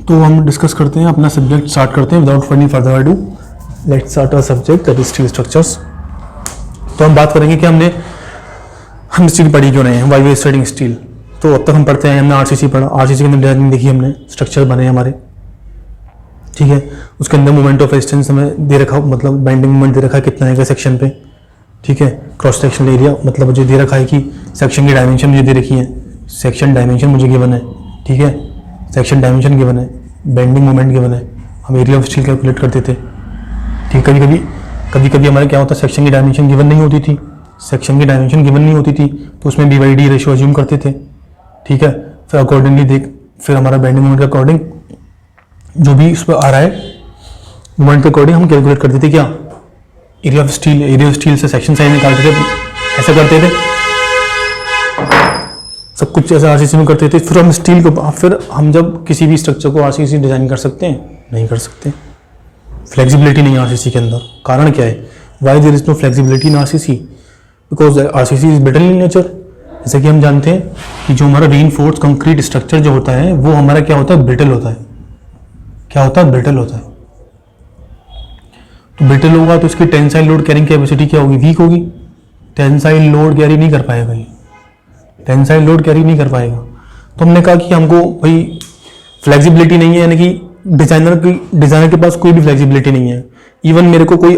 तो हम डिस्कस करते हैं, अपना सब्जेक्ट स्टार्ट करते हैं without any further ado. Let's start our subject that is steel structures. तो हम बात करेंगे कि हम स्टील पढ़ी क्यों रहे हैं, वाई वी स्टडिंग स्टील। तो अब तक हम पढ़ते हैं, हमने आरसीसी पढ़ा, आरसीसी के अंदर डिजाइनिंग देखी हमने, स्ट्रक्चर बने हमारे, ठीक है। उसके अंदर मोमेंट ऑफ रेजिस्टेंस हमें दे रखा, मतलब बाइंडिंग मोमेंट दे रखा है कितना है सेक्शन पे, ठीक है। क्रॉस सेक्शनल एरिया मतलब मुझे दे रखा है कि सेक्शन की डायमेंशन मुझे दे रखी है, सेक्शन डायमेंशन मुझे गिवन है, ठीक है। सेक्शन डायमेंशन गिवन है, बेंडिंग मोमेंट गिवन है, हम एरिया ऑफ स्टील कैलकुलेट करते थे, ठीक। कभी कभी हमारे क्या होता है, सेक्शन की डायमेंशन गिवन नहीं होती थी, सेक्शन की डायमेंशन गिवन नहीं होती थी तो उसमें B/D रेशियो अज्यूम करते थे, ठीक है। फिर अकॉर्डिंगली फिर हमारा बेंडिंग मोमेंट के अकॉर्डिंग जो भी इस पर आ रहा है मोमेंट के अकॉर्डिंग हम कैलकुलेट करते थे क्या, एरिया ऑफ स्टील से सेक्शन साइज निकालते थे, ऐसा करते थे, सब कुछ ऐसा आरसीसी में करते थे। फिर हम जब किसी भी स्ट्रक्चर को आरसीसी डिजाइन कर सकते हैं, नहीं कर सकते, फ्लेक्सिबिलिटी नहीं है आरसीसी के अंदर। कारण क्या है, why there is no flexibility in RCC, because RCC is brittle in nature. जैसे कि हम जानते हैं कि जो हमारा रीइंफोर्स्ड कंक्रीट स्ट्रक्चर जो होता है वो हमारा क्या होता है, ब्रिटल होता है। क्या होता है, ब्रिटल होता है। तो ब्रिटल होगा तो इसकी टेंसाइल लोड कैरिंग कैपेसिटी क्या होगी, वीक होगी। टेंसाइल लोड कैरी नहीं कर पाएगा ये, टेंसाइल लोड कैरी नहीं कर पाएगा। तो हमने कहा कि हमको भाई फ्लेक्सिबिलिटी नहीं है, यानी कि डिजाइनर के पास कोई भी फ्लेक्सिबिलिटी नहीं है। इवन मेरे को कोई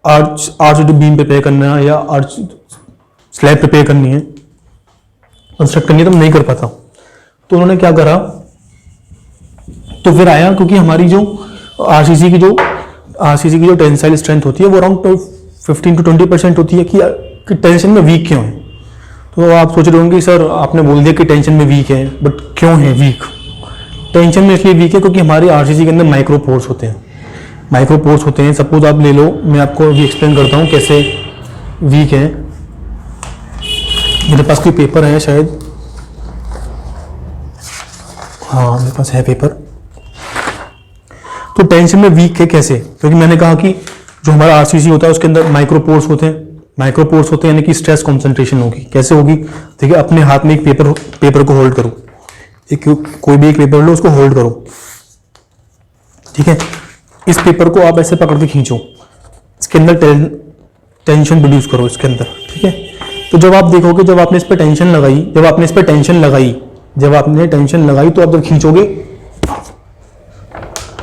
आर्च बीम प्रिपेयर करना है या आर्च स्लैब प्रिपेयर करनी है, कंस्ट्रक्ट करनी है, तो मैं नहीं कर पाता। तो उन्होंने क्या करा, तो फिर आया, क्योंकि हमारी जो आरसीसी की जो टेंसाइल स्ट्रेंथ होती है वो अराउंड 15 to 20% होती है कि टेंशन में वीक क्यों है। तो आप सोच रहे होंगे कि सर आपने बोल दिया कि टेंशन में वीक है, बट क्यों है वीक। टेंशन में इसलिए वीक है क्योंकि हमारे आरसीसी के अंदर माइक्रोपोर्स होते हैं। सपोज आप ले लो, मैं आपको अभी एक्सप्लेन करता हूँ कैसे वीक है। मेरे पास कोई पेपर है शायद, हाँ मेरे पास है पेपर। तो टेंशन में वीक है कैसे, क्योंकि मैंने कहा कि जो हमारा आरसीसी होता है उसके अंदर माइक्रोपोर्स होते हैं, यानी कि स्ट्रेस कॉन्सेंट्रेशन होगी। कैसे होगी, ठीक है। अपने हाथ में एक पेपर को होल्ड करो, कोई भी एक पेपर लो, उसको होल्ड करो, ठीक है। इस पेपर को आप ऐसे पकड़ के खींचो, इसके अंदर टेंशन प्रोड्यूस करो इसके अंदर, ठीक है। तो जब आप देखोगे, जब आपने इस पर टेंशन लगाई तो आप जब खींचोगे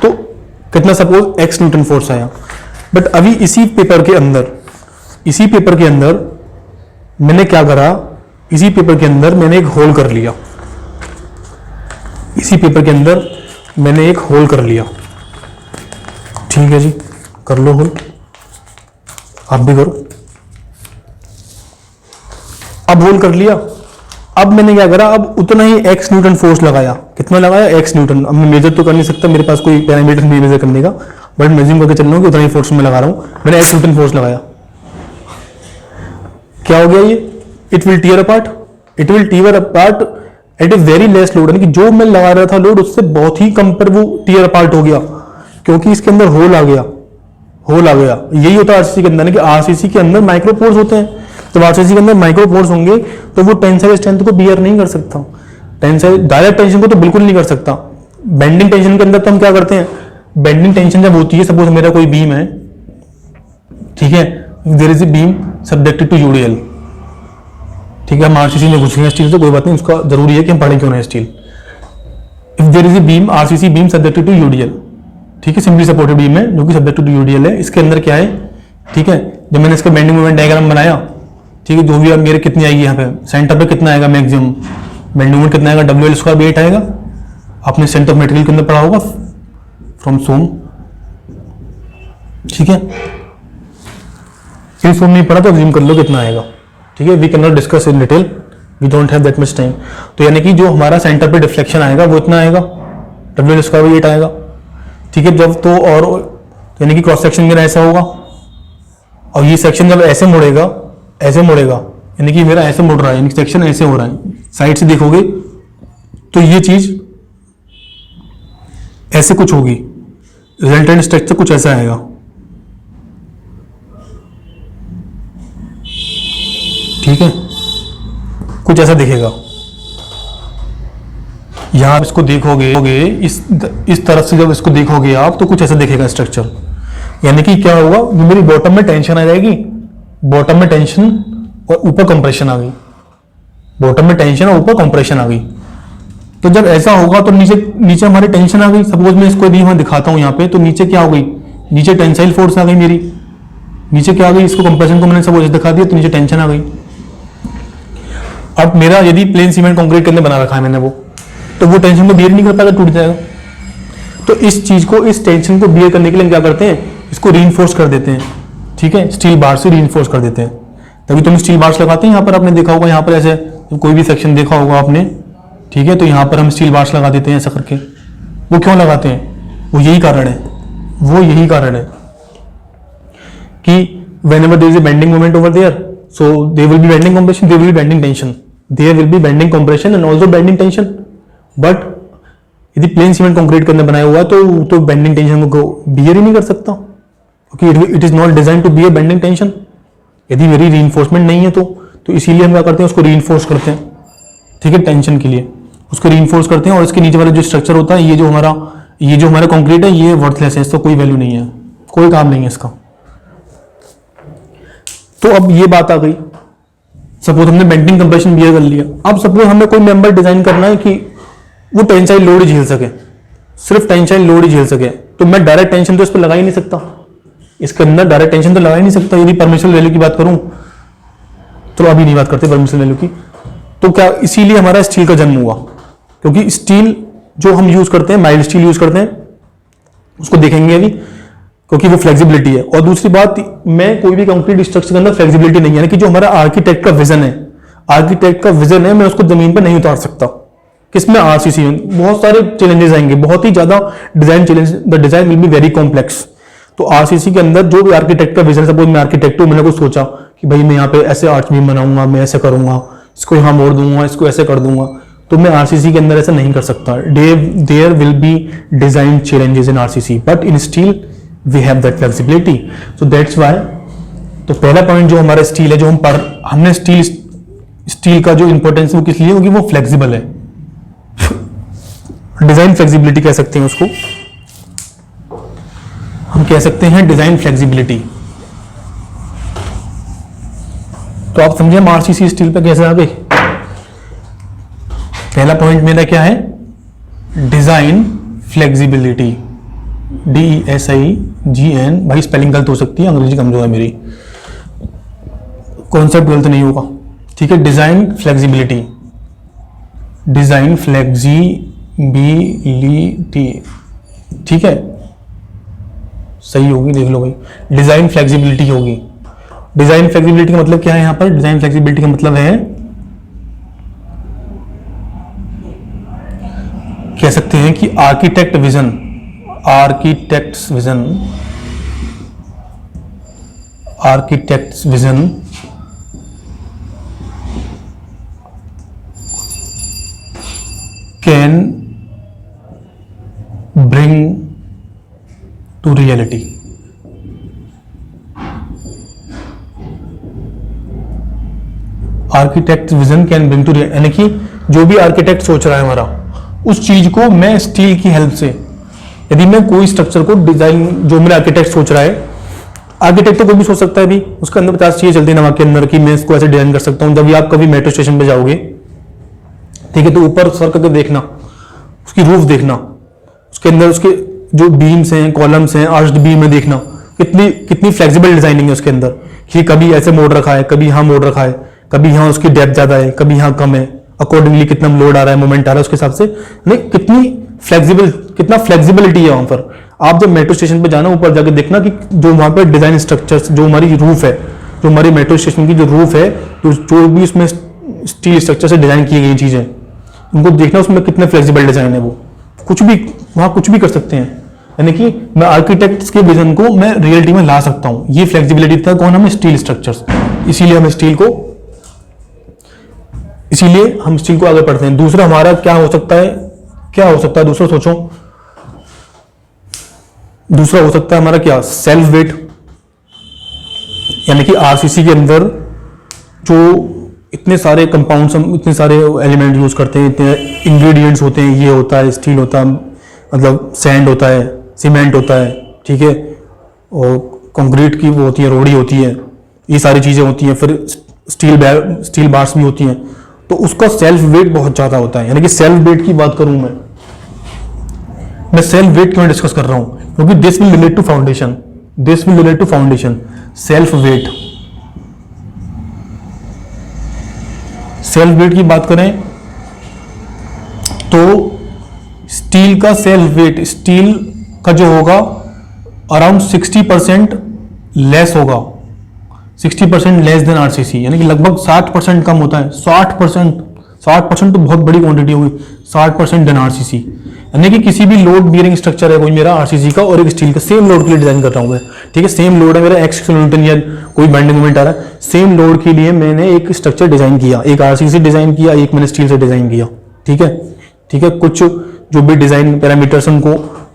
तो कितना, सपोज x न्यूटन फोर्स आया। बट अभी इसी पेपर के अंदर मैंने क्या करा, इसी पेपर के अंदर मैंने एक होल कर लिया, ठीक है जी, कर लो होल, आप भी करो। अब होल कर लिया, अब मैंने क्या करा, अब उतना ही x न्यूटन फोर्स लगाया। कितना लगाया, x न्यूटन। अब मैं मेजर तो कर नहीं सकता, मेरे पास कोई पैरामीटर नहीं मेजर करने का, बट मेजरिंग करके चल रहा हूँ कि उतना ही फोर्स में लगा रहा हूँ। मैंने x न्यूटन फोर्स लगाया, क्या हो गया ये, it will tear apart at a very less load, यानी कि जो मैं लगा रहा था लोड उससे बहुत ही कम पर वो टीयर अपार्ट हो गया, क्योंकि इसके अंदर होल आ गया। यही होता है आरसीसी के अंदर, कि आरसीसी के अंदर माइक्रोपोर्स होते हैं। जब आरसीसी के अंदर माइक्रोपोर्स होंगे तो वो टेंसाइल स्ट्रेंथ को बियर नहीं कर सकता, डायरेक्ट टेंशन को तो बिल्कुल नहीं कर सकता। बेंडिंग टेंशन के अंदर तो हम क्या करते हैं, बेंडिंग टेंशन जब होती है, सपोज मेरा कोई बीम है, ठीक है, there is a beam subjected to UDL, ठीक है। हम आरसीसी में घुस गए स्टील से, कोई बात नहीं, उसका जरूरी है कि हम पढ़े क्यों ना steel. If there is a beam, RCC beam subjected to UDL, ठीक है, सिंपली सपोर्टेड बीम है जो कि सब्जेक्टेड टू यूडीएल है। इसके अंदर क्या है, ठीक है, जब मैंने इसका बेंडिंग मोमेंट डायग्राम बनाया, ठीक है, जो भी मेरे कितनी आएगी, यहाँ पे सेंटर पे कितना आएगा मैक्सिमम बेंडिंग मोमेंट, कितना आएगा, WL²/8 आएगा। आपने सेंटर ऑफ मटेरियल के अंदर पढ़ा होगा फ्रॉम सोम, ठीक है। सोम नहीं पढ़ा तो अज्यूम कर लो कितना आएगा, ठीक है। We can not discuss in detail, we don't have that much time. तो यानी कि जो हमारा सेंटर पे डिफ्लेक्शन आएगा वो इतना आएगा, WL²/8 आएगा, ठीक है। जब तो और यानी कि क्रॉस सेक्शन मेरा ऐसा होगा, और ये सेक्शन जब ऐसे मुड़ेगा, यानी कि मेरा ऐसे मुड़ रहा है, यानी सेक्शन ऐसे हो रहा है, साइड से देखोगे तो ये चीज ऐसे कुछ होगी, रिजल्टेंट स्ट्रक्चर कुछ ऐसा आएगा, ठीक है, कुछ ऐसा दिखेगा। यहाँ इसको देखोगे इस तरफ से जब इसको देखोगे आप तो कुछ ऐसा दिखेगा स्ट्रक्चर। यानी कि क्या होगा, मेरी बॉटम में टेंशन आ जाएगी, बॉटम में टेंशन और ऊपर कंप्रेशन आ गई, बॉटम में टेंशन और ऊपर कंप्रेशन आ गई। तो जब ऐसा होगा तो नीचे नीचे हमारी टेंशन आ गई। सपोज मैं इसको भी मैं दिखाता हूं यहाँ पे, तो नीचे क्या हो गई, नीचे टेंसाइल फोर्स आ गई मेरी, नीचे क्या आ गई, इसको कंप्रेशन को मैंने सपोज दिखा दिया तो नीचे टेंशन आ गई। अब मेरा यदि प्लेन सीमेंट कंक्रीट के अंदर बना रखा है मैंने वो, तो वो टेंशन को बियर नहीं कर पाएगा, टूट जाएगा। तो इस चीज को, इस टेंशन को बियर करने के लिए हम क्या करते हैं, इसको रीइंफोर्स कर देते हैं। ठीक है, स्टील बार से रीइंफोर्स कर देते हैं। तभी तुम स्टील बार्स लगाते हैं। यहाँ पर आपने देखा होगा, यहाँ पर ऐसे कोई भी सेक्शन देखा होगा आपने, ठीक है, तो यहाँ पर हम स्टील बार्स लगा देते हैं ऐसा करके। वो क्यों लगाते हैं, वो यही कारण है, वो यही कारण है कि whenever there is a bending moment over there, so there will be bending compression, there will be bending tension, there will be bending compression and also bending tension. But यदि प्लेन सीमेंट कंक्रीट के अंदर बनाया हुआ है तो bending tension को bear ही नहीं कर सकता, क्योंकि it is not design to bear bending tension. यदि मेरी रीइंफोर्समेंट नहीं है तो इसीलिए हम क्या करते हैं, उसको रीइंफोर्स करते हैं। ठीक है, टेंशन के लिए उसको रीइंफोर्स करते हैं। और इसके नीचे वाला जो स्ट्रक्चर होता है, ये जो हमारा कंक्रीट है, ये वर्थलेस है, इसका कोई वैल्यू नहीं है, कोई काम नहीं है इसका। तो अब ये बात आ गई, सपोज हमने बेंडिंग कंप्रेशन बियर कर लिया। अब सपोज हमें कोई मेंबर डिजाइन करना है कि वो टेंसाइल लोड ही झेल सके, सिर्फ टेंसाइल लोड ही झेल सके, तो मैं डायरेक्ट टेंशन तो इस पर लगा ही नहीं सकता, इसके अंदर डायरेक्ट टेंशन तो लगा ही नहीं सकता। यदि परमिशन वैल्यू की बात करूं तो अभी नहीं बात करते परमिशन वैल्यू की। तो क्या, इसीलिए हमारा स्टील का जन्म हुआ, क्योंकि स्टील जो हम यूज करते हैं, माइल्ड स्टील यूज करते हैं, उसको देखेंगे अभी, क्योंकि वो फ्लेक्सिबिलिटी है। और दूसरी बात, मैं कोई भी कंक्रीट स्ट्रक्चर के अंदर फ्लेक्सिबिलिटी नहीं है, यानी कि जो हमारा आर्किटेक्ट का विजन है, आर्किटेक्ट का विजन है, मैं उसको जमीन पर नहीं उतार सकता। किसमें, आरसीसी में बहुत सारे चैलेंजेस आएंगे, बहुत ही ज्यादा design challenge, the design will be very complex. तो आरसीसी के अंदर जो भी आर्किटेक्ट का विजन, सपोज मैं आर्किटेक्ट हूं, मैंने कुछ सोचा कि भाई मैं यहाँ पे ऐसे आर्च बीम बनाऊंगा, मैं ऐसे करूंगा, इसको यहाँ मोड़ दूंगा, इसको ऐसे कर दूंगा, तो मैं आरसीसी के अंदर ऐसा नहीं कर सकता। There will be design challenges in RCC, but in steel we have that flexibility, so that's why. तो पहला पॉइंट जो हमारा स्टील है, जो हमने स्टील का जो इंपॉर्टेंस वो किस लिए, क्योंकि वो फ्लेक्सिबल है, डिजाइन फ्लेक्सिबिलिटी कह सकते हैं उसको, हम कह सकते हैं डिजाइन फ्लेक्सिबिलिटी। तो आप समझे हम आरसीसी स्टील पे कैसे आ गए। पहला पॉइंट मेरा क्या है, डिजाइन फ्लेक्सिबिलिटी, DESIGN। भाई स्पेलिंग गलत हो सकती है, अंग्रेजी कमजोर है मेरी, कॉन्सेप्ट गलत नहीं होगा, ठीक है। डिजाइन फ्लेक्सिबिलिटी, डिजाइन फ्लेक्सिबिलिटी, ठीक है, सही होगी, देख लो भाई, डिजाइन फ्लेक्सिबिलिटी होगी। डिजाइन फ्लेक्सिबिलिटी का मतलब क्या है, यहां पर डिजाइन फ्लेक्सिबिलिटी का मतलब है, कह सकते हैं कि architect vision, architects vision can bring to reality. Architect vision can bring to reality, यानी कि जो भी आर्किटेक्ट सोच रहा है हमारा, उस चीज को मैं स्टील की हेल्प से, यदि मैं कोई स्ट्रक्चर को डिजाइन, जो मेरा आर्किटेक्ट सोच रहा है, आर्किटेक्ट तो कोई भी सोच सकता है, भी उसके अंदर 50 चीजें चलती है दिमाग के अंदर कि मैं इसको ऐसे डिजाइन कर सकता हूं। जब भी आप कभी मेट्रो स्टेशन पे जाओगे, ठीक है, तो ऊपर सर करके देखना, उसकी रूफ देखना, उसके अंदर उसके जो बीम्स हैं, कॉलम्स हैं, आर्च्ड बीम में देखना कितनी फ्लेक्सिबल डिजाइनिंग है उसके अंदर, कि कभी ऐसे मोड़ रखा है, कभी यहाँ मोड़ रखा है, कभी यहाँ उसकी डेप्थ ज्यादा है, कभी यहाँ कम है, अकॉर्डिंगली कितना लोड आ रहा है, मोमेंट आ रहा है, उसके हिसाब से नहीं कितना फ्लेक्सिबिलिटी है वहां पर। आप जब मेट्रो स्टेशन पे जाना, ऊपर जाके देखना कि जो वहां पर डिजाइन स्ट्रक्चर्स, जो हमारी रूफ है, जो हमारी मेट्रो स्टेशन की जो रूफ है, तो जो भी उसमें स्टील स्ट्रक्चर से डिजाइन की गई चीजें, उनको देखना उसमें कितने फ्लेक्सिबल डिजाइन है। वो कुछ भी वहां कुछ भी कर सकते हैं, यानी कि मैं आर्किटेक्ट्स के विजन को मैं रियलिटी में ला सकता हूं। ये फ्लेक्सिबिलिटी था कौन, हमें स्टील स्ट्रक्चर्स, इसीलिए हम स्टील को आगे बढ़ते हैं। दूसरा हमारा क्या हो सकता है, दूसरा सोचो, दूसरा हो सकता है हमारा क्या, सेल्फ वेट, यानी कि आरसीसी के अंदर जो इतने सारे कंपाउंड्स, हम इतने सारे एलिमेंट यूज करते हैं, इतने इंग्रेडिएंट्स होते हैं, ये होता है, स्टील होता है, मतलब सैंड होता है, सीमेंट होता है, ठीक है, और कंक्रीट की वो होती है, रोड़ी होती है, ये सारी चीज़ें होती हैं, फिर स्टील बार्स भी होती हैं, तो उसका सेल्फ वेट बहुत ज़्यादा होता है। यानी कि सेल्फ वेट की बात करूं मैं सेल्फ वेट क्यों डिस्कस कर रहा हूं, क्योंकि this will relate to foundation, self weight की बात करें तो स्टील का सेल्फ वेट, स्टील का जो होगा अराउंड 60% लेस होगा, 60% लेस देन आरसीसी, यानी कि लगभग 60% कम होता है। 60% तो बहुत बड़ी क्वांटिटी होगी, 60% देन आरसीसी। यानी कि किसी भी लोड बियरिंग स्ट्रक्चर है कोई मेरा आरसीसी का और एक स्टील का, सेम लोड के लिए डिजाइन कर रहा हूं मैं, ठीक है, सेम लोड है मेरा, एक्स किलोन्यूटन या कोई बेंडिंग मोमेंट आ रहा है, सेम लोड के लिए मैंने एक स्ट्रक्चर डिजाइन किया, एक आरसीसी डिजाइन किया, एक मैंने स्टील से डिजाइन किया, ठीक है, कुछ जो भी डिजाइन पैरामीटर्स उनको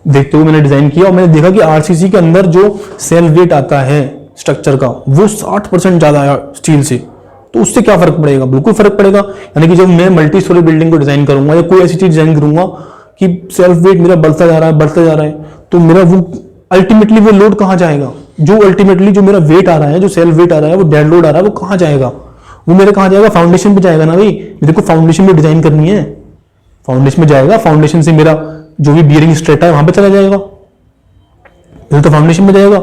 देखते हुए मैंने डिजाइन किया और मैंने देखा कि आरसीसी के अंदर जो सेल्फ वेट आता है स्ट्रक्चर का वो 60% ज्यादा है स्टील से, तो उससे क्या फर्क पड़ेगा? बिल्कुल फर्क पड़ेगा। यानी कि जब मैं मल्टी स्टोरी बिल्डिंग को डिजाइन करूंगा या कोई ऐसी चीज डिजाइन करूंगा कि सेल्फ वेट मेरा बढ़ता जा रहा है, तो मेरा वो अल्टीमेटली वो लोड कहां जाएगा? जो अल्टीमेटली जो मेरा वेट आ रहा है, जो सेल्फ वेट आ रहा है, वो डेड लोड आ रहा है, वो कहां जाएगा? वो मेरे कहां जाएगा? फाउंडेशन पे जाएगा ना भाई, मेरे को फाउंडेशन में डिजाइन करनी है, फाउंडेशन में जाएगा, फाउंडेशन से मेरा जो भी बियरिंग स्ट्रेटा है वहां पे चला जाएगा, तो फाउंडेशन में जाएगा,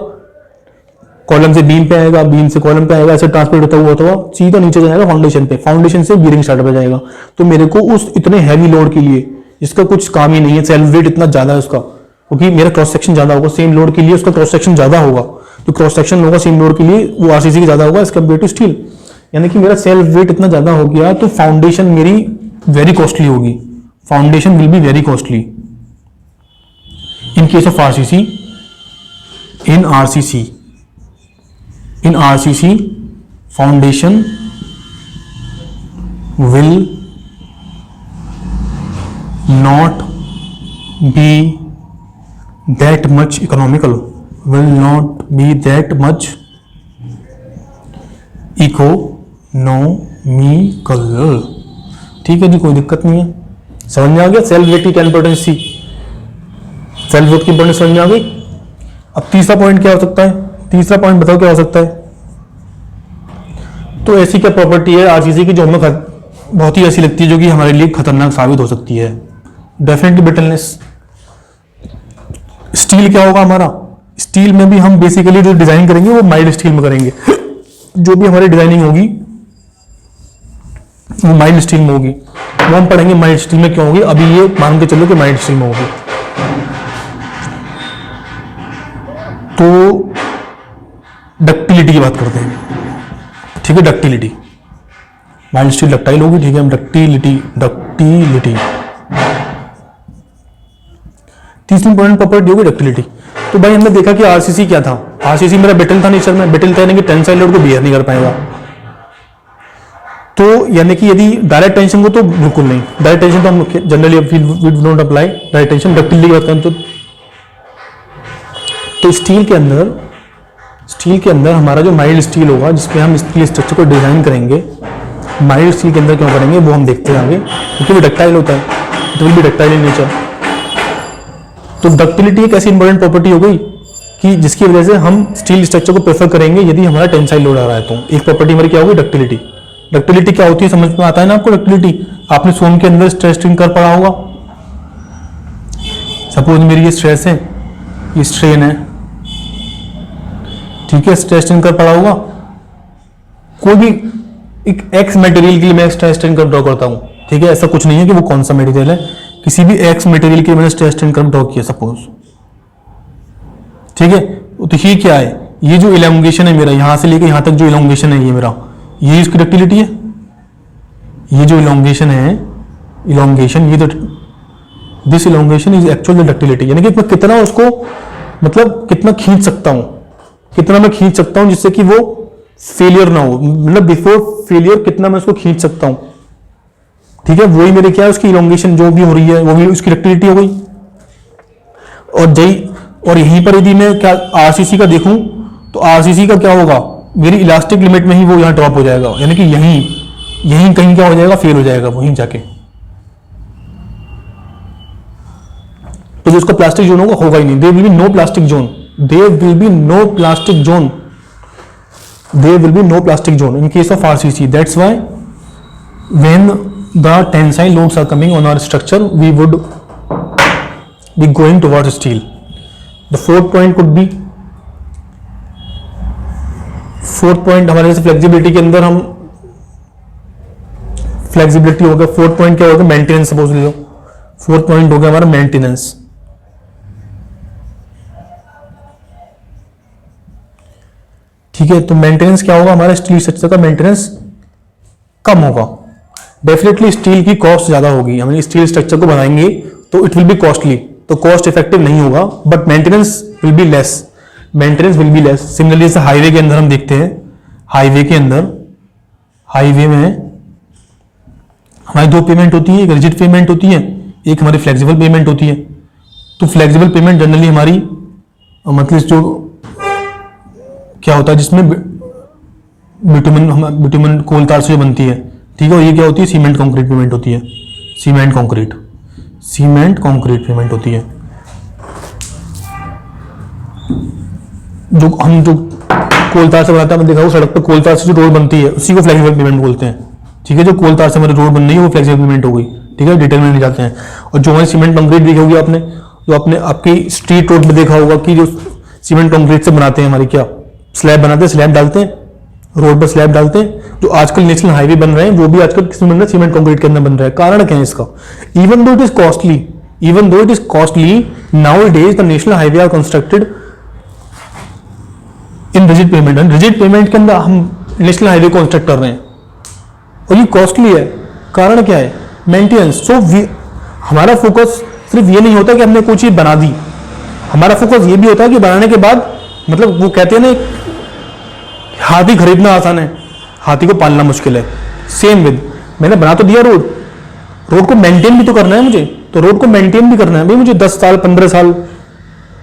कॉलम से बीम पे आएगा, बीम से कॉलम पे आएगा, ऐसे ट्रांसमिट होता हुआ सीधा नीचे जाएगा फाउंडेशन पे, फाउंडेशन से बियरिंग स्टार्टर पे जाएगा। तो मेरे को उस इतने हैवी लोड के लिए, जिसका कुछ काम ही नहीं है, सेल्फ वेट इतना ज्यादा है उसका, क्योंकि मेरा क्रॉस सेक्शन ज्यादा होगा, सेम लोड के लिए उसका क्रॉस सेक्शन ज्यादा होगा, तो क्रॉस सेक्शन होगा सेम लोड के लिए वो आरसीसी का ज्यादा होगा एज कम्पेयर टू स्टील। यानी कि मेरा सेल्फ वेट इतना ज्यादा हो गया, तो फाउंडेशन मेरी वेरी कॉस्टली होगी, foundation will be very costly in case of RCC. In RCC, foundation will not be that much economical, will not be that much economical। ठीक है जी, कोई दिक्कत नहीं है, समझ में आ गया सेल्फ वेट की क्या इंपॉर्टेंस थी, सेल्फ वेट की इंपॉर्टेंस समझ में आ गई। अब तीसरा पॉइंट क्या हो सकता है? तीसरा पॉइंट बताओ क्या हो सकता है? तो ऐसी क्या प्रॉपर्टी है आरसीसी की जो हमें बहुत ही ऐसी लगती है, जो कि हमारे लिए खतरनाक साबित हो सकती है? Definitely brittleness. स्टील क्या होगा हमारा? स्टील में भी हम बेसिकली जो डिजाइन करेंगे वो माइल्ड स्टील में करेंगे, जो भी हमारी डिजाइनिंग होगी वो माइल्ड स्टील में होगी, वो हम पढ़ेंगे माइल्ड स्टील में क्यों होगी। अभी ये मान के चलो कि माइल्ड स्टील में होगी। तो डक्टिलिटी की बात करते हैं, ठीक है, डक्टिलिटी, माइल्ड स्टील डक्टाइल होगी, ठीक है, हम डक्टिलिटी तीसरी इंपॉर्टेंट प्रॉपर्टी होगी डक्टिलिटी। तो भाई हमने देखा कि आरसीसी क्या था, आरसीसी मेरा ब्रिटल था नेचर में, ब्रिटल था यानी कि टेंसाइल लोड को बियर नहीं कर पाएगा, तो यानी कि यदि डायरेक्ट टेंशन को तो बिल्कुल नहीं, डायरेक्ट टेंशन तो हम generally we don't apply direct tension. Ductility की बात करें तो स्टील के अंदर हमारा जो माइल्ड स्टील होगा, जिसपे हम स्टील स्ट्रक्चर को डिजाइन करेंगे, माइल्ड स्टील के अंदर क्यों करेंगे वो हम देखते हैं आगे, क्योंकि वो डक्टाइल होता है, it will B ductile in nature. तो डक्टिलिटी एक ऐसी इंपॉर्टेंट प्रॉपर्टी हो गई कि जिसकी वजह से हम स्टील स्ट्रक्चर को प्रेफर करेंगे यदि हमारा टेंसाइल लोड आ रहा है। तो एक प्रॉपर्टी हमारी क्या होगी? डक्टिलिटी। डक्टिलिटी क्या होती है समझ में आता है ना आपको? डक्टिलिटी आपने सोम के अंदर स्ट्रेस स्ट्रेन कर पढ़ा होगा। सपोज मेरी ये स्ट्रेस है, ये स्ट्रेन है, ठीक है, स्ट्रेस स्ट्रेन कर पड़ा होगा। कोई भी एक एक्स मटेरियल के लिए मैं स्ट्रेस स्ट्रेन कर ड्रॉ करता हूं, ठीक है, ऐसा कुछ नहीं है कि वो कौन सा मटेरियल है, किसी भी एक्स मटेरियल के लिए मैंने स्ट्रेस स्ट्रेन कर ड्रॉ किया सपोज, ठीक है। तो ये क्या है? ये जो इलोंगेशन है मेरा, यहां से लेकर यहां तक जो इलोंगेशन है ये मेरा, ये इसकी डक्टिलिटी है। ये जो इलोंगेशन है, इलोंगेशन, ये तो this elongation is actual ductility, यानी कि मैं कितना उसको, मतलब कितना खींच सकता हूं, कितना मैं खींच सकता हूं जिससे कि वो फेलियर ना हो, मतलब बिफोर फेलियर कितना मैं उसको खींच सकता हूं, ठीक है। वही मेरे क्या है, उसकी इलोंगेशन जो भी हो रही है वो भी उसकी डक्टिलिटी हो गई। और यहीं पर यदि मैं क्या आरसीसी का देखूं तो आरसीसी का क्या होगा, मेरी इलास्टिक लिमिट में ही वो यहां ड्रॉप हो जाएगा, यानी कि यहीं यहीं कहीं क्या हो जाएगा, फेल हो जाएगा वहीं जाके। तो जो उसका प्लास्टिक जोन होगा ही नहीं। There will be no plastic zone, there will be no plastic zone, there will be no plastic zone in case of RCC. That's why when the tensile loads are coming on our structure we would be going towards steel. The fourth point could be, fourth point हमारे जैसे flexibility के अंदर हम flexibility हो गया। Fourth point क्या होगा, maintenance. Suppose ले लो फोर्थ पॉइंट हो गया हमारा मेंटेनेंस। ठीक है, तो मेंटेनेंस क्या होगा, हमारा स्टील स्ट्रक्चर का मेंटेनेंस कम होगा। डेफिनेटली स्टील की कॉस्ट ज्यादा होगी, हम स्टील स्ट्रक्चर को बनाएंगे तो इट विल बी कॉस्टली, तो कॉस्ट इफेक्टिव नहीं होगा, but maintenance will be less, maintenance will be less. Similarly जैसे हाईवे के अंदर हम देखते हैं, हाईवे के अंदर, हाईवे में हमारी दो पेमेंट होती है, एक रिजिड पेमेंट होती है, एक हमारी फ्लेक्सिबल पेमेंट होती है। तो फ्लेक्सिबल पेमेंट जनरली हमारी मतलब जो क्या होता है जिसमें बिटुमन कोल तार से जो बनती है, ठीक है, और ये क्या होती है, सीमेंट कंक्रीट पेमेंट होती है, सीमेंट कंक्रीट पेमेंट होती है। जो हम जो कोल तार से बनाते हैं, देखा हो सड़क पर कोल तार से जो रोड बनती है उसी को फ्लेक्सिबल पेमेंट बोलते हैं। ठीक है, जो कोल तार से हमारी रोड बन रही है वो फ्लेक्सिबल पेमेंट हो गई। ठीक है, डिटेल में नहीं जाते हैं। और जो हमारी सीमेंट कंक्रीट देखी होगी आपने, जो आपने आपकी स्ट्रीट रोड में देखा होगा कि जो सीमेंट कंक्रीट से बनाते हैं, हमारी क्या स्लैब बनाते हैं, स्लैब डालते हैं रोड पर, स्लैब डालते हैं। जो आजकल नेशनल हाईवे बन रहे हैं वो भी आजकल किस में बन रहा है, सीमेंट कंक्रीट के अंदर बन रहा है। कारण क्या है इसका, even though it is costly, nowadays the national highway are constructed in rigid pavement. Rigid pavement के अंदर हम नेशनल हाईवे को कंस्ट्रक्ट कर रहे हैं और ये कॉस्टली है। कारण क्या है, मेंटेनेंस। सो हमारा फोकस सिर्फ ये नहीं होता कि हमने कोई चीज बना दी, हमारा फोकस ये भी होता है कि बनाने के बाद, मतलब वो कहते हैं ना, हाथी खरीदना आसान है, हाथी को पालना मुश्किल है। सेम विद, मैंने बना तो दिया रोड को मेंटेन भी तो करना है मुझे, तो रोड को मेंटेन भी करना है भाई मुझे 10 साल 15 साल,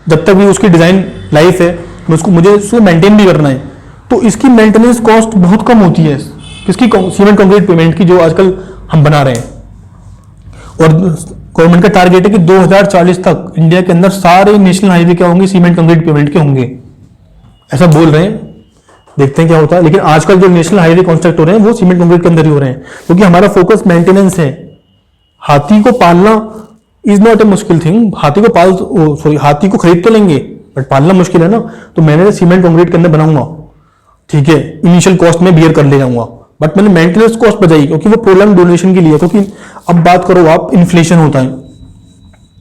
जब तक भी उसकी डिजाइन लाइफ है मुझे उसको मेंटेन भी करना है। तो इसकी मेंटेनेंस कॉस्ट बहुत कम होती है, किसकी, सीमेंट कंक्रीट पेमेंट की, जो आजकल हम बना रहे हैं। और गवर्नमेंट का टारगेट है कि 2040 तक इंडिया के अंदर सारे नेशनल हाईवे क्या होंगे, सीमेंट कंक्रीट पेमेंट के होंगे, ऐसा बोल रहे हैं। देखते हैं क्या होता है। लेकिन आजकल जो नेशनल हाईवे कंस्ट्रक्ट हो रहे हैं वो सीमेंट कंक्रीट के अंदर ही हो रहे हैं, क्योंकि हमारा फोकस मेंटेनेंस है। हाथी को पालना इज नॉट ए मुश्किल थिंग, हाथी को खरीद तो लेंगे बट पालना मुश्किल है ना। तो मैंने सीमेंट कंक्रीट के अंदर बनाऊंगा, ठीक है, इनिशियल कॉस्ट में बियर कर ले जाऊंगा, बट मैंने मेंटेनेंस कॉस्ट बचाई क्योंकि वो प्रोग्राम डोनेशन के लिए। क्योंकि अब बात करो आप, इन्फ्लेशन होता है,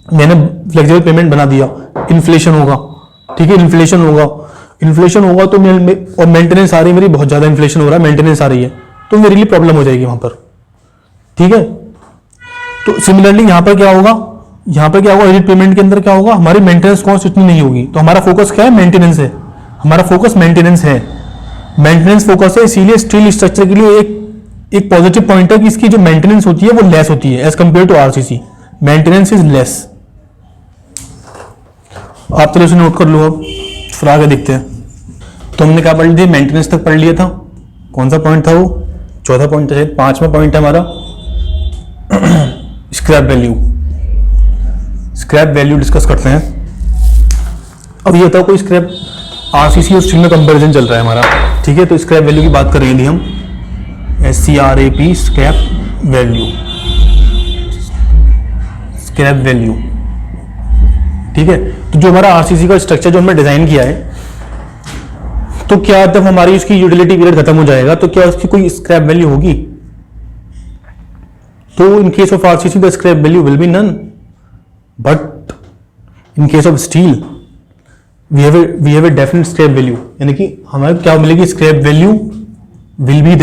मैंने फ्लेक्सिबल पेमेंट बना दिया, इन्फ्लेशन होगा, ठीक है, इन्फ्लेशन होगा तो और मेंटेनेंस आ रही है मेरी, बहुत ज्यादा इन्फ्लेशन हो रहा है, मेंटेनेंस आ रही है, तो मेरे लिए प्रॉब्लम हो जाएगी वहां पर। ठीक है, तो सिमिलरली यहां पर क्या होगा, रिजिड पेमेंट के अंदर क्या होगा, हमारी मेंटेनेंस कॉस्ट इतनी नहीं होगी। तो हमारा फोकस क्या है, मेंटेनेंस है, हमारा फोकस मेंटेनेंस है, मेंटेनेंस फोकस है। इसीलिए स्टील स्ट्रक्चर के लिए एक पॉजिटिव पॉइंट है कि इसकी जो मेंटेनेंस होती है वो लेस होती है as compare to RCC, maintenance is less. आप तो इसे नोट कर लो, अब फिर आगे देखते हैं। तो हमने क्या पढ़ लिया, मेंटेनेंस तक पढ़ लिया था। कौन सा पॉइंट था वो, चौथा पॉइंट था, 5वां पॉइंट है हमारा स्क्रैप वैल्यू डिस्कस करते हैं। अब ये बताओ कोई स्क्रैप, आरसीसी और स्टील में कंपैरिजन चल रहा है हमारा, ठीक है, तो स्क्रैप वैल्यू की बात कर रहे थे हम, SCRAP, स्क्रैप वैल्यू, ठीक है। तो जो हमारा आरसीसी का स्ट्रक्चर जो हमने डिजाइन किया है, तो क्या जब हमारी उसकी यूटिलिटी पीरियड खत्म हो जाएगा तो क्या उसकी कोई स्क्रैप वैल्यू होगी? तो in case of RCC the scrap value will be none, but in case of steel we have a definite scrap value, यानी कि हमें क्या मिलेगी, scrap value will be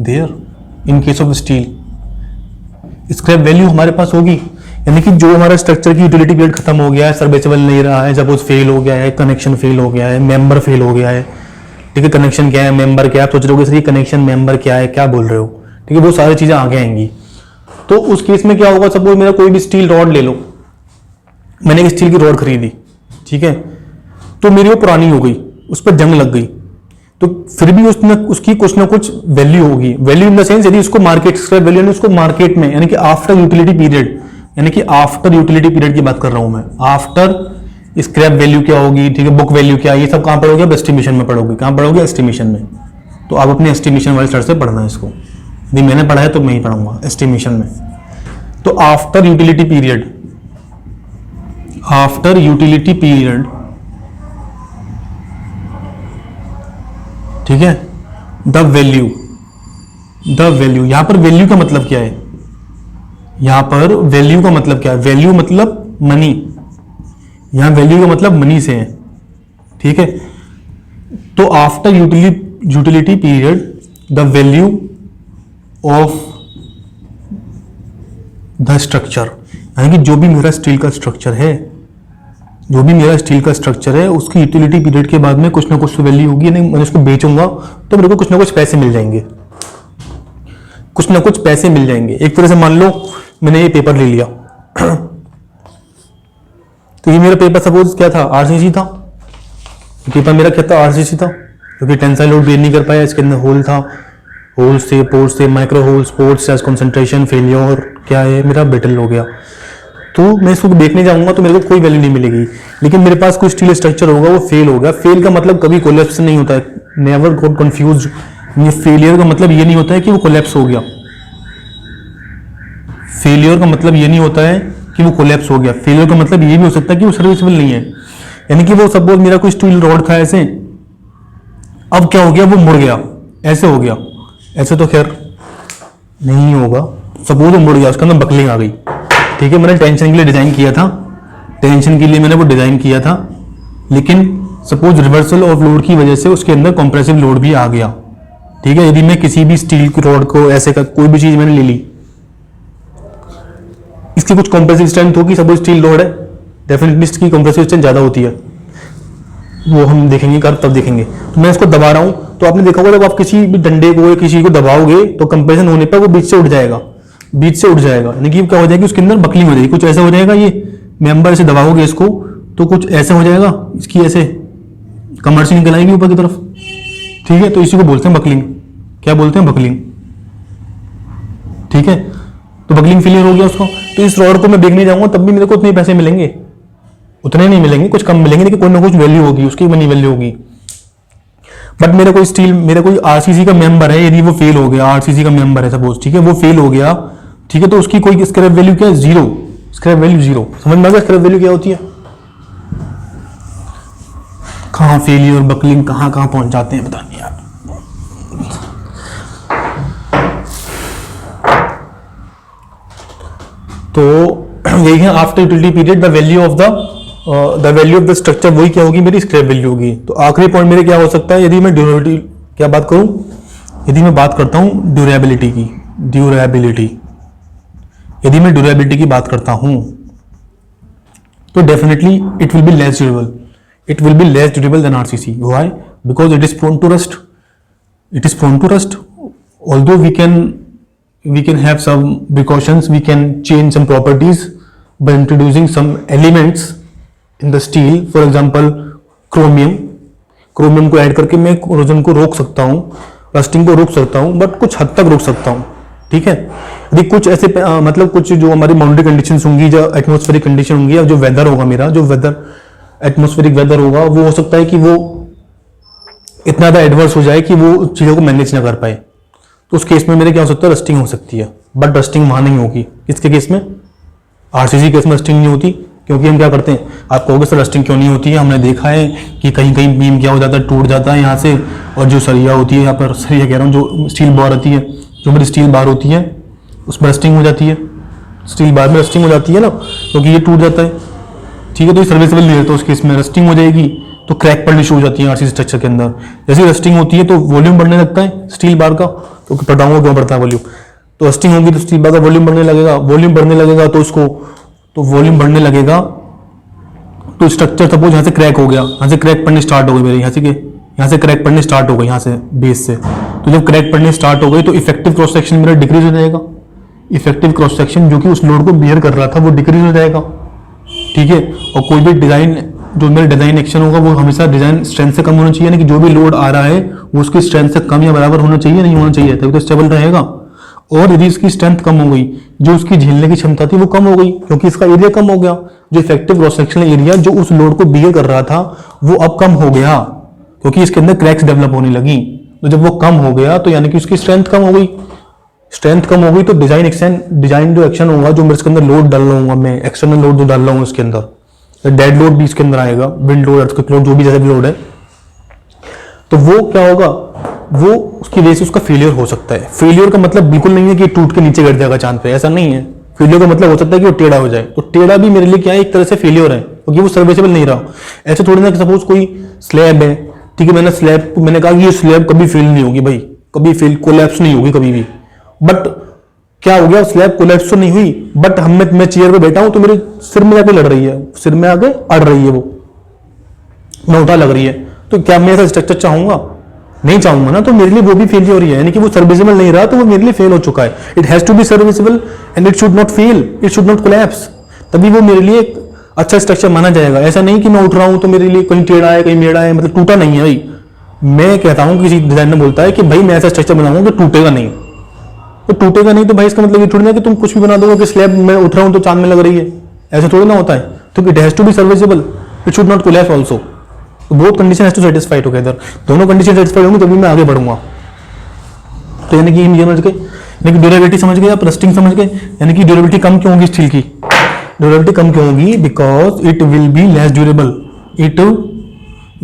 there in case of steel, scrap value हमारे पास होगी। यानी कि जो हमारा स्ट्रक्चर की यूटिलिटी पीरियड खत्म हो गया है, सर्विसेबल नहीं रहा है, सपोज फेल हो गया है, कनेक्शन फेल हो गया है, मेंबर फेल हो गया है, ठीक है, कनेक्शन क्या है, मेंबर क्या है, सोच रहे हो सर ये कनेक्शन मेंबर क्या है, क्या बोल रहे हो, ठीक है, वो सारी चीजें आगे आएंगी। तो उस केस में क्या होगा, सपोज मेरा कोई भी स्टील रॉड ले लो, मैंने एक स्टील की रॉड खरीदी, ठीक है, तो मेरी वो पुरानी हो गई, उस पर जंग लग गई, तो फिर भी उसकी कुछ ना कुछ वैल्यू होगी। वैल्यू इन द सेंस यदि उसको मार्केट स्क्रैप वैल्यू यानी उसको मार्केट में यानी कि आफ्टर यूटिलिटी पीरियड, यानी कि आफ्टर यूटिलिटी पीरियड की बात कर रहा हूं मैं। आफ्टर स्क्रैप वैल्यू क्या होगी, ठीक है, बुक वैल्यू क्या, ये सब कहां पढ़ोगे? अब एस्टिमेशन में पढ़ोगे। कहां पढ़ोगे? एस्टिमेशन में। तो आप अपने एस्टिमेशन वाले सर से पढ़ना है इसको। यदि मैंने पढ़ा है तो मैं ही पढ़ाऊंगा एस्टिमेशन में। तो after utility period, after utility period, ठीक है, द वैल्यू, द वैल्यू, यहां पर वैल्यू का मतलब क्या है? यहां पर वैल्यू का मतलब क्या है? वैल्यू मतलब मनी, यहां वैल्यू का मतलब मनी से है, ठीक है। तो after utility period the value of the structure, यानी कि जो भी मेरा स्टील का स्ट्रक्चर है, जो भी मेरा स्टील का स्ट्रक्चर है उसकी यूटिलिटी पीरियड के बाद में कुछ ना कुछ तो वैल्यू होगी। यानी मैं उसको बेचूंगा तो मेरे को कुछ ना कुछ पैसे मिल जाएंगे, कुछ ना कुछ पैसे मिल जाएंगे। एक तरह से मान लो मैंने ये पेपर ले लिया तो ये मेरा पेपर सपोज क्या था? आरसीसी था। पेपर मेरा क्या था? आरसीसी था, क्योंकि टेंसाइल लोड बेयर नहीं कर पाया, इसके अंदर होल था, होल्स थे, पोर्स थे, micro holes, pores, stress concentration, failure क्या है मेरा? ब्रिटल हो गया। तो मैं इसको देखने जाऊंगा तो मेरे को कोई वैल्यू नहीं मिलेगी। लेकिन मेरे पास कोई स्टील स्ट्रक्चर होगा वो फेल हो गया। फेल का मतलब कभी कोलैप्स नहीं होता है, नेवर गॉट कंफ्यूज्ड। ये फेलियर का मतलब ये नहीं होता है कि वो कोलैप्स हो गया। फेलियर का मतलब ये नहीं होता है कि वो कोलैप्स हो गया। फेलियर का मतलब ये भी हो सकता है कि वो सर्विसेबल नहीं है। यानी कि वो सपोज मेरा कोई स्टील रॉड था ऐसे, अब क्या हो गया? वो मुड़ गया, ऐसे हो गया। ऐसे तो खैर नहीं होगा। सपोज वो मुड़ गया, उसके अंदर बकलिंग आ गई, ठीक है। मैंने टेंशन के लिए डिजाइन किया था, टेंशन के लिए मैंने वो डिजाइन किया था, लेकिन सपोज रिवर्सल ऑफ लोड की वजह से उसके अंदर कंप्रेसिव लोड भी आ गया, ठीक है। यदि मैं किसी भी स्टील की रॉड को ऐसे का कोई भी चीज मैंने ले ली, इसकी कुछ कंप्रेसिव स्ट्रेंथ होगी, सपोज स्टील रॉड है, डेफिनेटली इसकी कंप्रेसिव स्ट्रेंथ ज्यादा होती है, वो हम देखेंगे कर तब देखेंगे। तो मैं इसको दबा रहा हूं तो आपने देखा होगा जब आप किसी भी डंडे को या किसी को दबाओगे तो कंप्रेशन होने पर वो बीच से उठ जाएगा, बीच से उठ जाएगा। यानी कि क्या हो जाएगी? उसके अंदर बकलिंग हो जाएगी, कुछ ऐसा हो जाएगा। ये मेंबर से दबाओगे इसको तो कुछ ऐसे हो जाएगा, इसकी ऐसे कमर से निकल आएगी ऊपर की तरफ, ठीक है। तो इसी को बोलते हैं बकलिंग। क्या बोलते हैं? बकलिंग, ठीक है। तो बकलिंग फेलियर हो गया उसको। तो इस रॉड को मैं देखने जाऊंगा तब भी मेरे को उतने पैसे मिलेंगे? उतने नहीं मिलेंगे, कुछ कम मिलेंगे, लेकिन कोई ना कुछ वैल्यू होगी, उसकी मनी वैल्यू होगी। बट मेरा कोई स्टील, मेरा कोई आरसीसी का मेंबर है, यदि वो फेल हो गया, आरसीसी का मेंबर है सपोज, ठीक है, वो फेल हो गया, ठीक है, तो उसकी कोई स्क्रैप वैल्यू क्या है? जीरो। Scrap value zero. समझ में आ गया स्क्रैप वैल्यू क्या होती है? कहां फेलियर बकलिंग कहां कहां पहुंच जाते हैं पता नहीं यार। तो यही है after utility period the value of the structure, वही क्या होगी? मेरी स्क्रैप वैल्यू होगी। तो आखिरी पॉइंट मेरे क्या हो सकता है? यदि मैं ड्यूरेबिलिटी क्या बात करूं, यदि मैं बात करता हूं ड्यूरेबिलिटी की, ड्यूरेबिलिटी, यदि मैं ड्यूरेबिलिटी की बात करता हूं तो definitely it will be less durable, it will be less durable than RCC. Why? Because it is prone to rust, it is prone to rust. Although we can have some precautions, we can change some properties by introducing some elements in the steel, for example chromium को add करके मैं corrosion को रोक सकता हूँ, rusting को रोक सकता हूँ, बट कुछ हद तक रोक सकता हूँ, ठीक है। यदि कुछ ऐसे मतलब कुछ जो हमारी बाउंड्री कंडीशंस होंगी, जो एटमॉस्फेरिक कंडीशन होंगी, या जो वेदर होगा मेरा, जो वेदर एटमॉस्फेरिक वेदर होगा, वो हो सकता है कि वो इतना ज़्यादा एडवर्स हो जाए कि वो चीज़ों को मैनेज ना कर पाए। तो उस केस में मेरे क्या हो सकता है? रस्टिंग हो सकती है। बट रस्टिंग वहां नहीं होगी। किसके केस में? आरसीसी केस में रस्टिंग नहीं होती, क्योंकि हम क्या करते हैं, आप कहोगे सर रस्टिंग क्यों नहीं होती है? हमने देखा है कि कहीं कहीं बीम क्या हो जाता है, टूट जाता है यहाँ से, और जो सरिया होती है, यहाँ पर सरिया कह रहा हूँ, जो स्टील बार होती है, जो मेरी स्टील बार होती है उसमें रस्टिंग हो जाती है, स्टील बार में रस्टिंग हो जाती है ना, क्योंकि ये टूट जाता है, ठीक है। तो ये सर्विसेबल नहीं रहता, उस केस में रस्टिंग हो जाएगी तो क्रैक पड़नी शुरू हो जाती है आरसीसी स्ट्रक्चर के अंदर। जैसे रस्टिंग होती है तो वॉल्यूम बढ़ने लगता है स्टील बार का, तो बताऊंगा क्यों बढ़ता है वॉल्यूम। तो रस्टिंग होगी तो स्टील बार का वॉल्यूम बढ़ने लगेगा, वॉल्यूम बढ़ने लगेगा तो उसको, तो वॉल्यूम बढ़ने लगेगा तो स्ट्रक्चर सपोज यहाँ से क्रैक हो गया, यहाँ से क्रैक पड़ने स्टार्ट हो गई मेरे, यहाँ से क्रैक पड़ने स्टार्ट हो गई, यहाँ से बेस से। तो जब क्रैक पड़ने स्टार्ट हो गई तो इफेक्टिव क्रॉस सेक्शन मेरा डिक्रीज हो जाएगा, इफेक्टिव क्रॉस सेक्शन जो कि उस लोड को बियर कर रहा था वो डिक्रीज हो जाएगा, ठीक है। और कोई भी डिजाइन जो मेरा डिजाइन एक्शन होगा वो हमेशा डिजाइन स्ट्रेंथ से कम होना चाहिए, यानी कि जो भी लोड आ रहा है वो उसकी स्ट्रेंथ से कम या बराबर होना चाहिए, नहीं होना चाहिए, तभी तो स्टेबल रहेगा। और यदि इसकी स्ट्रेंथ कम हो गई, जो उसकी झेलने की क्षमता थी वो कम हो गई, क्योंकि इसका एरिया कम हो गया, जो इफेक्टिव क्रॉस सेक्शनल एरिया जो उस लोड को बियर कर रहा था वो अब कम हो गया, क्योंकि इसके अंदर क्रैक्स डेवलप होने लगी। तो जब वो कम हो गया तो यानी कि उसकी स्ट्रेंथ कम हो गई, स्ट्रेंथ कम हो गई तो डिजाइन जो एक्शन होगा, जो मेरे इसके अंदर लोड डाल रहा हूँ मैं, एक्सटर्नल लोड जो डाल रहा हूँ उसके अंदर, डेड लोड भी इसके अंदर आएगा, विंड लोड, अर्थक्वेक लोड, जो भी जैसे भी लोड है, तो वो क्या होगा, वो उसकी वजह से उसका फेलियर हो सकता है। फेलियर का मतलब बिल्कुल नहीं है कि टूट के नीचे गिर जाएगा चांद पे, ऐसा नहीं है। फेलियर का मतलब हो सकता है कि वो टेढ़ा हो जाए, तो टेढ़ा भी मेरे लिए क्या है, एक तरह से फेलियर है, क्योंकि वो सर्विसेबल नहीं रहा। ऐसे थोड़ी ना कि सपोज कोई स्लैब है, ठीक है, मैंने कहा कि ये स्लैब कभी फेल नहीं होगी भाई, कभी फेल कोलैप्स नहीं होगी कभी भी, बट क्या हो गया, स्लैब कोलैप्स तो नहीं हुई, बट मैं चेयर पे बैठा हूं तो मेरे सिर में आके लड़ रही है, सिर में आके अड़ रही है, वो मैं उठा लग रही है, तो क्या मैं ऐसा स्ट्रक्चर चाहूंगा? नहीं चाहूंगा ना, तो मेरे लिए वो भी फेल हो रही है, यानी कि वो सर्विसेबल नहीं रहा, तो वो मेरे लिए फेल हो चुका है। It has to be serviceable and it should not fail, it should not collapse, तभी वो मेरे लिए एक अच्छा स्ट्रक्चर माना जाएगा। ऐसा नहीं कि मैं उठ रहा हूं तो मेरे लिए कहीं टेढ़ा है, कहीं मेढ़ा है, मतलब टूटा नहीं है भाई। मैं कहता हूं, किसी डिजाइनर बोलता है कि भाई मैं ऐसा स्ट्रक्चर बनाऊंगा तो टूटेगा नहीं, तो टूटेगा नहीं, तो भाई इसका मतलब ये थोड़ी ना कि तुम कुछ भी बना दोगे कि स्लैब में उठ रहा हूं तो चांद में लग रही है, ऐसा थोड़ी ना होता है। तो it has to be serviceable, it should not collapse also, both condition has to satisfy together, दोनों कंडीशन सेटिस्फाई होंगी तभी मैं आगे बढ़ूंगा। तो यानी कि ये समझ गए, यानी कि ड्यूरेबिलिटी समझ गए, आप रस्टिंग समझ गए, यानी कि ड्यूरेबिलिटी कम क्यों होगी स्टील की, ड्यूरेबिलिटी कम क्यों होगी, because it will be less durable, it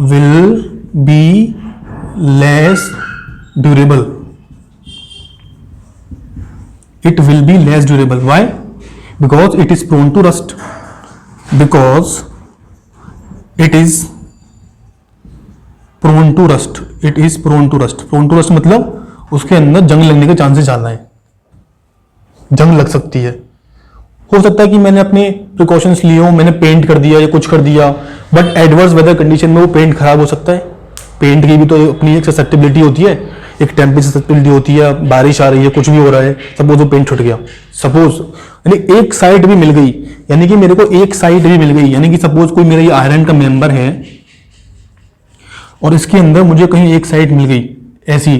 will be less durable, it will be less durable. Why? Because it is prone to rust, because it is prone to rust, it is prone to rust, prone to rust मतलब उसके अंदर जंग लगने के chances ज्यादा है, जंग लग सकती है। हो सकता है कि मैंने अपने प्रिकॉशंस लिए हो, मैंने पेंट कर दिया या कुछ कर दिया, बट एडवर्स वेदर कंडीशन में वो पेंट खराब हो सकता है। पेंट की भी तो अपनी एक ससेप्टिबिलिटी होती है, एक टेम्परेचर ससेप्टिबिलिटी होती है, बारिश आ रही है, कुछ भी हो रहा है, सपोज वो पेंट छूट गया, सपोज यानी एक साइड भी मिल गई, यानी कि मेरे को एक साइड भी मिल गई, यानी कि सपोज कोई मेरा ये आयरन का मेंबर है और इसके अंदर मुझे कहीं एक साइड मिल गई ऐसी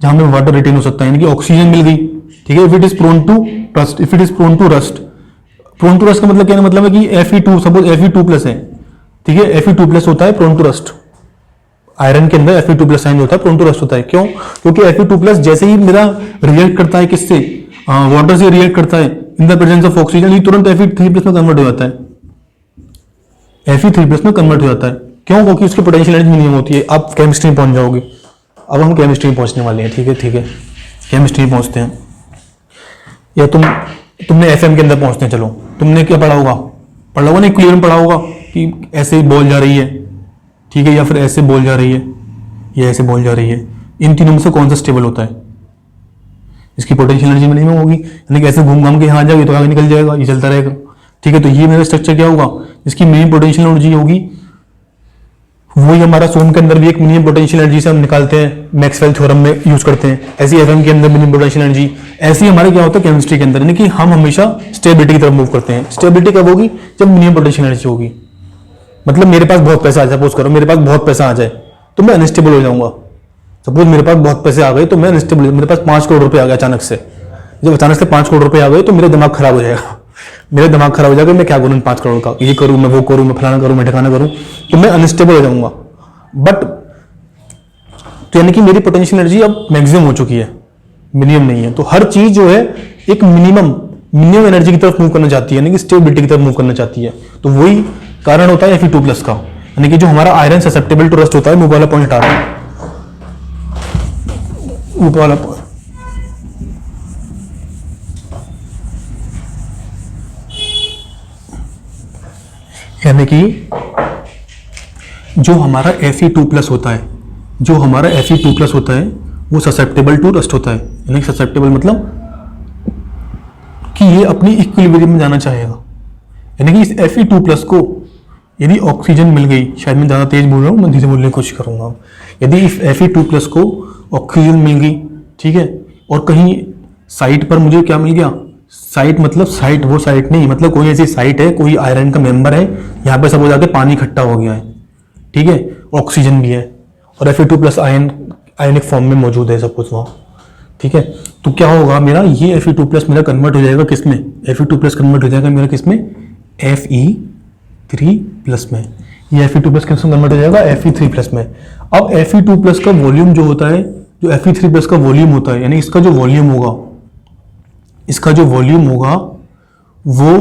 जहां में वाटर रिटेन हो सकता है, यानी कि ऑक्सीजन मिल गई, ठीक है। If it is prone to rust, if it is prone to rust, prone to rust का मतलब क्या मतलब है कि Fe2, सपोज Fe2+ है, ठीक है, Fe2+ होता है प्रोन टू रस्ट, आयरन के अंदर Fe2+ साइन होता है, प्रोन टू रस्ट होता है। क्यों? क्योंकि Fe2+ जैसे ही मेरा रिएक्ट करता है किससे, वाटर से रिएक्ट करता है in the presence of oxygen, ये तुरंत Fe3+ में कन्वर्ट हो जाता है, Fe3+ में कन्वर्ट हो जाता है। क्यों? क्योंकि उसकी पोटेंशियल एनर्जी मिनिमम होती है। आप केमिस्ट्री में पहुंच जाओगे, अब हम केमिस्ट्री में पहुंचने वाले हैं, ठीक है, ठीक है, केमिस्ट्री में पहुंचते हैं, या तुमने एफएम के अंदर पहुंचते हैं। चलो, तुमने क्या पढ़ा होगा, ना इक्विलिब्रियम में पढ़ा होगा कि ऐसे ही बॉल जा रही है, ठीक है, या फिर ऐसे बॉल जा रही है, या ऐसे बॉल जा रही है, इन तीनों में से कौन सा स्टेबल होता है? इसकी पोटेंशियल एनर्जी मिनिमम होगी, यानी कि ऐसे घूम घाम के यहाँ आ जाएगी तो आगे निकल जाएगा, ये चलता रहेगा, ठीक है। तो ये मेरा स्ट्रक्चर क्या होगा, इसकी मिनिमम पोटेंशियल एनर्जी होगी, वही हमारा सोम के अंदर भी एक मिनिमम पोटेंशियल एनर्जी से हम निकालते हैं, मैक्सवेल थ्योरम में यूज करते हैं। ऐसी एफएम के अंदर मिनिमम पोटेंशियल एनर्जी, ऐसी हमारे क्या होता है केमिस्ट्री के अंदर, यानी कि हम हमेशा स्टेबिलिटी की तरफ मूव करते हैं। स्टेबिलिटी कब होगी? जब मिनिमम पोटेंशियल एनर्जी होगी। मतलब मेरे पास बहुत पैसा आ जाए, सपोज करो मेरे पास बहुत पैसा आ जाए तो मैं अनस्टेबल हो जाऊंगा। सपोज मेरे पास बहुत पैसे आ गए तो मैं अनस्टेबल, मेरे पास 5 करोड़ रुपए आ गया अचानक से, जब अचानक से 5 करोड़ रुपए आ गए तो मेरा दिमाग खराब हो जाएगा, मेरा दिमाग खराब हो जाएगा, मैं क्या करूँ 5 करोड़ का, ये करूँ, मैं वो करूँ, मैं फलाना करूँ, मैं ठिकाना करूँ, तो मैं अनस्टेबल हो जाऊंगा। बट तो यानी कि मेरी पोटेंशियल एनर्जी अब मैक्सिमम हो चुकी है, मिनिमम नहीं है। तो हर चीज जो है एक मिनिमम एनर्जी की तरफ मूव करना चाहती है, यानी कि स्टेबिलिटी की तरफ मूव करना चाहती है। तो वही कारण होता है Fe2+ का, यानी कि जो हमारा आयरन ससेप्टेबल टू रस्ट होता है, ऊपर वाला पॉइंट हटा रहा है, ऊपर वाला पॉइंट, यानी कि जो हमारा Fe2+ होता है, जो हमारा Fe2+ होता है वो ससेप्टेबल टू रस्ट होता है, यानी ससेप्टेबल मतलब कि ये अपनी इक्विलिब्रियम में जाना चाहेगा। यानी कि इस Fe2+ को यदि ऑक्सीजन मिल गई, शायद मैं ज़्यादा तेज बोल रहा हूँ, मैं धीरे बोलने की कोशिश करूँगा। यदि इस Fe2+ को ऑक्सीजन मिल गई, ठीक है, और कहीं साइड पर मुझे क्या मिल गया, साइट मतलब साइट, वो साइट नहीं, मतलब कोई ऐसी साइट है, कोई आयरन का मेंबर है, यहाँ पे सपोज आके पानी इकट्ठा हो गया है, ठीक है, ऑक्सीजन भी है और Fe2 प्लस आयनिक फॉर्म में मौजूद है सपोज वहाँ, ठीक है। तो क्या होगा मेरा, ये Fe2 प्लस मेरा कन्वर्ट हो जाएगा किसमें, Fe2 प्लस कन्वर्ट हो जाएगा मेरा किसमें, Fe3 प्लस में। ये Fe2 प्लस किसमें कन्वर्ट हो जाएगा, Fe3 प्लस में। अब Fe2 प्लस का वॉल्यूम जो होता है, जो Fe3 प्लस का वॉल्यूम होता है, यानी इसका जो वॉल्यूम होगा, इसका जो वॉल्यूम होगा वो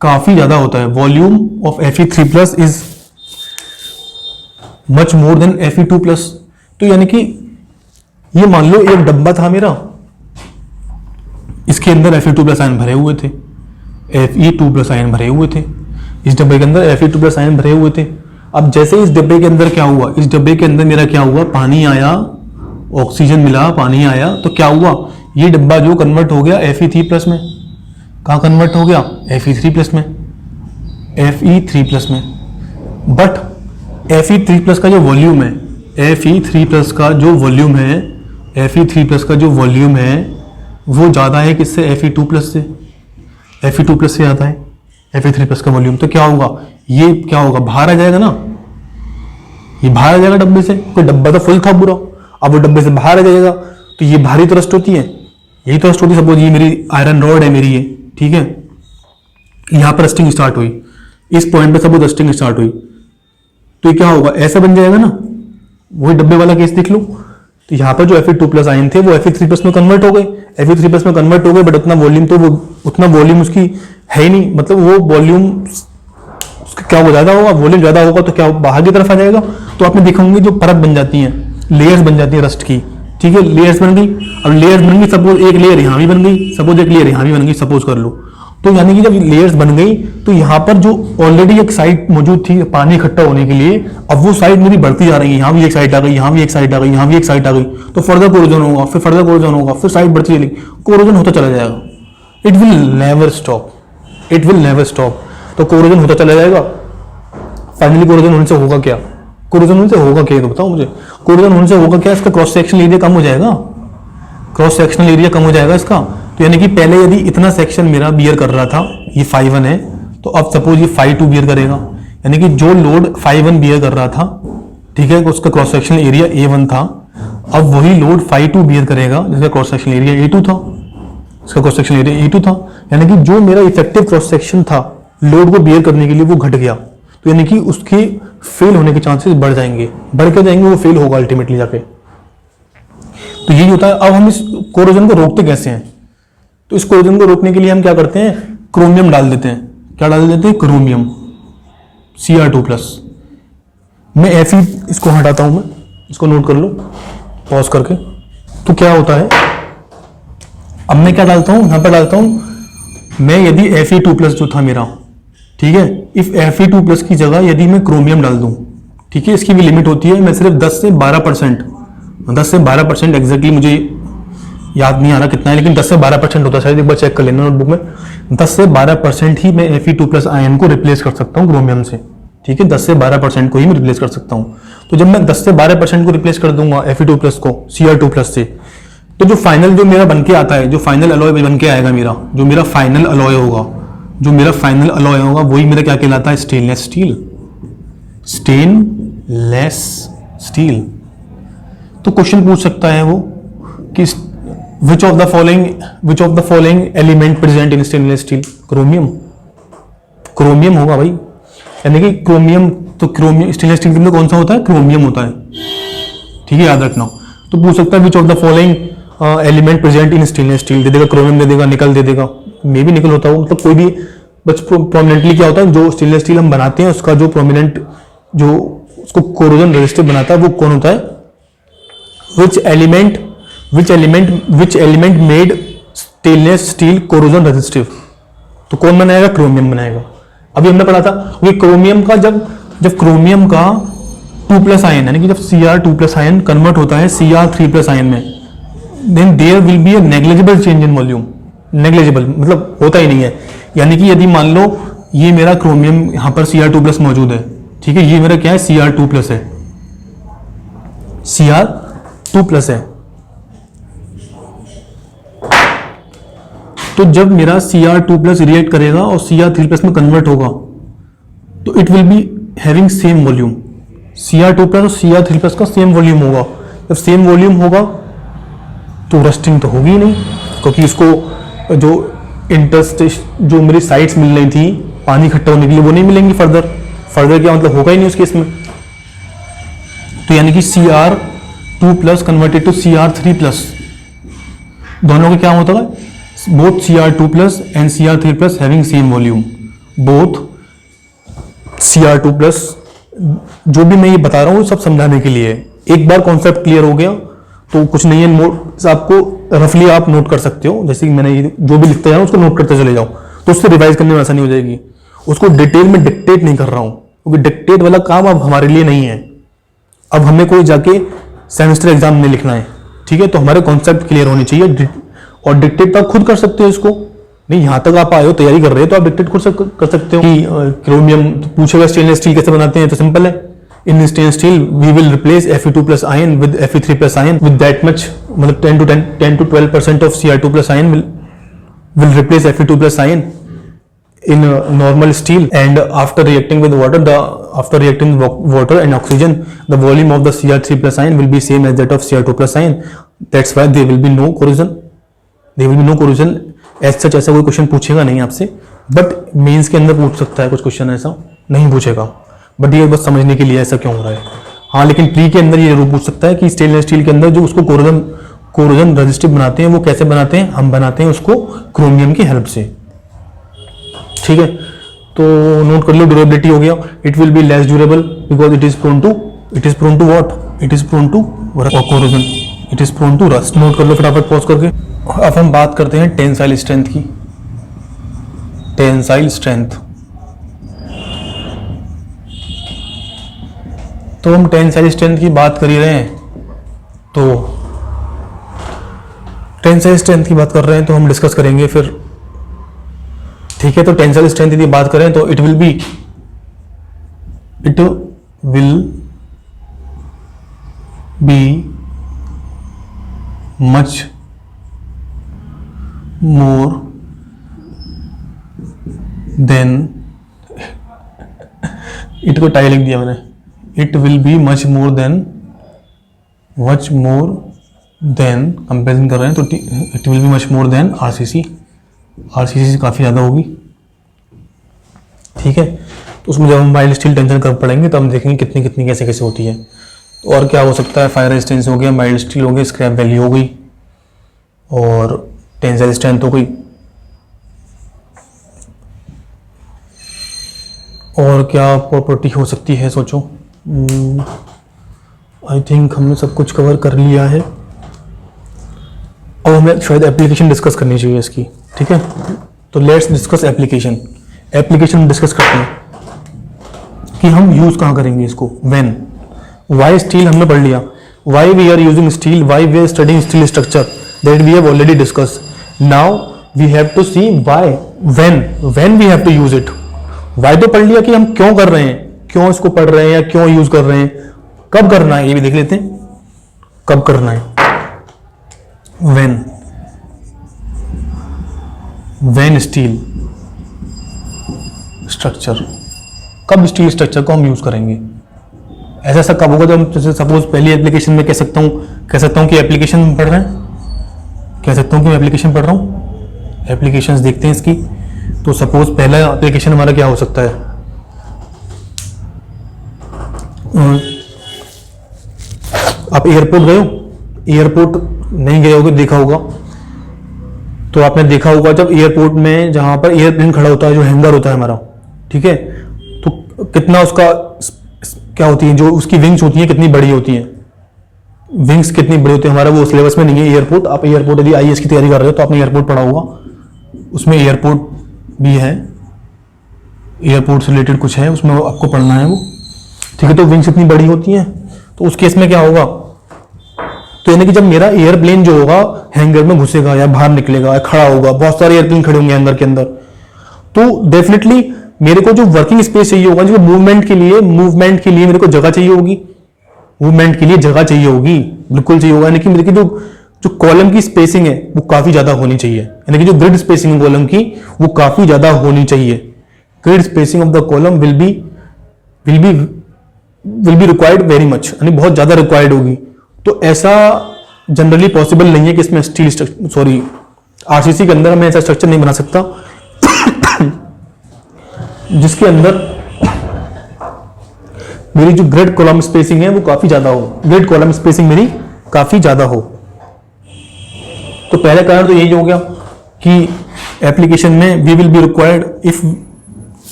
काफी ज्यादा होता है। Volume of Fe3 plus is much more than Fe2 plus. तो यानी कि ये मान लो एक डब्बा था मेरा, इसके अंदर Fe2 प्लस आयन भरे हुए थे, Fe2 प्लस आयन भरे हुए थे, इस डब्बे के अंदर Fe2 प्लस आयन भरे हुए थे। अब जैसे इस डब्बे के अंदर क्या हुआ, इस डब्बे के अंदर मेरा क्या हुआ, पानी आया, ऑक्सीजन मिला, पानी आया, तो क्या हुआ, ये डब्बा जो कन्वर्ट हो गया Fe3 प्लस में। कहाँ कन्वर्ट हो गया, Fe3 प्लस में, Fe3 प्लस में। बट Fe3 प्लस का जो वॉल्यूम है, Fe3 प्लस का जो वॉल्यूम है, Fe3 प्लस का जो वॉल्यूम है वो ज़्यादा है किससे, Fe2 प्लस से। Fe2 प्लस से आता है Fe3 प्लस का वॉल्यूम। तो क्या होगा, ये क्या होगा, बाहर आ जाएगा ना, ये बाहर आ जाएगा डब्बे से। कोई डब्बा तो फुल था पूरा, अब वो डब्बे से बाहर आ जाएगा, तो ये भारी थ्रस्ट होती है, यही थ्रस्ट होती है। सपोज ये मेरी आयरन रॉड है मेरी, ये ठीक है, यहाँ पर रस्टिंग स्टार्ट हुई, इस पॉइंट पे सपोज रस्टिंग स्टार्ट हुई, तो ये क्या होगा, ऐसा बन जाएगा ना। वही डब्बे वाला केस देख लो, तो यहाँ पर जो Fe2 प्लस आयन थे वो Fe3 प्लस में कन्वर्ट हो गए, Fe3 प्लस में कन्वर्ट हो गए, बट उतना वॉल्यूम तो वो उतना वॉल्यूम उसकी है ही नहीं, मतलब वो वॉल्यूम उसका क्या हो ज्यादा होगा, वॉल्यूम ज्यादा होगा तो क्या बाहर की तरफ आ जाएगा। तो आपने देखा होंगे जो परत बन जाती है, लेयर्स बन जाती है रस्ट की, ठीक है, लेयर्स बन गई। अब लेयर्स बन गई, सपोज एक लेयर यहाँ भी बन गई, सपोज एक लेयर यहाँ भी बन गई, सपोज कर लो। तो यानी कि जब लेयर्स बन गई तो यहाँ पर जो ऑलरेडी एक साइड मौजूद थी पानी इकट्ठा होने के लिए, अब वो साइड मेरी बढ़ती जा रही है, यहाँ भी एक साइड आ गई, यहाँ भी एक साइड आ गई, यहाँ भी एक साइड आ गई, तो फर्दर कोरोजन होगा, फिर फर्दर कोरोजन होगा, फिर साइड बढ़ती चलेगी, कोरोजन होता चला जाएगा। It will never stop, it will never stop. तो कोरोजन होता चला जाएगा। फाइनली कोरोजन होने से होगा क्या, कोरोजन होने से होगा क्या, तो बताओ मुझे, कोरोजन होने से होगा क्या, इसका क्रॉस सेक्शनल एरिया कम हो जाएगा, क्रॉस सेक्शनल एरिया कम हो जाएगा इसका। तो यानी कि पहले यदि इतना सेक्शन मेरा बियर कर रहा था, ये φ1 है, तो अब सपोज ये φ2 बियर करेगा, यानी कि जो लोड φ1 बियर कर रहा था, ठीक है, उसका क्रॉस सेक्शनल एरिया A1 था, अब वही लोड φ2 बियर करेगा जिसका क्रॉस सेक्शनल एरिया A2 था, इसका क्रॉस सेक्शनल एरिया A2 था। यानी कि जो मेरा इफेक्टिव क्रॉस सेक्शन था लोड को बियर करने के लिए वो घट गया, तो यानी कि उसके फेल होने के चांसेस बढ़ जाएंगे, बढ़ के जाएंगे, वो फेल होगा अल्टीमेटली जाके। तो यही होता है। अब हम इस कोरोजन को रोकते कैसे हैं, तो इस कोरोजन को रोकने के लिए हम क्या करते हैं, क्रोमियम डाल देते हैं। क्या डाल देते हैं, क्रोमियम, Cr2 प्लस। मैं Fe इसको हटाता हूं, मैं इसको नोट कर लो पॉज करके। तो क्या होता है, अब मैं क्या डालता हूं, यहां पर डालता हूं मैं, यदि Fe2 प्लस जो था मेरा, ठीक है, इफ Fe2 प्लस की जगह यदि मैं क्रोमियम डाल दूं, ठीक है, इसकी भी लिमिट होती है, मैं सिर्फ 10 से 12%, 10 से 12% एग्जैक्टली मुझे याद नहीं आ रहा कितना है, लेकिन 10 से 12% होता है शायद, एक बार चेक कर लेना नोटबुक में। 10 से 12% ही मैं Fe2 प्लस आयन को रिप्लेस कर सकता हूँ क्रोमियम से, ठीक है, 10 से 12% को ही मैं रिप्लेस कर सकता हूँ। तो जब मैं 10 से 12% को रिप्लेस कर दूंगा Fe2 प्लस को Cr2 प्लस से, तो जो फाइनल जो मेरा बन के आता है, जो फाइनल अलॉय बन के आएगा मेरा, जो मेरा फाइनल अलॉय होगा, जो मेरा फाइनल अलॉय होगा वही मेरा क्या कहलाता है, स्टेनलेस स्टील, स्टेनलेस स्टील। तो क्वेश्चन पूछ सकता है वो कि which of the following element present in stainless steel, chromium, chromium होगा भाई, यानी कि क्रोमियम, तो क्रोमियम स्टेनलेस स्टील के अंदर कौन सा होता है, क्रोमियम होता है, ठीक है, याद रखना। तो पूछ सकता है which of the following element present in stainless steel, दे देगा क्रोमियम, दे देगा निकल, दे देगा, मे भी निकल होता हो, मतलब कोई भी, बस प्रोमिनेंटली क्या होता है, जो स्टेनलेस स्टील हम बनाते हैं उसका जो प्रोमिनेंट, जो उसको कोरोजन रेजिस्टिव बनाता है वो कौन होता है, which element made stainless steel corrosion resistive, तो कौन बनाएगा, क्रोमियम बनाएगा। अभी हमने पढ़ा था ये क्रोमियम का, जब क्रोमियम का 2 प्लस आयन, यानी कि जब Cr2 प्लस आयन कन्वर्ट होता है Cr3 प्लस आयन में, then there will be a negligible change in volume, negligible मतलब होता ही नहीं है। यानी कि यदि मान लो ये मेरा क्रोमियम यहाँ पर Cr2 प्लस मौजूद है, ठीक है, ये मेरा क्या है, Cr2 प्लस है, Cr2 प्लस है, तो जब मेरा Cr2+ रिएक्ट करेगा और Cr3+ में कन्वर्ट होगा तो it will be having same volume. Cr2+ और Cr3+ का सेम वॉल्यूम होगा। जब सेम वॉल्यूम होगा तो रस्टिंग तो होगी ही नहीं, क्योंकि इसको जो इंटरस्टेश जो मेरी साइड्स मिल रही थी पानी इकट्ठा होने के लिए वो नहीं मिलेंगी फर्दर क्या मतलब होगा ही नहीं उस केस में। तो यानी कि Cr2+ कन्वर्टेड टू Cr3+, दोनों का क्या होता है, both Cr2+ and Cr3+ having same volume, both Cr2+। जो भी मैं ये बता रहा हूँ सब समझाने के लिए, एक बार कॉन्सेप्ट क्लियर हो गया तो कुछ नहीं है, नोट आपको रफली आप नोट कर सकते हो, जैसे कि मैंने ये जो भी लिखते हैं उसको नोट करते चले जाओ, तो उससे रिवाइज करने में आसानी हो जाएगी। उसको डिटेल में डिक्टेट नहीं कर रहा हूँ, क्योंकि डिक्टेट वाला काम अब हमारे लिए नहीं है। अब हमें कोई जाके सेमेस्टर एग्जाम नहीं लिखना है, ठीक है, तो हमारे कॉन्सेप्ट क्लियर होने चाहिए। और डिक्टेट तो आप खुद कर सकते हो इसको, नहीं यहाँ तक आप आए हो तैयारी कर रहे हो तो आप डिक्टेट खुद कर सकते हो। कि क्रोमियम तो पूछेगा स्टेनलेस स्टील कैसे बनाते हैं, तो सिंपल है, in stainless steel we will replace Fe2+ ion with Fe3+ ion with that much, मतलब 10 to 12% of Cr2+ ion will replace Fe2+ ion in normal steel, and after reacting with water and oxygen, the volume of the Cr3+ ion will be same as that of Cr2+ ion. That's why there will be no corrosion. There will be no corrosion. As such ऐसा कोई question पूछेगा नहीं आपसे, but mains के अंदर पूछ सकता है कुछ क्वेश्चन, ऐसा नहीं पूछेगा, बट ये बस समझने के लिए ऐसा क्यों हो रहा है। हाँ, लेकिन प्री के अंदर ये जरूर पूछ सकता है कि स्टेनलेस स्टील के अंदर जो उसको कोरोजन रेजिस्टिव बनाते हैं वो कैसे बनाते हैं, हम बनाते हैं उसको क्रोमियम की हेल्प से, ठीक है। तो नोट कर लो, ड्यूरेबिलिटी हो गया, it will be less durable because it is prone to what, it is prone to corrosion, it is prone to rust. Note कर लो फटाफट पॉज करके। अब हम बात करते हैं टेंसाइल स्ट्रेंथ की। टेंसाइल स्ट्रेंथ, तो हम टेंसाइल स्ट्रेंथ की बात कर ही रहे हैं, तो टेंसाइल स्ट्रेंथ की बात कर रहे हैं तो हम डिस्कस करेंगे फिर, ठीक है। तो टेंसाइल स्ट्रेंथ की बात करें तो it will be much more than, it को टाई लिख दिया मैंने, it will be much more than comparison कर रहे हैं तो it will be much more than RCC से काफ़ी ज़्यादा होगी, ठीक है। तो उसमें जब हम माइल्ड स्टील टेंशन कर पड़ेंगे तो हम देखेंगे कितनी कैसे होती है। तो और क्या हो सकता है, फायर रेजिस्टेंस हो गया, माइल्ड स्टील हो गई, स्क्रैप वैल्यू हो गई और टेंसाइल स्ट्रेंथ हो गई। और क्या प्रॉपर्टी हो सकती है, सोचो। आई थिंक हमने सब कुछ कवर कर लिया है और हमें शायद एप्लीकेशन डिस्कस करनी चाहिए इसकी, ठीक है। तो लेट्स डिस्कस एप्लीकेशन डिस्कस करते हैं कि हम यूज कहाँ करेंगे इसको। व्हेन, वाई स्टील हमने पढ़ लिया, why we are using steel, why we are studying steel structure, that we have already discuss. Now we have to see why, when we have to use it. Why तो पढ़ लिया कि हम क्यों कर रहे हैं, क्यों इसको पढ़ रहे हैं या क्यों यूज कर रहे हैं, कब करना है ये भी देख लेते हैं, कब करना है। व्हेन स्टील स्ट्रक्चर, कब स्टील स्ट्रक्चर को हम यूज करेंगे, ऐसा कब होगा जब हम, जैसे सपोज पहली एप्लीकेशन में कह सकता हूं कि एप्लीकेशन पढ़ रहे हैं, कह सकता हूं कि मैं एप्लीकेशन पढ़ रहा हूं। एप्लीकेशंस देखते हैं इसकी। तो सपोज पहला एप्लीकेशन हमारा क्या हो सकता है, आप एयरपोर्ट गए हो, एयरपोर्ट नहीं गए होगे, देखा होगा, तो आपने देखा होगा जब एयरपोर्ट में जहां पर एयरप्लेन खड़ा होता है, जो हैंगर होता है हमारा, ठीक है, तो कितना उसका क्या होती है, जो उसकी विंग्स होती हैं कितनी बड़ी होती हैं, विंग्स कितनी बड़ी होती है, हमारा वो सिलेबस में नहीं है एयरपोर्ट। आप एयरपोर्ट यदि आईएएस की तैयारी कर रहे हो तो आपने एयरपोर्ट पढ़ा होगा, उसमें एयरपोर्ट भी है, एयरपोर्ट से रिलेटेड कुछ है उसमें आपको पढ़ना है वो, ठीक है। तो विंग्स इतनी बड़ी होती हैं, तो उस केस में क्या होगा, तो यानी कि जब मेरा एयरप्लेन जो होगा हैंगर में घुसेगा या बाहर निकलेगा या खड़ा होगा, बहुत सारे एयरप्लेन खड़े होंगे हैंगर के अंदर, तो डेफिनेटली मेरे को जो वर्किंग स्पेस चाहिए होगा, जो मूवमेंट के लिए मेरे को जगह चाहिए होगी, मूवमेंट के लिए जगह चाहिए होगी, बिल्कुल चाहिए होगा। यानी कि मेरे की जो जो कॉलम की स्पेसिंग है वो काफी ज्यादा होनी चाहिए, यानी कि जो ग्रिड स्पेसिंग है कॉलम की वो काफी ज्यादा होनी चाहिए। Grid spacing of the column will be required very much, यानी बहुत ज्यादा रिक्वायर्ड होगी। तो ऐसा जनरली पॉसिबल नहीं है कि इसमें आरसीसी के अंदर मैं ऐसा स्ट्रक्चर नहीं बना सकता जिसके अंदर मेरी जो ग्रिड कॉलम स्पेसिंग है वो काफी ज्यादा हो, ग्रिड कॉलम स्पेसिंग मेरी काफी ज्यादा हो। तो पहला कारण तो यही हो गया कि एप्लीकेशन में we will be required, if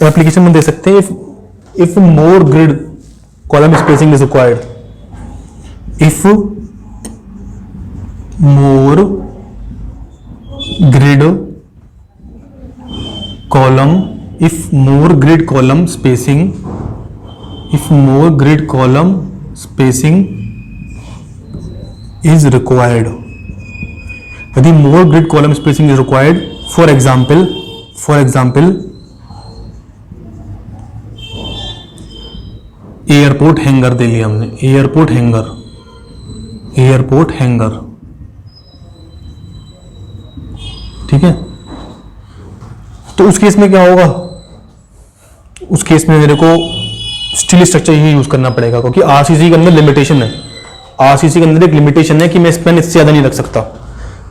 application में दे सकते हैं if more grid column spacing is required, if more grid column, if more grid column spacing is required, यदि more grid column spacing is required, for example airport hangar दे लिया हमने, airport hanger, ठीक है। तो उस केस में क्या होगा, उस केस में मेरे को स्टील स्ट्रक्चर ही यूज करना पड़ेगा, क्योंकि आरसीसी के अंदर लिमिटेशन है, आरसीसी के अंदर एक लिमिटेशन है कि मैं स्पैन इससे ज्यादा नहीं रख सकता।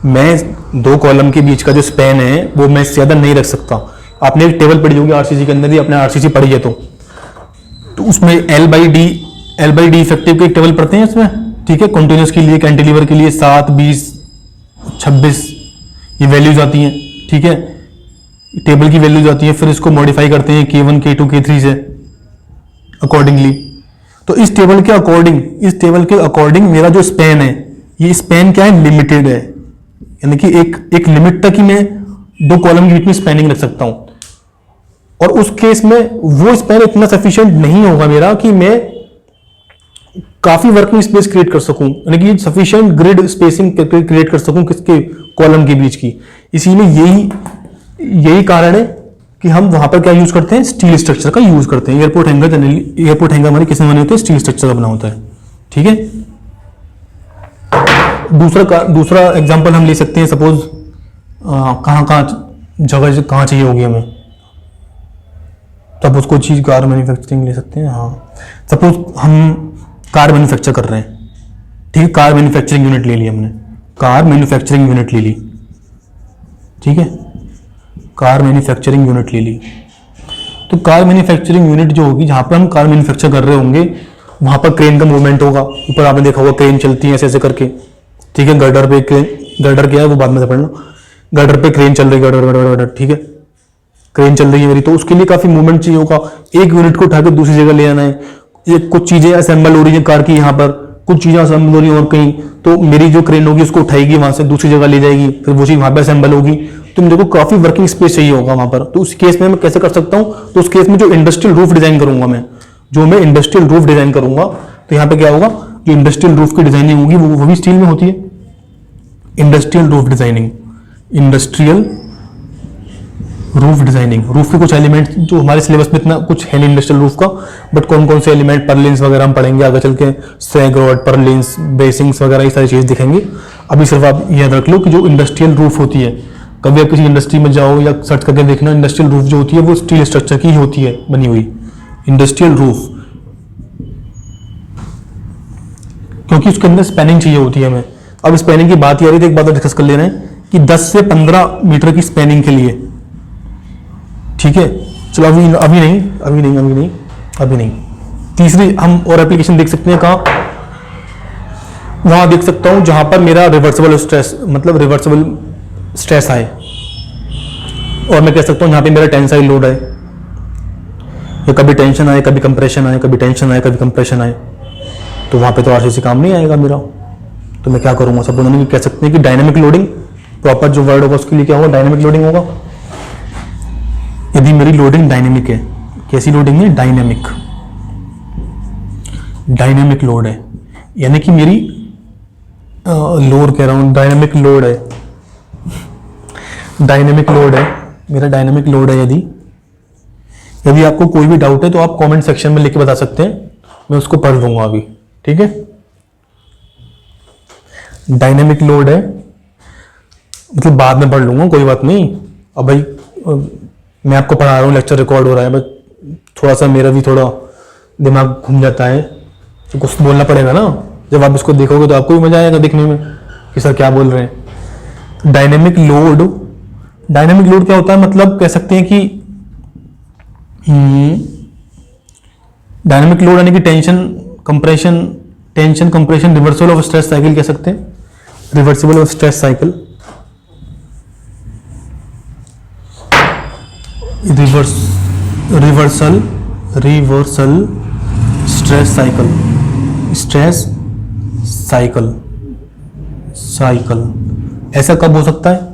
मैं दो कॉलम के बीच का जो स्पैन है वो मैं इससे ज्यादा नहीं रख सकता। आपने एक टेबल पढ़ी होगी आरसीसी के अंदर ही, आपने आरसीसी पढ़ी है तो उसमें एल बाई डी इफेक्टिव के टेबल पढ़ते हैं इसमें, ठीक है। कंटिन्यूस के लिए, कैंटिलीवर के लिए 7, 20, 26 ये वैल्यूज आती हैं, ठीक है, टेबल की वैल्यूज आती है। फिर इसको मॉडिफाई करते हैं K1, K2, K3 से अकॉर्डिंगली। तो इस टेबल के अकॉर्डिंग मेरा जो स्पैन है, ये स्पैन क्या है, लिमिटेड है, यानी कि एक लिमिट तक ही मैं दो कॉलम के बीच में स्पैनिंग रख सकता हूं। और उस केस में वो स्पैन इतना सफिशिएंट नहीं होगा मेरा कि मैं काफी वर्किंग स्पेस क्रिएट कर सकूं, यानी कि सफिशिएंट ग्रिड स्पेसिंग क्रिएट कर सकूं किसके कॉलम के बीच की। इसीलिए यही कारण है कि हम वहां पर क्या यूज करते हैं, स्टील स्ट्रक्चर का यूज करते हैं। एयरपोर्ट हैंगर हमारे किस में बने होते हैं, स्टील स्ट्रक्चर का बना होता है, ठीक है। दूसरा एग्जांपल हम ले सकते हैं, सपोज जगह कहाँ चाहिए होगी हमें, सपोज कोई चीज कार मैन्युफैक्चरिंग ले सकते हैं। हाँ, सपोज हम कार मैन्युफैक्चर कर रहे हैं, ठीक है, कार मैन्युफैक्चरिंग यूनिट ले ली हमने, कार मैन्युफैक्चरिंग यूनिट ले ली, ठीक है, कार मैन्युफैक्चरिंग यूनिट ले ली। तो कार मैन्युफैक्चरिंग यूनिट जो होगी, जहां पर हम कार मैन्युफैक्चर कर रहे होंगे, वहां पर क्रेन का मूवमेंट होगा। ऊपर आपने देखा होगा क्रेन चलती है ऐसे ऐसे करके, ठीक है। गर्डर पे क्रेन, गर्डर क्या है वो बाद में से पढ़ना, गर्डर पे क्रेन चल रही है, गर्डर, ठीक है, क्रेन चल रही है मेरी। तो उसके लिए काफी मूवमेंट चाहिए होगा, एक यूनिट को उठाकर दूसरी जगह ले आना है, ये कुछ चीजें असेंबल हो रही है कार की, यहाँ पर कुछ चीजें असेंबल हो रही है और कहीं, तो मेरी जो क्रेन होगी उसको उठाएगी, वहां से दूसरी जगह ले जाएगी, फिर वो चीज वहां पर असेंबल होगी। तो मेरे को काफी वर्किंग स्पेस चाहिए होगा वहां पर। तो उस केस में मैं कैसे कर सकता हूं, तो उस केस में जो इंडस्ट्रियल रूफ डिजाइन करूंगा मैं, इंडस्ट्रियल रूफ डिजाइन करूंगा, तो यहाँ पे क्या होगा, जो इंडस्ट्रियल रूफ की डिजाइनिंग होगी वो भी स्टील में होती है। इंडस्ट्रियल रूफ डिजाइनिंग, रूफ के कुछ एलिमेंट जो हमारे सिलेबस में इतना कुछ है नहीं इंडस्ट्रियल रूफ का, बट कौन कौन से एलिमेंट, परलिन्स वगैरह हम पढ़ेंगे आगे चल के, सैग रॉड, परलिन्स, बेसिंग्स वगैरह ये सारी चीज दिखेंगी। अभी सिर्फ आप याद रख लो कि जो इंडस्ट्रियल रूफ होती है, कभी आप किसी इंडस्ट्री में जाओ या सर्च करके देखना, इंडस्ट्रियल रूफ जो होती है वो स्टील स्ट्रक्चर की ही होती है बनी हुई, इंडस्ट्रियल रूफ, क्योंकि उसके अंदर स्पैनिंग चाहिए होती है हमें। अब स्पैनिंग की बात ही आ रही थी, एक बात और डिस्कस कर ले रहे हैं कि 10 से 15 मीटर की स्पैनिंग के लिए, ठीक है। चलो अभी नहीं। तीसरी हम और एप्लीकेशन देख सकते हैं, कहाँ, वहां देख सकता हूं जहां पर मेरा रिवर्सिबल स्ट्रेस आए, और मैं कह सकता हूं जहां पे मेरा टेंसाइल लोड आए, या कभी टेंशन आए, कभी कंप्रेशन आए, कभी टेंशन आए, कभी कंप्रेशन आए, तो वहां पे तो आरसीसी काम नहीं आएगा मेरा। तो मैं क्या करूंगा, सब उन्होंने कह सकते हैं कि डायनेमिक लोडिंग, प्रॉपर जो वर्ड होगा उसके लिए क्या होगा, डायनेमिक लोडिंग होगा। यदि मेरी लोडिंग डायनेमिक है, कैसी लोडिंग है, डायनेमिक लोड है, यानी कि मेरी लोड कह रहा हूं, डायनेमिक लोड है, मेरा डायनेमिक लोड है। यदि आपको कोई भी डाउट है तो आप कमेंट सेक्शन में लिख के बता सकते हैं, मैं उसको पढ़ लूंगा अभी, ठीक है। डायनेमिक लोड है, मतलब बाद में पढ़ लूंगा, कोई बात नहीं। अब भाई मैं आपको पढ़ा रहा हूँ, लेक्चर रिकॉर्ड हो रहा है, बस थोड़ा सा मेरा भी थोड़ा दिमाग घूम जाता है, तो कुछ बोलना पड़ेगा ना। जब आप इसको देखोगे तो आपको भी मजा आएगा देखने में कि सर क्या बोल रहे हैं। डायनेमिक लोड क्या होता है, मतलब कह सकते हैं कि डायनेमिक लोड यानी कि tension compression reversal of stress cycle कह सकते हैं, reversible of stress cycle, reversal stress cycle ऐसा कब हो सकता है,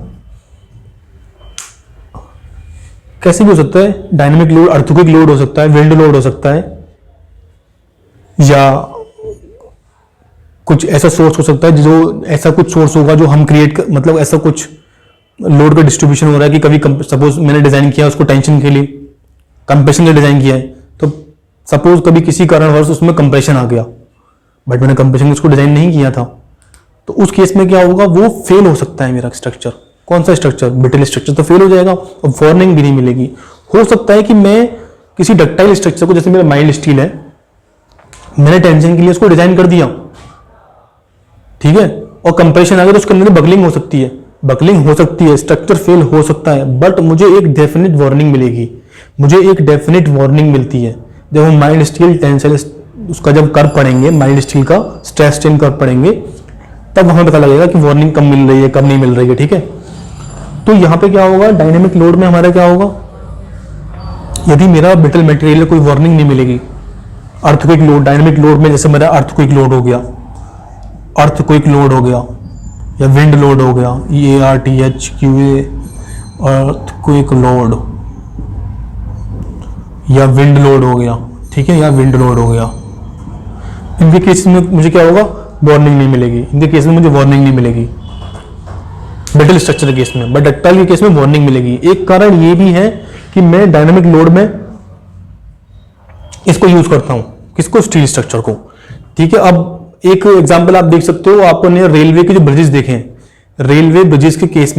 कैसे भी हो सकता है। डायनेमिक लोड अर्थक्वेक लोड हो सकता है, विंड लोड हो सकता है, या कुछ ऐसा सोर्स हो सकता है, जो ऐसा कुछ सोर्स होगा जो हम मतलब ऐसा कुछ लोड का डिस्ट्रीब्यूशन हो रहा है कि कभी सपोज मैंने डिजाइन किया उसको टेंशन के लिए, कंप्रेशन के लिए डिजाइन किया है, तो सपोज कभी किसी कारणवश उसमें कंप्रेशन आ गया, बट मैंने कंप्रेशन उसको डिजाइन नहीं किया था, तो उस केस में क्या होगा, वो फेल हो सकता है मेरा स्ट्रक्चर। कौन सा स्ट्रक्चर, ब्रिटल स्ट्रक्चर तो फेल हो जाएगा और वार्निंग भी नहीं मिलेगी। हो सकता है कि मैं किसी डक्टाइल स्ट्रक्चर को, जैसे मेरा माइल्ड स्टील है, मैंने टेंशन के लिए उसको डिजाइन कर दिया, ठीक है, और कंप्रेशन आ गया तो उसके अंदर बकलिंग हो सकती है, स्ट्रक्चर फेल हो सकता है, बट मुझे एक डेफिनेट वार्निंग मिलेगी, मुझे एक डेफिनेट वार्निंग मिलती है। जब हम माइल्ड स्टील टेंशन उसका जब कर्व पढ़ेंगे, माइल्ड स्टील का स्ट्रेस स्ट्रेन कर्व पढ़ेंगे, तब हमें पता लगेगा कि वार्निंग कब मिल रही है कब नहीं मिल रही है, ठीक है। तो यहां पे क्या होगा, डायनेमिक लोड में हमारा क्या होगा, यदि मेरा ब्रिटल मटेरियल कोई वार्निंग नहीं मिलेगी, अर्थक्वेक लोड, डायनेमिक लोड में जैसे मेरा अर्थक्वेक लोड हो गया या विंड लोड हो गया, EARTHQA, अर्थक्वेक लोड या विंड लोड हो गया, ठीक है, या विंड लोड हो गया, इनके केस में मुझे क्या होगा, वार्निंग नहीं मिलेगी, इनके केस में मुझे वार्निंग नहीं मिलेगी ब्रिटल स्ट्रक्चर के केस में, बट डक्टाइल के केस में वार्निंग मिलेगी। एक कारण ये भी है कि मैं डायनामिक लोड में इसको यूज करता हूं, किसको, स्टील स्ट्रक्चर को, ठीक है। अब एक एग्जांपल आप देख सकते हो, आपने रेलवे के जो ब्रिजेस देखे हैं, रेलवे ब्रिजेस के केस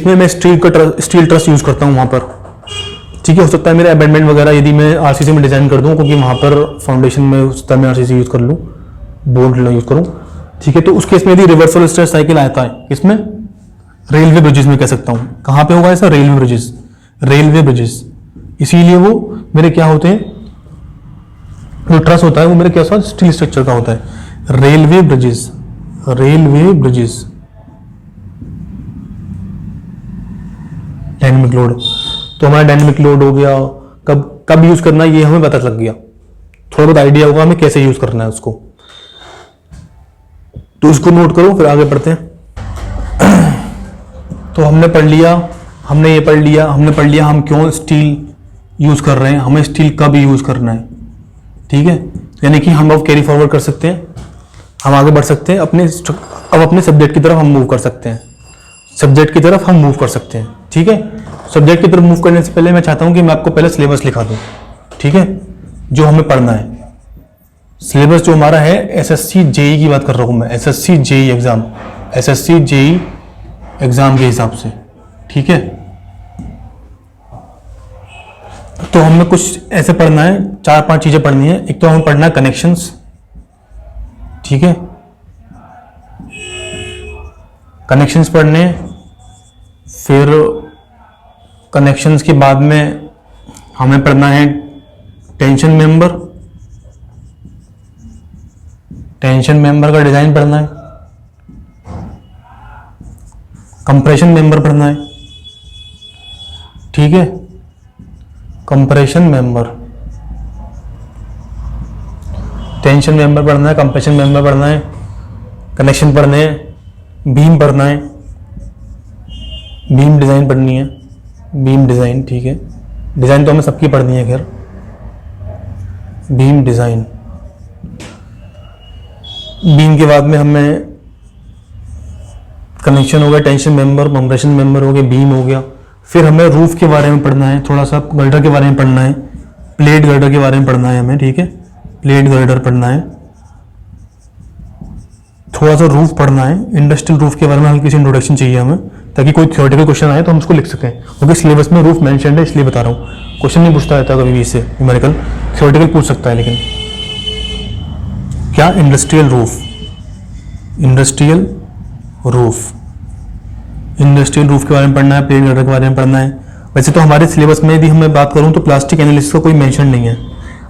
में मैं स्टील ट्रस यूज करता हूं वहां पर, ठीक है। हो सकता है मेरे अबेंडमेंट वगैरह यदि मैं आरसीसी में डिजाइन कर दूं, क्योंकि वहां पर फाउंडेशन में उस तरह मैं आरसीसी यूज कर लूं, बोर्ड यूज करूं, ठीक है। तो उस केस में यदि रिवर्सल स्ट्रेस साइकिल आता है, किसमें, रेलवे ब्रिजेस में कह सकता हूं। कहां पे होगा ऐसा, रेलवे ब्रिजेस, इसीलिए वो मेरे क्या होते हैं, जो ट्रस होता है वो मेरे क्या होता है, स्टील स्ट्रक्चर का होता है। रेलवे ब्रिजेस डायनेमिक लोड, तो हमारा डायनेमिक लोड हो गया, कब यूज करना है ये हमें पता लग गया, थोड़ा बहुत आइडिया होगा हमें कैसे यूज करना है उसको, तो उसको नोट करो, फिर आगे बढ़ते हैं। तो हमने पढ़ लिया हम क्यों स्टील यूज कर रहे हैं, हमें स्टील कब यूज करना है, ठीक है। यानी कि हम अब कैरी फॉरवर्ड कर सकते हैं, हम आगे बढ़ सकते हैं, अपने सब्जेक्ट की तरफ हम मूव कर सकते हैं, ठीक है। सब्जेक्ट की तरफ मूव करने से पहले मैं चाहता हूं कि मैं आपको पहले सिलेबस लिखा दूं, ठीक है, जो हमें पढ़ना है। सिलेबस जो हमारा है, एसएससी जेई की बात कर रहा हूं मैं, एसएससी जेई एग्जाम के हिसाब से, ठीक है। तो हमें कुछ ऐसे पढ़ना है, 4-5 चीजें पढ़नी है। एक तो हमें पढ़ना है कनेक्शंस, ठीक है, कनेक्शंस पढ़ने, फिर कनेक्शंस के बाद में हमें पढ़ना है टेंशन मेंबर का डिजाइन पढ़ना है, कंप्रेशन मेंबर पढ़ना है, ठीक है, कंप्रेशन मेंबर, टेंशन मेंबर पढ़ना है, कंप्रेशन मेंबर पढ़ना है, कनेक्शन पढ़ने हैं, बीम पढ़ना है, बीम डिजाइन पढ़नी है, बीम डिजाइन, ठीक है, डिजाइन तो हमें सबकी पढ़नी है, खैर बीम डिजाइन। बीम के बाद में हमें कनेक्शन हो गया, टेंशन मेंबर, कंप्रेशन मेंबर हो गया, बीम हो गया। फिर हमें रूफ के बारे में पढ़ना है, थोड़ा सा गर्डर के बारे में पढ़ना है, प्लेट गर्डर के बारे में पढ़ना है हमें, ठीक है, प्लेट गर्डर पढ़ना है, थोड़ा सा रूफ पढ़ना है, इंडस्ट्रियल रूफ के बारे में हल्की सी इंट्रोडक्शन चाहिए हमें, ताकि कोई थ्योरेटिकल क्वेश्चन आए तो हम उसको लिख सकें, क्योंकि सिलेबस में रूफ मेंशन है इसलिए बता रहा हूँ। क्वेश्चन नहीं पूछता रहता कभी भी इससे न्यूमेरिकल, थ्योरेटिकल पूछ सकता है। लेकिन क्या industrial roof, industrial roof, industrial roof के बारे में पढ़ना है, प्लेन गर्डर के बारे में पढ़ना है। वैसे तो हमारे सिलेबस में यदि हमें बात करूँ तो प्लास्टिक एनालिसिस का कोई मेंशन नहीं है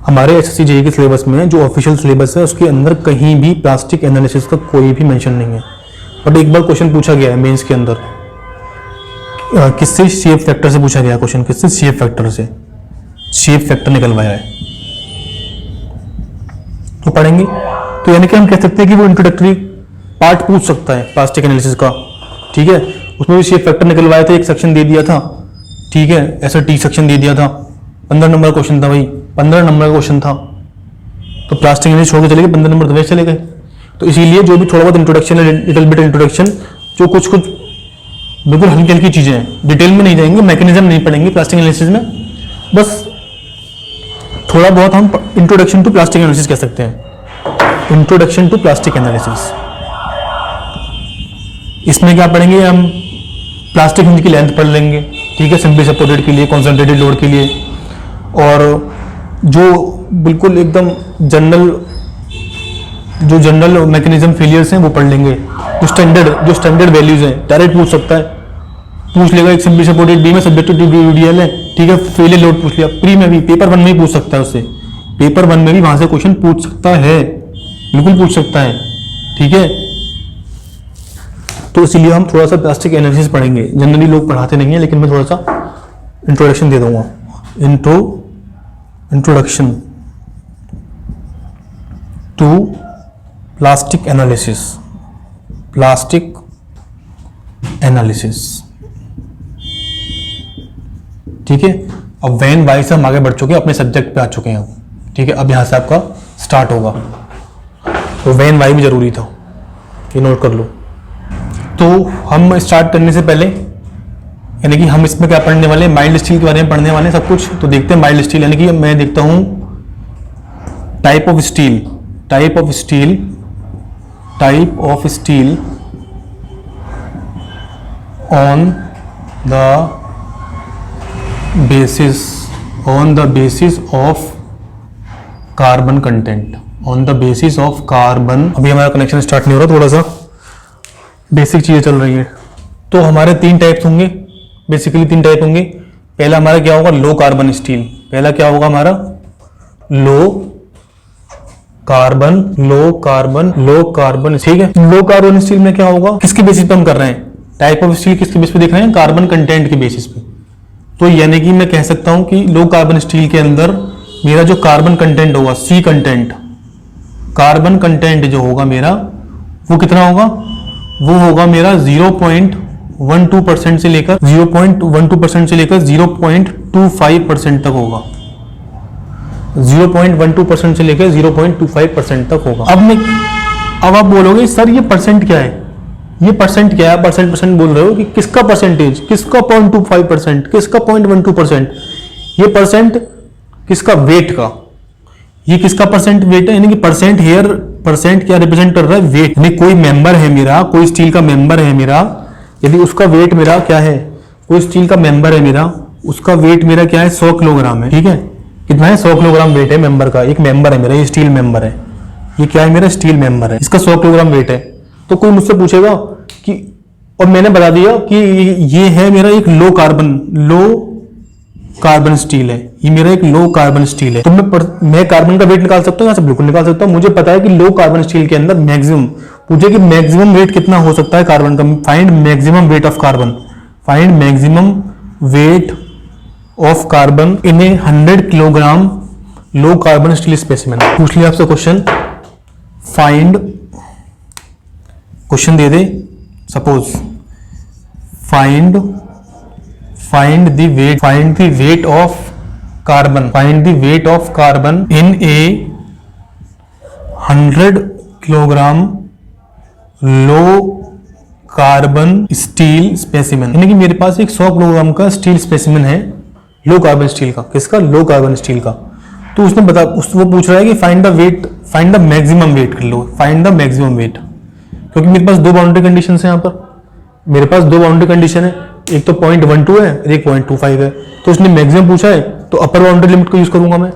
हमारे एसएससी जेईई के सिलेबस में। जो ऑफिशियल सिलेबस है उसके अंदर कहीं भी प्लास्टिक एनालिसिस का कोई भी मेंशन नहीं है। बट एक बार क्वेश्चन पूछा गया है मेंस के अंदर, किससे, शेप फैक्टर से पूछा गया क्वेश्चन, किससे, शेप फैक्टर से, शेप फैक्टर निकलवाया है, तो पढ़ेंगे। तो यानी कि हम कह सकते हैं कि वो इंट्रोडक्टरी पार्ट पूछ सकता है प्लास्टिक एनालिसिस का, ठीक है। उसमें भी शेप फैक्टर निकलवाया था, एक सेक्शन दे दिया था, ठीक है, ऐसा टी सेक्शन दे दिया था, 15 नंबर का क्वेश्चन था भाई, 15 नंबर का क्वेश्चन था। तो प्लास्टिक एनालिसिस छोड़ के चले गए, 15 नंबर तो वैसे चले गए। तो इसीलिए जो भी थोड़ा बहुत इंट्रोडक्शन है, लिटिल बिट इंट्रोडक्शन, जो कुछ कुछ बिल्कुल हल्की हल्की चीजें हैं, डिटेल में नहीं जाएंगे, मैकेनिज्म नहीं पढ़ेंगे प्लास्टिक एनालिसिस में, बस थोड़ा बहुत हम इंट्रोडक्शन टू प्लास्टिक एनालिसिस कह सकते हैं, इंट्रोडक्शन टू प्लास्टिक एनालिसिस। इसमें क्या पढ़ेंगे हम, प्लास्टिक हिंज की लेंथ पढ़ लेंगे, ठीक है, सिंपली सपोर्टेड के लिए, कॉन्सेंट्रेटेड लोड के लिए, और जो बिल्कुल एकदम जनरल मैकेनिज्म फेलियर्स हैं वो पढ़ लेंगे। जो स्टैंडर्ड वैल्यूज हैं, डायरेक्ट पूछ सकता है, पूछ लेगा एक सिंपली सपोर्टेड बी में सब्जेक्ट टू ड्यूडियल है, ठीक है, फेलियर लोड पूछ लिया, प्री में भी, पेपर 1 में भी पूछ सकता है उससे, पेपर 1 में भी वहां से क्वेश्चन पूछ सकता है, बिल्कुल पूछ सकता है, ठीक है। तो इसीलिए हम थोड़ा सा प्लास्टिक एनालिसिस पढ़ेंगे, जनरली लोग पढ़ाते नहीं है, लेकिन मैं थोड़ा सा इंट्रोडक्शन दे दूंगा। Introduction to plastic analysis, plastic analysis, ठीक है। अब व्हेन वाई से हम आगे बढ़ चुके हैं, अपने सब्जेक्ट पे आ चुके हैं, ठीक है। अब यहां से आपका स्टार्ट होगा, तो व्हेन वाई भी जरूरी था, ये नोट कर लो। तो हम स्टार्ट करने से पहले, यानी कि हम इसमें क्या पढ़ने वाले हैं, माइल्ड स्टील के बारे में पढ़ने वाले हैं सब कुछ। तो देखते हैं माइल्ड स्टील, यानी कि मैं देखता हूं type of steel, type of steel, type of steel on the basis of carbon content, on the basis of carbon. अभी हमारा कनेक्शन स्टार्ट नहीं हो रहा, थोड़ा सा बेसिक चीजें चल रही है। तो हमारे 3 टाइप्स होंगे, बेसिकली 3 टाइप होंगे। पहला हमारा क्या होगा, लो कार्बन स्टील। पहला क्या होगा हमारा, लो कार्बन, ठीक है। लो कार्बन स्टील में क्या होगा, किसके बेसिस पे हम कर रहे हैं, टाइप ऑफ स्टील किसके बेसिस पे देख रहे हैं, कार्बन कंटेंट के बेसिस पे। तो यानी कि मैं कह सकता हूं कि लो कार्बन स्टील के अंदर मेरा जो कार्बन कंटेंट होगा, सी कंटेंट, कार्बन कंटेंट जो होगा मेरा, वो कितना होगा, वो होगा मेरा 0.12% से लेकर 0.12% से लेकर 0.25% तक होगा, 0.12% से लेकर 0.25% तक होगा। अब आप बोलोगे सर ये परसेंट क्या है, ये परसेंट क्या है, परसेंट बोल रहे हो कि किसका परसेंटेज, किसका 0.25%, किसका 0.12%, ये परसेंट किसका, वेट का, ये किसका परसेंट वेट है, यानी कि परसेंट हेयर, परसेंट क्या रिप्रेजेंट कर रहा है, वेट। यानी कोई मेंबर है मेरा, कोई स्टील का मेंबर है मेरा, यदि उसका वेट मेरा क्या है, कोई स्टील का मेंबर है मेरा, उसका वेट मेरा क्या है, 100 किलोग्राम है, ठीक है। कितना है, 100 किलोग्राम वेट है मेंबर का, एक मेंबर है मेरा, ये स्टील मेंबर है, ये क्या है मेरा, स्टील मेंबर है, इसका 100 किलोग्राम वेट है। तो कोई मुझसे पूछेगा कि, और मैंने बता दिया कि ये है मेरा एक लो कार्बन स्टील है, ये मेरा एक लो कार्बन स्टील है। तो मैं कार्बन का वेट निकाल सकता हूँ, यहाँ से बिल्कुल निकाल सकता हूँ। मुझे पता है कि लो कार्बन स्टील के अंदर मैक्सिमम, पूछे कि मैक्सिमम वेट कितना हो सकता है कार्बन का, find maximum weight of carbon, find maximum weight of carbon in A 100 kilogram low carbon steel specimen. पूछ लिया आपसे question, find, question they they suppose, find the weight of carbon, find the weight of carbon in A 100 kilogram low carbon steel specimen. यानी कि मेरे पास एक 100 kilogram का steel specimen है, लो carbon steel का, किसका, लो कार्बन स्टील का। तो उसने वो पूछ रहा है कि फाइंड द मैक्सिमम वेट कर लो, फाइंड द मैक्सिमम वेट। क्योंकि मेरे पास दो बाउंड्री कंडीशन है यहाँ पर, मेरे पास दो बाउंड्री कंडीशन है, एक तो 0.12 है और एक 0.25 है। तो उसने मैक्सिमम पूछा है तो अपर बाउंड्री लिमिट को यूज करूंगा मैं,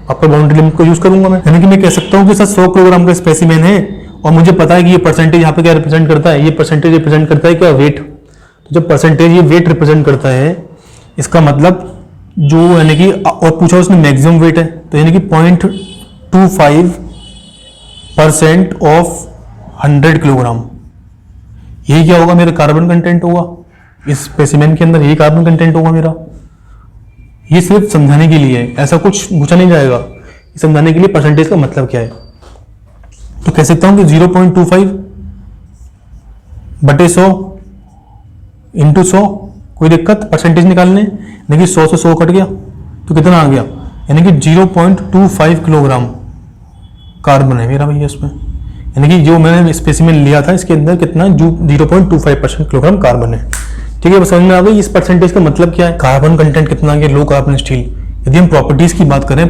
अपर बाउंड्री लिमिट को यूज करूंगा मैं। यानी कि मैं कह सकता हूँ कि सर 100 किलोग्राम का स्पेसिमेन है और मुझे पता है कि ये परसेंटेज यहाँ पे क्या रिप्रेजेंट करता है, ये परसेंटेज रिप्रेजेंट करता है क्या, वेट। तो जब परसेंटेज ये वेट रिप्रेजेंट करता है, इसका मतलब जो यानी कि, और पूछा उसने मैक्सिमम वेट है, तो यानी कि 0.25% ऑफ 100 किलोग्राम, यही क्या होगा, मेरा कार्बन कंटेंट होगा इस स्पेसिमेन के अंदर, यही कार्बन कंटेंट होगा मेरा। ये सिर्फ समझाने के लिए है, ऐसा कुछ पूछा नहीं जाएगा, समझाने के लिए परसेंटेज का मतलब क्या है। तो कह सकता हूं कि 0.25 बटे 100 इंटू 100, कोई दिक्कत परसेंटेज निकालने, यानी कि 100 से 100 कट गया तो कितना आ गया, यानी कि 0.25 किलोग्राम कार्बन है मेरा भैया इसमें। यानी कि जो मैंने स्पेसिमेन लिया था इसके अंदर कितना, जो 0.25% किलोग्राम कार्बन है। ठीक है, बस समझ में आ गई इस परसेंटेज का मतलब क्या है। कार्बन कंटेंट कितना है, लो कार्बन स्टील। यदि हम प्रॉपर्टीज की बात करें,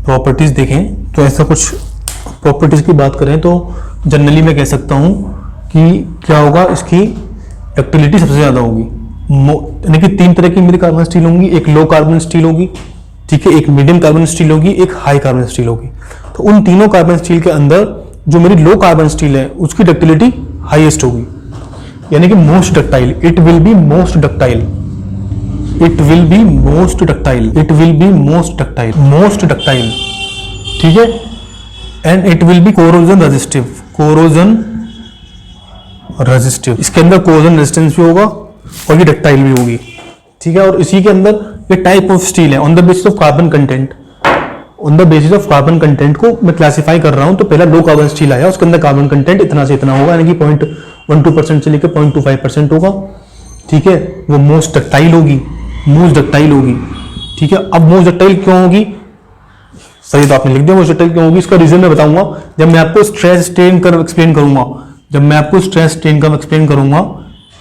प्रॉपर्टीज देखें तो ऐसा कुछ, प्रॉपर्टीज की बात करें तो जनरली मैं कह सकता हूं कि क्या होगा, इसकी डक्टिलिटी सबसे ज्यादा होगी। यानी कि 3 तरह की मेरी कार्बन स्टील होंगी, एक लो कार्बन स्टील होगी, ठीक है, एक मीडियम कार्बन स्टील होगी, एक हाई कार्बन स्टील होगी। तो उन तीनों कार्बन स्टील के अंदर जो मेरी लो कार्बन स्टील है उसकी डक्टिलिटी हाईएस्ट होगी, यानी कि most ductile, it will be most ductile, it will be most ductile, it will be most ductile, most ductile, ठीक है। And it will B corrosion resistive, corrosion resistive, इसके अंदर corrosion resistance भी होगा और ये डक्टाइल भी होगी, ठीक है। और इसी के अंदर ये टाइप ऑफ स्टील है on the basis of carbon content, on the basis of carbon content को मैं क्लासिफाई कर रहा हूं। तो पहला लो कार्बन स्टील आया, उसके अंदर कार्बन कंटेंट इतना से इतना होगा, यानी कि 0.12% से लेकर 0.25% होगा, ठीक है। वो मोस्ट डक्टाइल होगी, मोस्ट डक्टाइल होगी, ठीक है। अब मोस्ट डक्टाइल क्यों होगी, सही तो आपने लिख दिया, मोस्ट डक्टाइल क्यों होगी, इसका रीजन मैं बताऊंगा जब मैं आपको स्ट्रेस स्ट्रेन कर्व एक्सप्लेन करूंगा। जब मैं आपको स्ट्रेस स्ट्रेन कर्व एक्सप्लेन करूंगा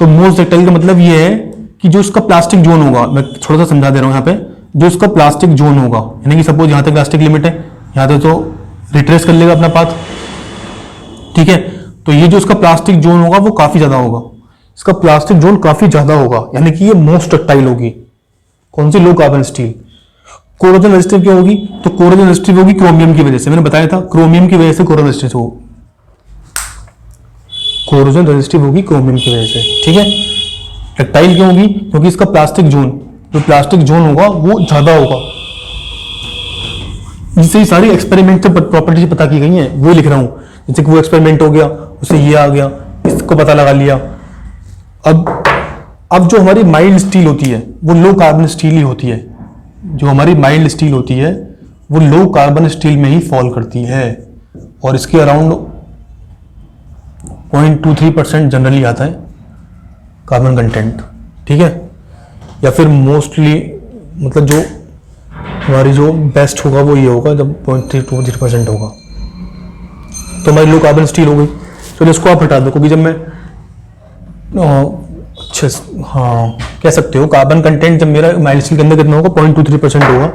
तो मोस्ट डक्टाइल का मतलब ये है कि जो उसका प्लास्टिक जोन होगा, मैं थोड़ा सा समझा दे रहा हूं यहाँ पे, जो उसका प्लास्टिक जोन होगा, यानी कि सपोज यहां तक प्लास्टिक लिमिट है, यहां तक तो रिट्रेस कर लेगा अपना पाथ, ठीक है। तो ये जो उसका प्लास्टिक जोन होगा वो काफी ज्यादा होगा, इसका प्लास्टिक जोन काफी ज्यादा होगा, यानी कि ये मोस्ट डक्टाइल होगी। कौन सी, low carbon steel. Corrosion resistive क्यों होगी, तो कोरोजन रेजिस्टिव होगी क्रोमियम की वजह से, मैंने बताया था क्रोमियम की वजह से कोरोजन रेजिस्टिव होगी, कोरोजन रेजिस्टिव होगी क्रोमियम की वजह से, ठीक है। डक्टाइल क्यों होगी, क्योंकि इसका प्लास्टिक जोन, जो प्लास्टिक जोन होगा वो ज्यादा होगा। इससे ही सारी एक्सपेरिमेंट से प्रॉपर्टीज पता की गई हैं, वो लिख रहा हूं। जैसे कि वो एक्सपेरिमेंट हो गया, उससे ये आ गया, इसको पता लगा लिया। अब जो हमारी माइल्ड स्टील होती है वो लो कार्बन स्टील ही होती है, जो हमारी माइल्ड स्टील होती है वो लो कार्बन स्टील में ही फॉल करती है, और इसके अराउंड 0.23% जनरली आता है कार्बन कंटेंट, ठीक है। या फिर मोस्टली मतलब जो हमारी जो बेस्ट होगा वो ये होगा जब 0.323% होगा, तो हमारी लो कार्बन स्टील हो गई। तो इसको आप हटा दो, क्योंकि जब मैं अच्छा, हाँ कह सकते हो कार्बन कंटेंट जब मेरा माइल्ड स्टील के अंदर कितना होगा, 0.23% होगा,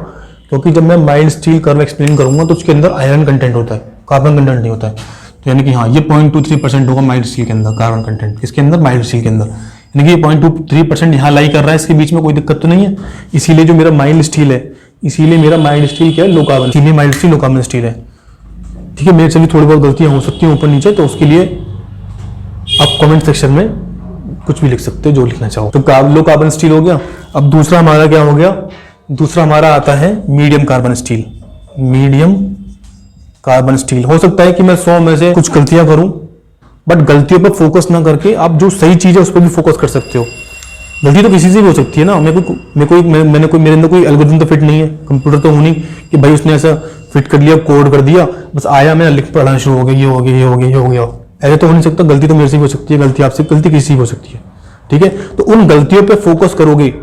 क्योंकि जब मैं माइल्ड स्टील कर्व एक्सप्लेन करूंगा तो उसके अंदर आयरन कंटेंट होता है, कार्बन कंटेंट नहीं होता है। तो यानी कि हाँ, ये 0.23% होगा माइल्ड स्टील के अंदर कार्बन कंटेंट, इसके अंदर माइल्ड स्टील के अंदर, यानी कि ये 0.23% यहाँ लाई कर रहा है, इसके बीच में कोई दिक्कत तो नहीं है। इसीलिए जो मेरा माइल्ड स्टील है, इसीलिए मेरा माइल्ड स्टील क्या है, लो कार्बन, इसीलिए mild steel low carbon steel है, ठीक है। मेरे से भी थोड़ी बहुत गलतियां हो सकती हैं ऊपर नीचे, तो उसके लिए आप कमेंट सेक्शन में कुछ भी लिख सकते हो जो लिखना चाहो। तो लो कार्बन स्टील हो गया। अब दूसरा हमारा क्या हो गया, दूसरा हमारा आता है medium carbon steel. Medium carbon steel, हो सकता है कि मैं 100 में से कुछ गलतियां करूं, बट गलतियों पर फोकस ना करके आप जो सही चीज है उस पर भी फोकस कर सकते हो। गलती तो किसी से भी हो सकती है ना, मेरे अंदर कोई एल्गोरिथम तो फिट नहीं है, कंप्यूटर तो नहीं कि भाई उसने ऐसा फिट कर लिया, कोड कर दिया, बस आया मैं लिख पढ़ना शुरू हो गया, ये हो गया, ये हो गया, ये हो गया, ऐसे तो हो नहीं सकता। गलती तो मेरे से भी हो सकती है, गलती आपसे, गलती किसी भी हो सकती है, ठीक है। तो उन गलतियों पे फोकस करोगे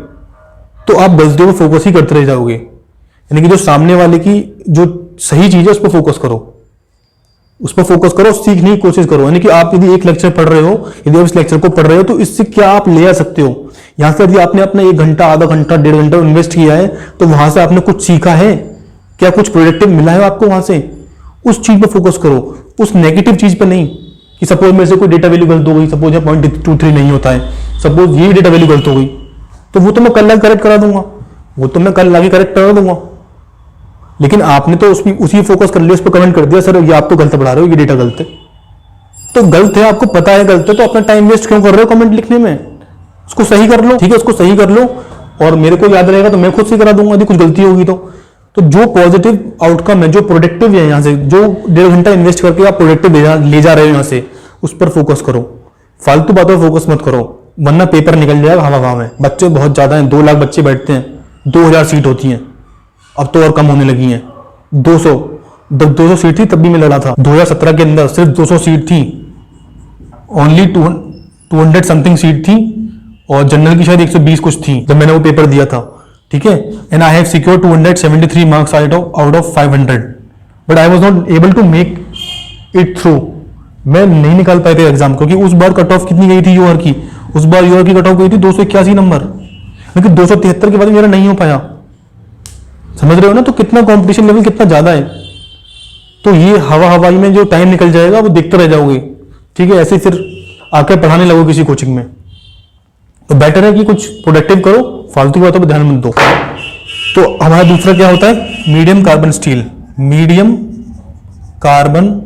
तो आप गलतियों पे फोकस ही करते रह जाओगे, यानी कि जो सामने वाले की जो सही चीज है उस पर फोकस करो, उस पर फोकस करो, सीखने की कोशिश करो। यानी कि आप यदि एक लेक्चर पढ़ रहे हो, यदि आप इस लेक्चर को पढ़ रहे हो तो इससे क्या आप ले आ सकते हो, यहां से यदि आपने अपना 1 घंटा, आधा घंटा, 1.5 घंटा इन्वेस्ट किया है तो वहां से आपने कुछ सीखा है, क्या कुछ प्रोडक्टिव मिला है आपको वहां से, उस चीज पर फोकस करो, उस नेगेटिव चीज पर नहीं। कि सपोज मेरे से कोई डेटा वैल्यू गलत हो गई, सपोज 0.23 नहीं होता है, सपोज ये डेटा वैल्यू गलत हो गई, तो वो तो मैं कल करेक्ट करा दूंगा, वो तो मैं कल आगे करेक्ट करा दूंगा। लेकिन आपने तो उसी फोकस कर लिया, उस पर कमेंट कर दिया सर ये आप तो गलत पढ़ा रहे हो, ये डेटा गलत है। तो गलत है, आपको पता है गलत है, तो अपना टाइम वेस्ट क्यों कर रहे हो कमेंट लिखने में? उसको सही कर लो, ठीक है, उसको सही कर लो, और मेरे को याद रहेगा तो मैं खुद से करा दूंगा यदि कुछ गलती होगी तो जो पॉजिटिव आउटकम है, जो प्रोडक्टिव है, यहाँ से जो 1.5 घंटा इन्वेस्ट करके आप प्रोडक्टिव ले जा रहे हो यहाँ से, उस पर फोकस करो, फालतू बातों पर फोकस मत करो, वरना पेपर निकल जाएगा हवा में। बच्चे बहुत ज्यादा हैं, 2 लाख बच्चे बैठते हैं, 2000 सीट होती हैं, अब तो और कम होने लगी हैं। 200 सीट थी तब भी मैं लड़ा था, 2017 के अंदर सिर्फ 200 सीट थी, ओनली 200 समथिंग सीट थी, और जनरल की शायद 120 कुछ थी जब मैंने वो पेपर दिया था, ठीक है। And I have secured 273 marks out of 500, but I was not able to make it through. मैं नहीं निकाल पाया था एग्जाम, क्योंकि उस बार कट ऑफ कितनी गई थी यूआर की, उस बार यूआर की कट ऑफ गई थी 281 नंबर, लेकिन 273 के बाद मेरा नहीं हो पाया। समझ रहे हो ना, तो कितना कंपटीशन लेवल कितना ज्यादा है। तो ये हवाई में जो टाइम निकल जाएगा वो देखते रह जाओगे, ठीक है। ऐसे फिर आकर पढ़ाने लगो किसी कोचिंग में, तो बेटर है कि कुछ प्रोडक्टिव करो, फालतू की बातों पर ध्यान मत दो। तो हमारा दूसरा क्या होता है, medium carbon steel. Medium carbon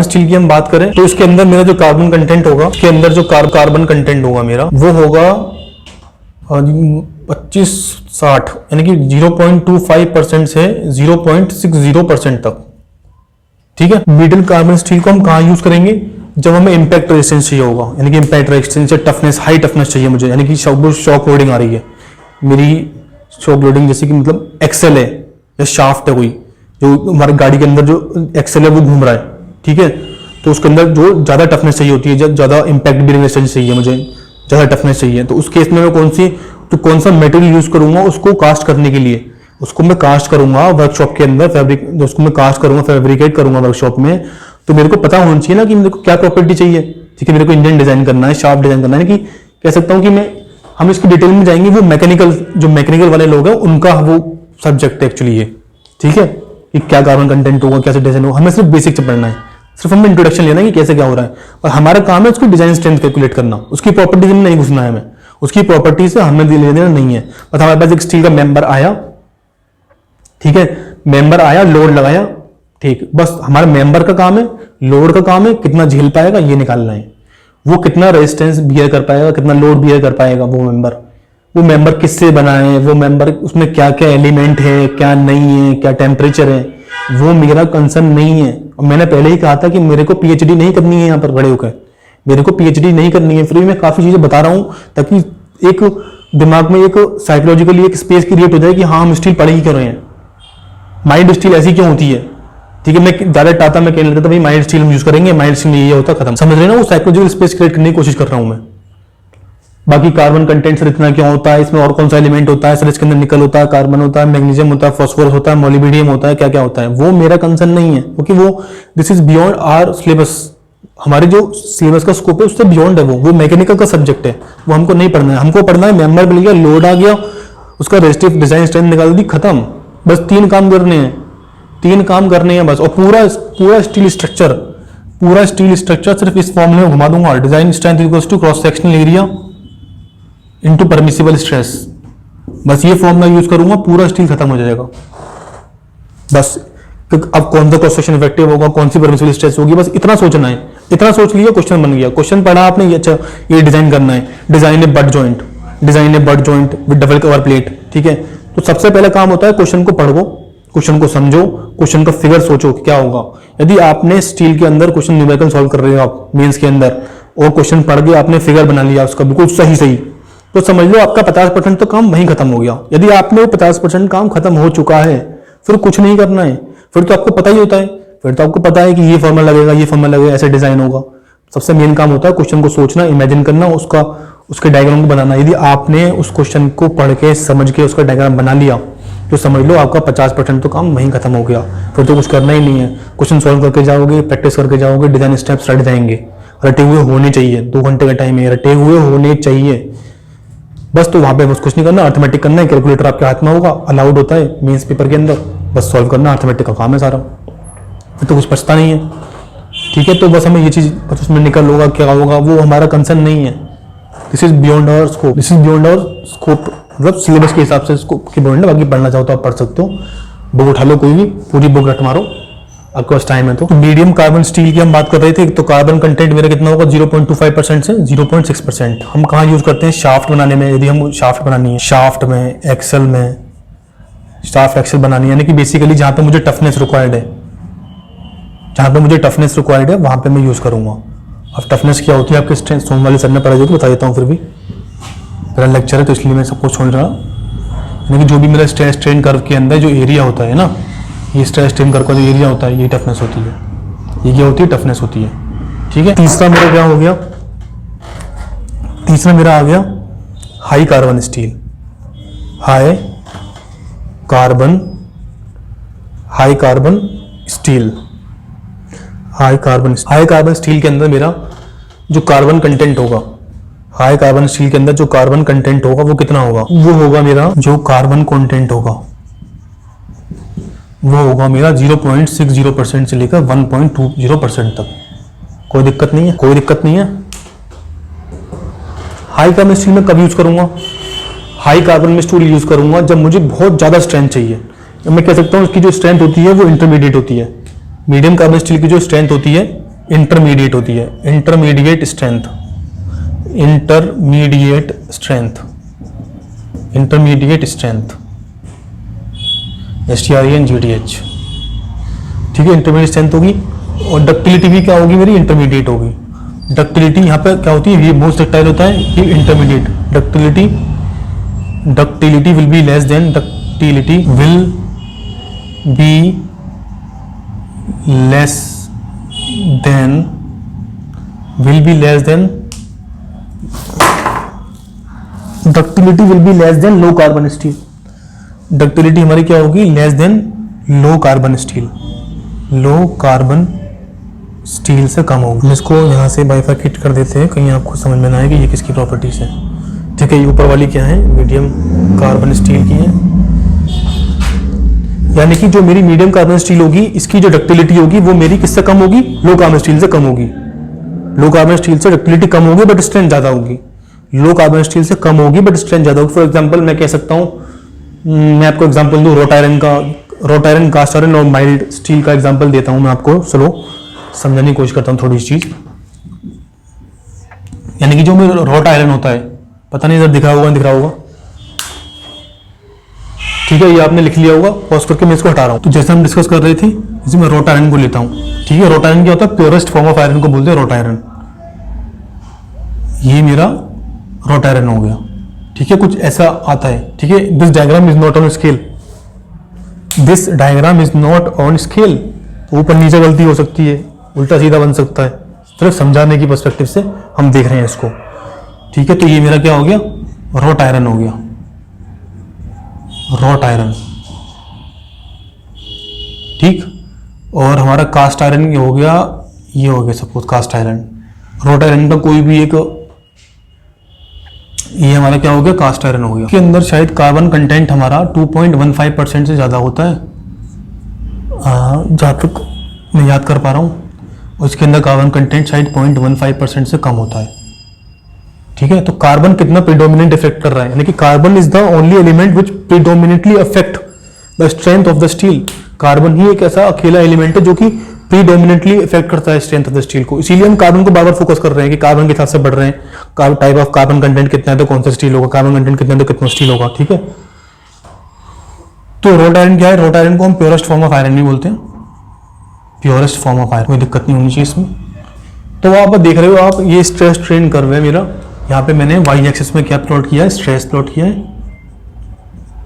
steel की हम बात करें तो इसके अंदर मेरा जो कार्बन कंटेंट होगा, इसके अंदर जो कार्बन कंटेंट होगा मेरा, वो होगा 25-60, यानी कि 0.25% से 0.60% तक, ठीक है। मिडिल कार्बन स्टील को हम कहाँ यूज करेंगे, जब हमें इंपैक्ट रेजिस्टेंस चाहिए होगा, यानी कि इंपैक्ट रेजिस्टेंस या टफनेस, हाई टफनेस चाहिए मुझे, यानी कि शॉक लोडिंग आ रही है मेरी, शॉक लोडिंग जैसे कि मतलब एक्सेल है या शाफ्ट है कोई, जो हमारी गाड़ी के अंदर जो एक्सेल है वो घूम रहा है, ठीक है, तो उसके अंदर जो ज्यादा टफनेस चाहिए होती है, जब ज्यादा इंपैक्ट बीयरिंग रेजिस्टेंस चाहिए मुझे, ज्यादा टफनेस चाहिए, तो उस केस में मैं कौन सा मटेरियल यूज करूंगा उसको कास्ट करने के लिए, उसको मैं कास्ट करूंगा वर्कशॉप के अंदर, उसको मैं कास्ट करूंगा, फैब्रिकेट करूंगा वर्कशॉप में। तो मेरे को पता होना चाहिए ना कि मेरे को क्या प्रॉपर्टी चाहिए, ठीक है। मेरे को इंजन डिजाइन करना है, शाफ्ट डिजाइन करना है, कि कह सकता हूं कि हम इसकी डिटेल में जाएंगे, वो मैकेनिकल वाले लोग हैं उनका वो सब्जेक्ट है एक्चुअली ये, ठीक है, कि क्या कार्बन कंटेंट होगा, कैसे डिजाइन होगा, हमें सिर्फ बेसिक से पढ़ना है, सिर्फ हमें इंट्रोडक्शन लेना है कि कैसे क्या हो रहा है, और हमारा काम है उसकी डिजाइन स्ट्रेंथ कैलकुलेट करना, उसकी प्रॉपर्टीज में नहीं घुसना है हमें, उसकी प्रॉपर्टी से हमें लेना देना नहीं है। बस हमारे पास एक स्टील का मेंबर आया, ठीक है, मेंबर आया, लोड लगाया, ठीक, बस हमारा मेंबर का काम है, लोड का काम है, कितना झेल पाएगा ये निकालना है, वो कितना रेजिस्टेंस बियर कर पाएगा, कितना लोड बियर कर पाएगा वो मेंबर किससे बना है, वो मेंबर उसमें क्या क्या एलिमेंट है, क्या नहीं है, क्या टेम्परेचर है, वो मेरा कंसर्न नहीं है। और मैंने पहले ही कहा था कि मेरे को पीएचडी नहीं करनी है यहाँ पर खड़े होकर, मेरे को पीएचडी नहीं करनी है, फिर भी मैं काफी चीजें बता रहा हूं ताकि एक दिमाग में एक साइकोलॉजिकली एक स्पेस क्रिएट हो जाए कि हाँ हम स्टील पढ़े ही कर रहे हैं, माइल्ड स्टील ऐसी क्यों होती है, ठीक है। मैं ज्यादा टाटा में कहने लगता था भाई माइल्ड स्टील हम यूज करेंगे, माइल्ड स्टील में ये होता खत्म, समझ रहे ना, वो साइकोलॉजिकल स्पेस क्रिएट करने की कोशिश कर रहा हूं मैं। बाकी कार्बन कंटेंट सर इतना क्यों होता है, इसमें और कौन सा एलिमेंट होता है सर, इसके अंदर निकल होता है, कार्बन होता है, मैग्नीशियम होता है, फास्फोरस होता है, मोलिब्डेनम होता है, क्या क्या होता है, वो मेरा कंसर्न नहीं है, क्योंकि वो this is beyond our syllabus, हमारे जो सिलेबस का स्कोप है उससे बियॉन्ड है, वो मैकेनिकल का सब्जेक्ट है, वो हमको नहीं पढ़ना है। हमको पढ़ना है मेंबर मिल गया, लोड आ गया, उसका रेजिस्टिव डिजाइन स्ट्रेंथ निकाल दी, खत्म, बस 3 काम करने हैं, 3 काम करने हैं बस। और पूरा स्टील स्ट्रक्चर सिर्फ इस फॉर्मूले में घुमा दूंगा, design strength equals to cross sectional area into permissible stress, बस ये फॉर्मूला यूज करूंगा, पूरा स्टील खत्म हो जाएगा बस। अब कौन सा क्रॉस सेक्शन इफेक्टिव होगा, कौन सी परमिसिबल स्ट्रेस होगी, बस इतना सोचना है, इतना सोच लिया क्वेश्चन बन गया। क्वेश्चन पढ़ा आपने, ये अच्छा ये डिजाइन करना है, डिजाइन है butt joint with double cover plate, ठीक है। तो सबसे पहला काम होता है क्वेश्चन को पढ़ो, क्वेश्चन को समझो, क्वेश्चन का फिगर सोचो कि क्या होगा। यदि आपने स्टील के अंदर क्वेश्चन न्यूमेरिकल सॉल्व कर रहे हो आप मेंस के अंदर, और क्वेश्चन पढ़ के आपने फिगर बना लिया उसका बिल्कुल सही, तो समझ लो आपका 50% तो काम वहीं खत्म हो गया। यदि आपने 50% काम खत्म हो चुका है, फिर कुछ नहीं करना है, फिर तो आपको पता ही होता है, फिर तो आपको पता है कि ये फॉर्मूला लगेगा, ऐसे डिजाइन होगा। सबसे मेन काम होता है क्वेश्चन को सोचना, इमेजिन करना, उसके डायग्राम को बनाना। यदि आपने उस क्वेश्चन को पढ़ के समझ के उसका डायग्राम बना लिया, तो समझ लो आपका 50% तो काम वहीं खत्म हो गया, फिर तो कुछ करना ही नहीं है। क्वेश्चन सॉल्व करके जाओगे, प्रैक्टिस करके जाओगे, डिजाइन स्टेप्स रट जाएंगे, रटे हुए होने चाहिए, 2 घंटे का टाइम है, रटे हुए होने चाहिए बस। तो वहां पे बस कुछ नहीं करना, अर्थमेटिक करना है, कैलकुलेटर आपके हाथ में होगा, अलाउड होता है मेंस पेपर के अंदर, बस सॉल्व करना, अर्थमेटिक का काम है सारा, फिर तो कुछ बचता नहीं है। ठीक है, तो बस हमें ये चीज़ बस उसमें निकल होगा क्या होगा वो हमारा कंसर्न नहीं है। This is beyond our scope, this is beyond our scope, मतलब सिलेबस के हिसाब से स्कोप की बियॉन्ड है। बाकी पढ़ना चाहो तो आप पढ़ सकते हो, बुक उठा लो कोई भी, पूरी बुक रट मारो आपके पास टाइम है तो। मीडियम कार्बन स्टील की हम बात कर रहे थे, तो कार्बन कंटेंट मेरा कितना होगा 0.25% से 0.6%। हम कहाँ यूज करते हैं, शाफ्ट बनाने में। यदि हम शाफ्ट बनानी है, शाफ्ट में, एक्सल में, शाफ्ट एक्सल बनानी है, यानी कि बेसिकली जहाँ पे मुझे टफनेस रिक्वायर्ड है, जहाँ पे मुझे टफनेस रिक्वायर्ड है वहाँ पे मैं यूज करूंगा। अब टफनेस क्या होती है आपके स्ट्रेंथ, सोम वाले सर ने पढ़ाई तो बता देता हूँ, फिर भी मेरा लेक्चर है तो इसलिए मैं सब कुछ छोड़ रहा। यानी कि जो भी मेरा स्ट्रेस स्ट्रेन कर्व के अंदर जो एरिया होता है ना, ये स्ट्रेस स्ट्रेन कर्व का जो एरिया होता है ये टफनेस होती है, ये क्या होती है, टफनेस होती है। ठीक है, तीसरा मेरा क्या हो गया, तीसरा मेरा आ गया high carbon steel. High carbon steel, high carbon steel के अंदर मेरा जो कार्बन कंटेंट होगा, हाई कार्बन स्टील के अंदर जो कार्बन कंटेंट होगा वो कितना होगा, वो होगा मेरा जो कार्बन कंटेंट होगा वो होगा मेरा 0.60% से लेकर 1.20% तक। कोई दिक्कत नहीं है, कोई दिक्कत नहीं है। हाई कार्बन स्टील में कब यूज करूंगा, हाई कार्बन में स्टील यूज करूंगा जब मुझे बहुत ज्यादा स्ट्रेंथ चाहिए। मैं कह सकता हूं उसकी जो स्ट्रेंथ होती है वो इंटरमीडिएट होती है। मीडियम कार्बन स्टील की जो स्ट्रेंथ होती है इंटरमीडिएट होती है, intermediate strength, intermediate strength, intermediate strength, STRENGTH। ठीक है, इंटरमीडिएट स्ट्रेंथ होगी। और डक्टिलिटी भी क्या होगी मेरी, इंटरमीडिएट होगी। डक्टिलिटी यहाँ पे क्या होती है, ये मोस्ट डक्टाइल होता है, ये intermediate. Ductility will be less than, ductility will be less than, will be less than, ductility will be less than low carbon steel. Ductility हमारी क्या होगी, less than low carbon steel, low carbon steel से कम होगी। हम इसको यहाँ से बाइफरकेट कर देते हैं, कहीं आपको समझ में ना आए कि ये किसकी प्रॉपर्टीज है। ठीक है, ये ऊपर वाली क्या है, मीडियम कार्बन स्टील की है। यानी कि जो मेरी मीडियम कार्बन स्टील होगी, इसकी जो डक्टिलिटी होगी वो मेरी किससे कम होगी, लो कार्बन स्टील से कम होगी। लो कार्बन स्टील से डक्टिलिटी कम होगी बट स्ट्रेंथ ज्यादा होगी। लो कार्बन स्टील से कम होगी बट स्ट्रेंथ ज्यादा होगी। फॉर एग्जांपल मैं कह सकता हूं, मैं आपको एग्जांपल दूं रोट आयरन का, रोट आयरन, कास्ट आयरन और माइल्ड स्टील का एग्जांपल देता हूं मैं आपको। चलो समझने की कोशिश करता हूं थोड़ी सी चीज। यानी कि जो में रोट आयरन होता है, पता नहीं इधर दिख रहा होगा, दिख रहा होगा, ठीक है, ये आपने लिख लिया होगा, पॉज करके मैं इसको हटा रहा हूं। तो जैसे हम डिस्कस कर रहे थे, इसे मैं रोट आयरन को लेता हूं। ठीक है, रोट आयरन क्या होता है, प्योरेस्ट फॉर्म ऑफ आयरन को बोलते हैं रोट आयरन। ये मेरा रोट आयरन हो गया। ठीक है, कुछ ऐसा आता है। ठीक है, this diagram is not on scale, this diagram is not on scale. ऊपर नीचे गलती हो सकती है, उल्टा सीधा बन सकता है, सिर्फ समझाने की पर्सपेक्टिव से हम देख रहे हैं इसको। ठीक है, तो ये मेरा क्या हो गया, रोट आयरन हो गया, रोट आयरन। ठीक, और हमारा कास्ट आयरन हो गया, ये हो गया suppose cast iron. Wrought iron का कोई भी एक, ये हमारा क्या हो गया, कास्ट आयरन हो गया। इसके अंदर शायद कार्बन कंटेंट हमारा 2.15% से ज्यादा होता है, जहां तक मैं याद कर पा रहा हूँ। उसके अंदर कार्बन कंटेंट शायद 0.15% से कम होता है। ठीक है, तो कार्बन कितना प्रीडोमिनेंट इफेक्ट कर रहा है, यानी कि carbon is the only element which predominantly affect the strength of the steel. Carbon ही एक ऐसा अकेला एलिमेंट है जो कि प्रीडोमिनेटली इफेक्ट करता है स्ट्रेंथ ऑफ द स्टील को। इसीलिए हम कार्बन को बार बार फोकस कर रहे हैं कि कार्बन के हिसाब से बढ़ रहे हैं, टाइप ऑफ कार्बन कंटेंट कितना है तो कौन सा स्टील होगा, कार्बन कंटेंट कितना है तो कितना स्टील होगा। ठीक है, तो रोट आयरन क्या है, रोट आयरन को हम प्योरेस्ट फॉर्म ऑफ आयरन नहीं बोलते हैं, प्योरेस्ट फॉर्म ऑफ आयरन, कोई दिक्कत नहीं होनी चाहिए इसमें। तो वहां पर देख रहे हो आप, ये स्ट्रेस स्ट्रेन कर्व है मेरा। यहाँ पे मैंने वाई एक्सिस में क्या प्लॉट किया है, स्ट्रेस प्लॉट किया है।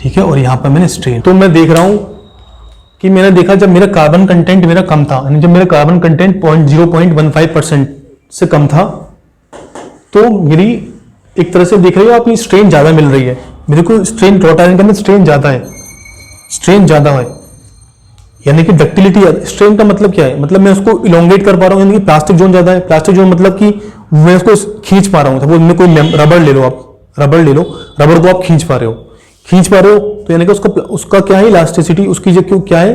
ठीक है, और यहाँ पर मैंने स्ट्रेन। तो मैं देख रहा हूं कि मैंने देखा जब मेरा कार्बन कंटेंट मेरा कम था, यानी जब मेरा कार्बन कंटेंट 0.15% से कम था, तो मेरी एक तरह से देख रहे हो आप, ये स्ट्रेन ज्यादा मिल रही है मेरे को। स्ट्रेन रोट आयरन के अंदर स्ट्रेन ज्यादा है, स्ट्रेन ज्यादा है, यानी कि डक्टिलिटी। स्ट्रेन का मतलब क्या है, मतलब मैं उसको इलोंगेट कर पा रहा हूँ, यानी कि प्लास्टिक जोन ज्यादा है। प्लास्टिक जोन मतलब कि मैं उसको खींच पा रहा हूँ। तो मैं कोई रबड़ ले लो, आप रबड़ ले लो, रबड़ को आप खींच पा रहे हो, तो यानी कि उसका क्या है, इलास्टिसिटी उसकी जो क्या है,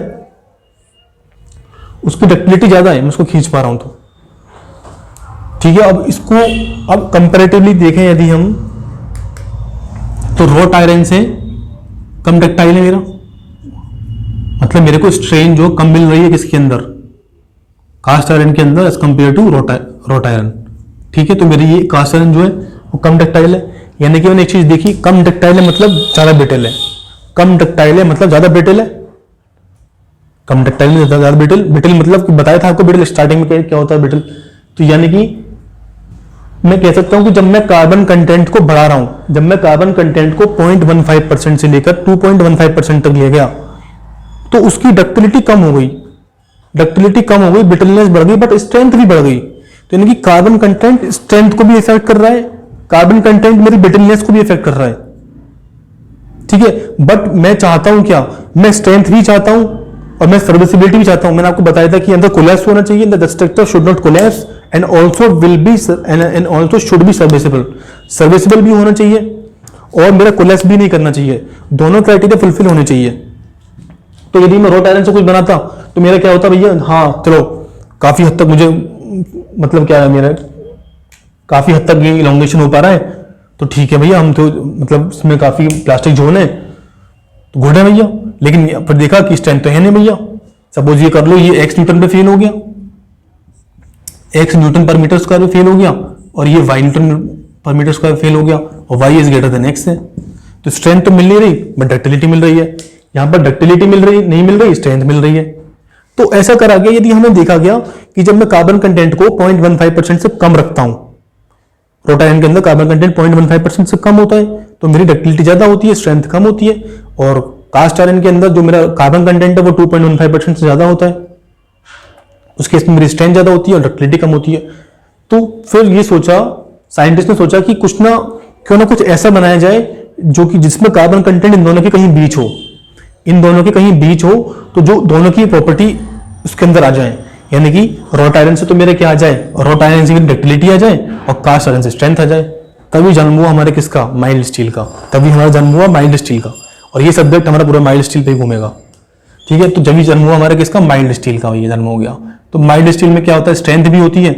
उसकी डक्टिलिटी ज्यादा है, मैं उसको खींच पा रहा हूँ। तो ठीक है, अब इसको अब कंपैरेटिवली देखें यदि हम, तो रॉट आयरन से कम डक्टाइल है मेरा, मतलब मेरे को स्ट्रेन जो कम मिल रही है किसके अंदर, कास्ट आयरन के अंदर as compare to wrought iron. ठीक है, तो मेरी ये कास्ट आयरन जो है वो कम डक्टाइल है, यानी कि मैंने एक चीज देखी, कम डक्टाइल है मतलब ज्यादा ब्रिटल है, कम डक्टाइल है मतलब ज्यादा ब्रिटल है, कम डक्टाइल है ज्यादा ब्रिटल, ब्रिटल मतलब कि बताया था आपको ब्रिटल स्टार्टिंग में क्या होता है ब्रिटल। तो यानी कि मैं कह सकता हूं कि जब मैं कार्बन कंटेंट को बढ़ा रहा हूं, जब मैं कार्बन कंटेंट को 0.15% से लेकर 2.15% तक ले गया, तो उसकी डक्टिलिटी कम हो गई, डक्टिलिटी कम हो गई, ब्रिटलनेस बढ़ गई, बट स्ट्रेंथ भी बढ़ गई। तो यानी कि कार्बन कंटेंट स्ट्रेंथ को भी इफेक्ट कर रहा है, कार्बन कंटेंट मेरी ब्रिटलनेस को भी इफेक्ट कर रहा है। ठीक है, बट मैं चाहता हूं क्या, मैं स्ट्रेंथ भी चाहता हूं और मैं सर्विसिबिलिटी भी चाहता हूं। मैंने आपको बताया था कि अंदर कोलैप्स होना चाहिए, the structure should not collapse and also will be and also should be serviceable, serviceable भी होना चाहिए और मेरा कोलैप्स भी नहीं करना चाहिए, दोनों क्राइटेरिया फुलफिल होने चाहिए। तो यदि मैं रॉट आयरन से कुछ बनाता तो मेरा क्या होता भैया, हाँ चलो काफी हद तक मुझे मतलब क्या है, मेरा काफी हद तक ये इलोंगेशन हो पा रहा है, तो ठीक है भैया, हम तो मतलब इसमें काफी प्लास्टिक जोन है तो गुड है भैया। लेकिन फिर देखा कि स्ट्रेंथ तो है नहीं भैया, सपोज ये कर लो, ये एक्स न्यूटन पे फेल हो गया, X newton per meter square पे फेल हो गया, और ये Y newton per meter square fail हो गया, और Y is greater than X है। तो स्ट्रेंथ तो मिल नहीं रही बट डक्टिलिटी मिल रही है, यहां पर डक्टिलिटी मिल रही नहीं मिल रही, स्ट्रेंथ मिल रही है। तो ऐसा करा गया, यदि हमें देखा गया कि जब मैं कार्बन कंटेंट को 0.15% से कम रखता हूं, रॉट आयरन के अंदर कार्बन कंटेंट 0.15% से कम होता है, तो मेरी डक्टिलिटी ज्यादा होती है, स्ट्रेंथ कम होती है, और कास्ट आयरन के अंदर जो मेरा कार्बन कंटेंट है वो 2.15% से ज्यादा होता है, उस केस में मेरी स्ट्रेंथ ज्यादा होती है और डक्टिलिटी कम होती है। तो फिर ये सोचा, साइंटिस्ट ने सोचा कि कुछ ना क्यों ना कुछ ऐसा बनाया जाए जो कि जिसमें कार्बन कंटेंट इन दोनों के कहीं बीच हो, इन दोनों के कहीं बीच हो, तो जो दोनों की प्रॉपर्टी उसके अंदर आ जाए, यानी कि रॉट आयरन से तो मेरे क्या आ जाए, रॉट आयरन से डक्टिलिटी आ जाए और कास्ट आयरन से स्ट्रेंथ आ जाए। तभी जन्म हुआ हमारे किसका, माइल्ड स्टील का, तभी हमारा जन्म हुआ माइल्ड स्टील का, और ये सब्जेक्ट हमारा पूरा माइल्ड स्टील पे ही घूमेगा। ठीक है, तो जब जन्म हुआ हमारे किसका, माइल्ड स्टील का, ये जन्म हो गया। तो माइल्ड स्टील में क्या होता है, स्ट्रेंथ भी होती है,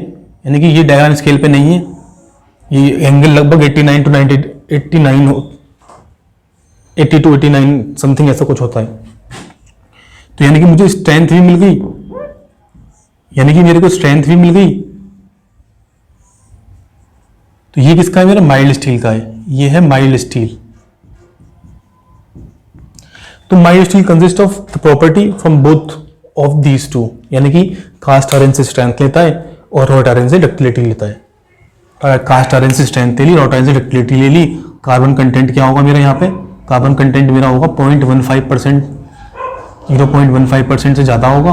यानी कि ये डायग्राम स्केल पे नहीं है, ये एंगल लगभग 89 टू 90 89 हो, 80 टू 89 समथिंग ऐसा कुछ होता है। तो यानी कि मुझे स्ट्रेंथ भी मिल गई, यानी कि मेरे को स्ट्रेंथ भी मिल गई। तो ये किसका है, मेरा माइल्ड स्टील का है, ये है माइल्ड स्टील। तो mild steel consist of the property from both of these two, यानी कि कास्ट आयरन से स्ट्रेंथ लेता है और रॉट आयरन से डक्टिलिटी लेता है। कास्ट आयरन से स्ट्रेंथ ले ली, रॉट आयरन से डक्टिलिटी ले ली। कार्बन कंटेंट क्या होगा मेरा यहाँ पे, कार्बन कंटेंट मेरा होगा 0.15%, 0.15% से ज्यादा होगा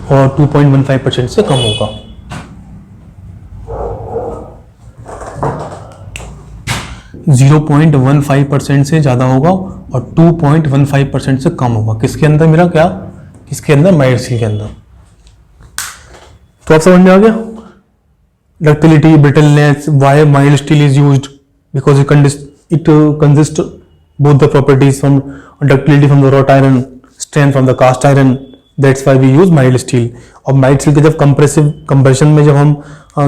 और 2.15% से कम होगा। जीरो 0.15% से ज्यादा होगा और 2.15% से कम होगा, किसके अंदर मेरा क्या, किसके अंदर, माइल्ड स्टील के अंदर। तो आप समझ में आ गया, ductility, brittleness, why mild steel is used, because it consists both the properties from ductility from the wrought iron, strength from the cast iron, that's why we use mild steel। और mild steel के जब compressive compression में जब हम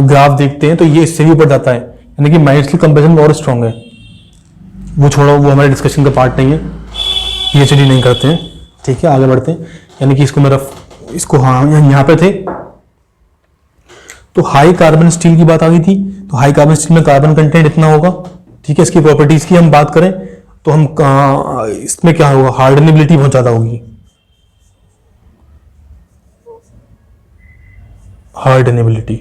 graph देखते हैं तो ये इससे भी ऊपर जाता है, यानी कि माइल्ड स्टील कंप्रेशन में और स्ट्रॉन्ग है। वो छोड़ो, वो हमारे डिस्कशन का पार्ट नहीं है, पीएचडी नहीं करते हैं। ठीक है, आगे बढ़ते हैं। यानी कि इसको मेरा, इसको हाँ यहाँ पे थे। तो हाई कार्बन स्टील की बात आ गई थी, तो हाई कार्बन स्टील में कार्बन कंटेंट इतना होगा। ठीक है, इसकी प्रॉपर्टीज की हम बात करें तो हम इसमें क्या होगा, हार्डनेबिलिटी बहुत ज्यादा होगी, हार्डनेबिलिटी।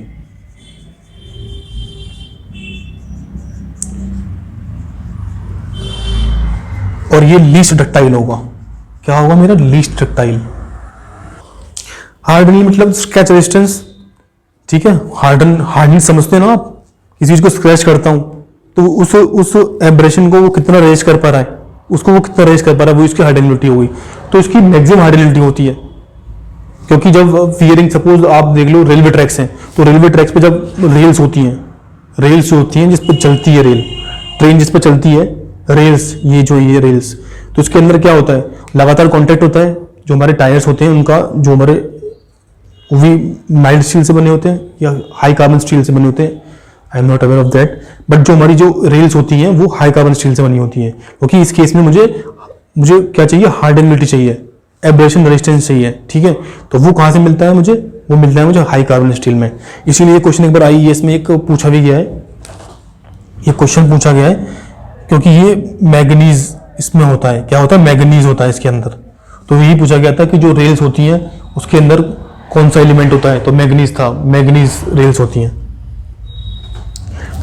और ये लीस्ट डक्टाइल होगा, क्या होगा मेरा, लीस्ट डक्टाइल। हार्डनिंग मतलब स्क्रैच रेजिस्टेंस। ठीक है, हार्डनिंग समझते हैं ना आप, किसी चीज को स्क्रैच करता हूं तो उस एब्रेशन को वो कितना रेज कर पा रहा है, उसको वो कितना रेज कर पा रहा है, वो इसकी हार्डनिबिलिटी हो गई। तो इसकी मैक्सिमम हार्डनिबिलिटी होती है, क्योंकि जब फियरिंग, सपोज आप देख लो रेलवे ट्रैक्स हैं, तो रेलवे ट्रैक्स पे जब रेल्स होती हैं, रेल्स होती हैं जिस पर चलती है रेल, ट्रेन जिस पर चलती है, रेल्स, ये जो ये रेल्स, तो इसके अंदर क्या होता है, लगातार कॉन्टेक्ट होता है, जो हमारे टायर्स होते हैं उनका, जो हमारे वो भी माइल्ड स्टील से बने होते हैं या हाई कार्बन स्टील से बने होते हैं, I am not aware of that. But जो हमारी जो रेल्स होती हैं वो हाई कार्बन स्टील से बनी होती हैं, क्योंकि इस केस में मुझे क्या चाहिए, हार्डनिटी चाहिए, एब्रेशन रेजिस्टेंस चाहिए, ठीक है। तो वो कहाँ से मिलता है मुझे, वो मिलता है मुझे हाई कार्बन स्टील में। इसीलिए क्वेश्चन एक बार IAS में एक पूछा भी गया है, ये क्वेश्चन पूछा गया है, क्योंकि ये मैग्नीज इसमें होता है, क्या होता है, मैग्नीज होता है इसके अंदर। तो यही पूछा गया था कि जो रेल्स होती हैं उसके अंदर कौन सा एलिमेंट होता है, तो मैग्नीज था, मैग्नीज रेल्स होती हैं।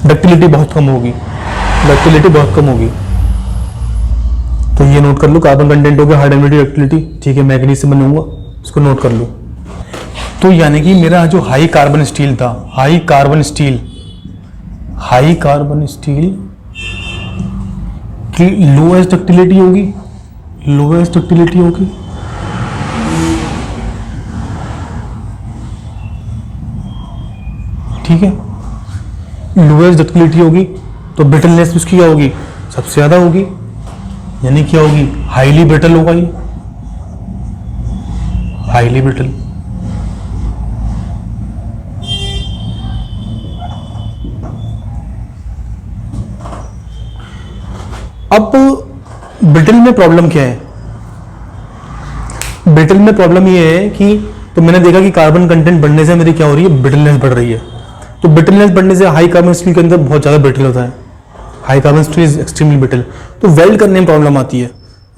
डक्टिलिटी बहुत कम होगी, डक्टिलिटी बहुत कम होगी, तो ये नोट कर लो, कार्बन कंटेंट हो गया, हार्डनिटी, डक्टिलिटी, ठीक है, मैग्नीज से बनूंगा, इसको नोट कर लो। तो यानी कि मेरा जो हाई कार्बन स्टील था, हाई कार्बन स्टील की लोएस्ट डक्टिलिटी होगी, लोएस्ट डक्टिलिटी होगी, ठीक है, लोएस्ट डक्टिलिटी होगी, तो ब्रिटलनेस उसकी क्या होगी, सबसे ज्यादा होगी, यानी क्या होगी, हाईली ब्रिटल होगा ये, हाईली ब्रिटल। अब ब्रिटल में प्रॉब्लम क्या है, ब्रिटल में प्रॉब्लम ये है कि, तो मैंने देखा कि कार्बन कंटेंट बढ़ने से मेरी क्या हो रही है, ब्रिटलनेस बढ़ रही है। तो ब्रिटलनेस बढ़ने से हाई कार्बन स्टील के अंदर बहुत ज्यादा ब्रिटल होता है, high carbon steel is extremely brittle. तो वेल्ड करने में प्रॉब्लम आती है।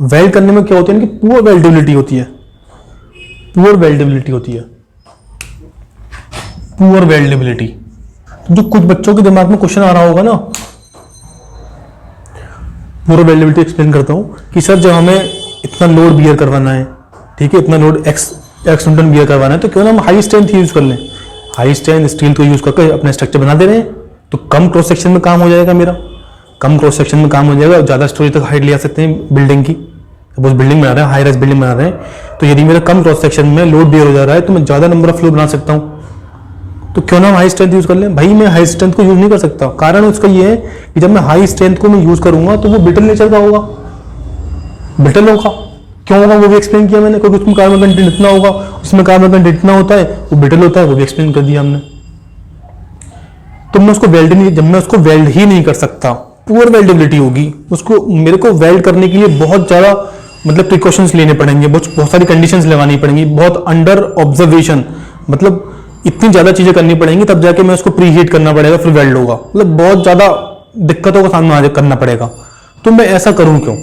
वेल्ड करने में क्या होता है कि पुअर वेल्डेबिलिटी होती है, पुअर वेल्डेबिलिटी होती है, पुअर वेल्डेबिलिटी। जो कुछ बच्चों के दिमाग में क्वेश्चन आ रहा होगा ना, पुअर वेल्डेबिलिटी एक्सप्लेन करता हूं कि सर जब हमें इतना लोड बियर करवाना है, ठीक है, इतना लोड एक्स न्यूटन बियर करवाना है, तो क्यों ना हम हाई स्ट्रेंथ यूज कर लें, हाई स्ट्रेंथ स्टील को यूज करके अपना स्ट्रक्चर बना दे रहे हैं, तो कम क्रॉस सेक्शन में काम हो जाएगा मेरा, कम क्रॉस सेक्शन में काम हो जाएगा, ज्यादा स्टोरेज तक हाइट ले आ सकते हैं बिल्डिंग की। सपोज बिल्डिंग बना रहे हैं, हाई राइज बिल्डिंग बना रहे हैं, तो यदि मेरा कम क्रॉस सेक्शन में लोड बियर हो जा रहा है तो मैं ज्यादा नंबर ऑफ फ्लोर बना सकता हूं, तो क्यों ना हाई स्ट्रेंथ यूज कर लें। भाई मैं हाई स्ट्रेंथ को यूज नहीं कर सकता, कारण उसका ये है कि जब मैं हाई स्ट्रेंथ को मैं यूज करूंगा तो वो ब्रिटल नेचर का होगा, ब्रिटल होगा। क्यों होगा वो भी एक्सप्लेन किया मैंने, क्योंकि उसमें कार्बन कंटेंट इतना होगा, उसमें कार्बन कंटेंट इतना होता है, वो ब्रिटल होता है, वो भी एक्सप्लेन कर दिया हमने। तो मैं उसको वेल्ड नहीं, जब मैं उसको वेल्ड ही नहीं कर सकता, पुअर वेल्डेबिलिटी होगी, उसको मेरे को वेल्ड करने के लिए बहुत ज्यादा मतलब प्रिकॉशंस लेने पड़ेंगे, बहुत सारी कंडीशंस लगानी पड़ेंगी, बहुत अंडर ऑब्जर्वेशन, मतलब इतनी ज्यादा चीजें करनी पड़ेंगी, तब जाके मैं उसको प्री हीट करना पड़ेगा, फिर वेल्ड होगा, मतलब बहुत ज्यादा दिक्कतों का सामना करना पड़ेगा। तो मैं ऐसा करूं क्यों,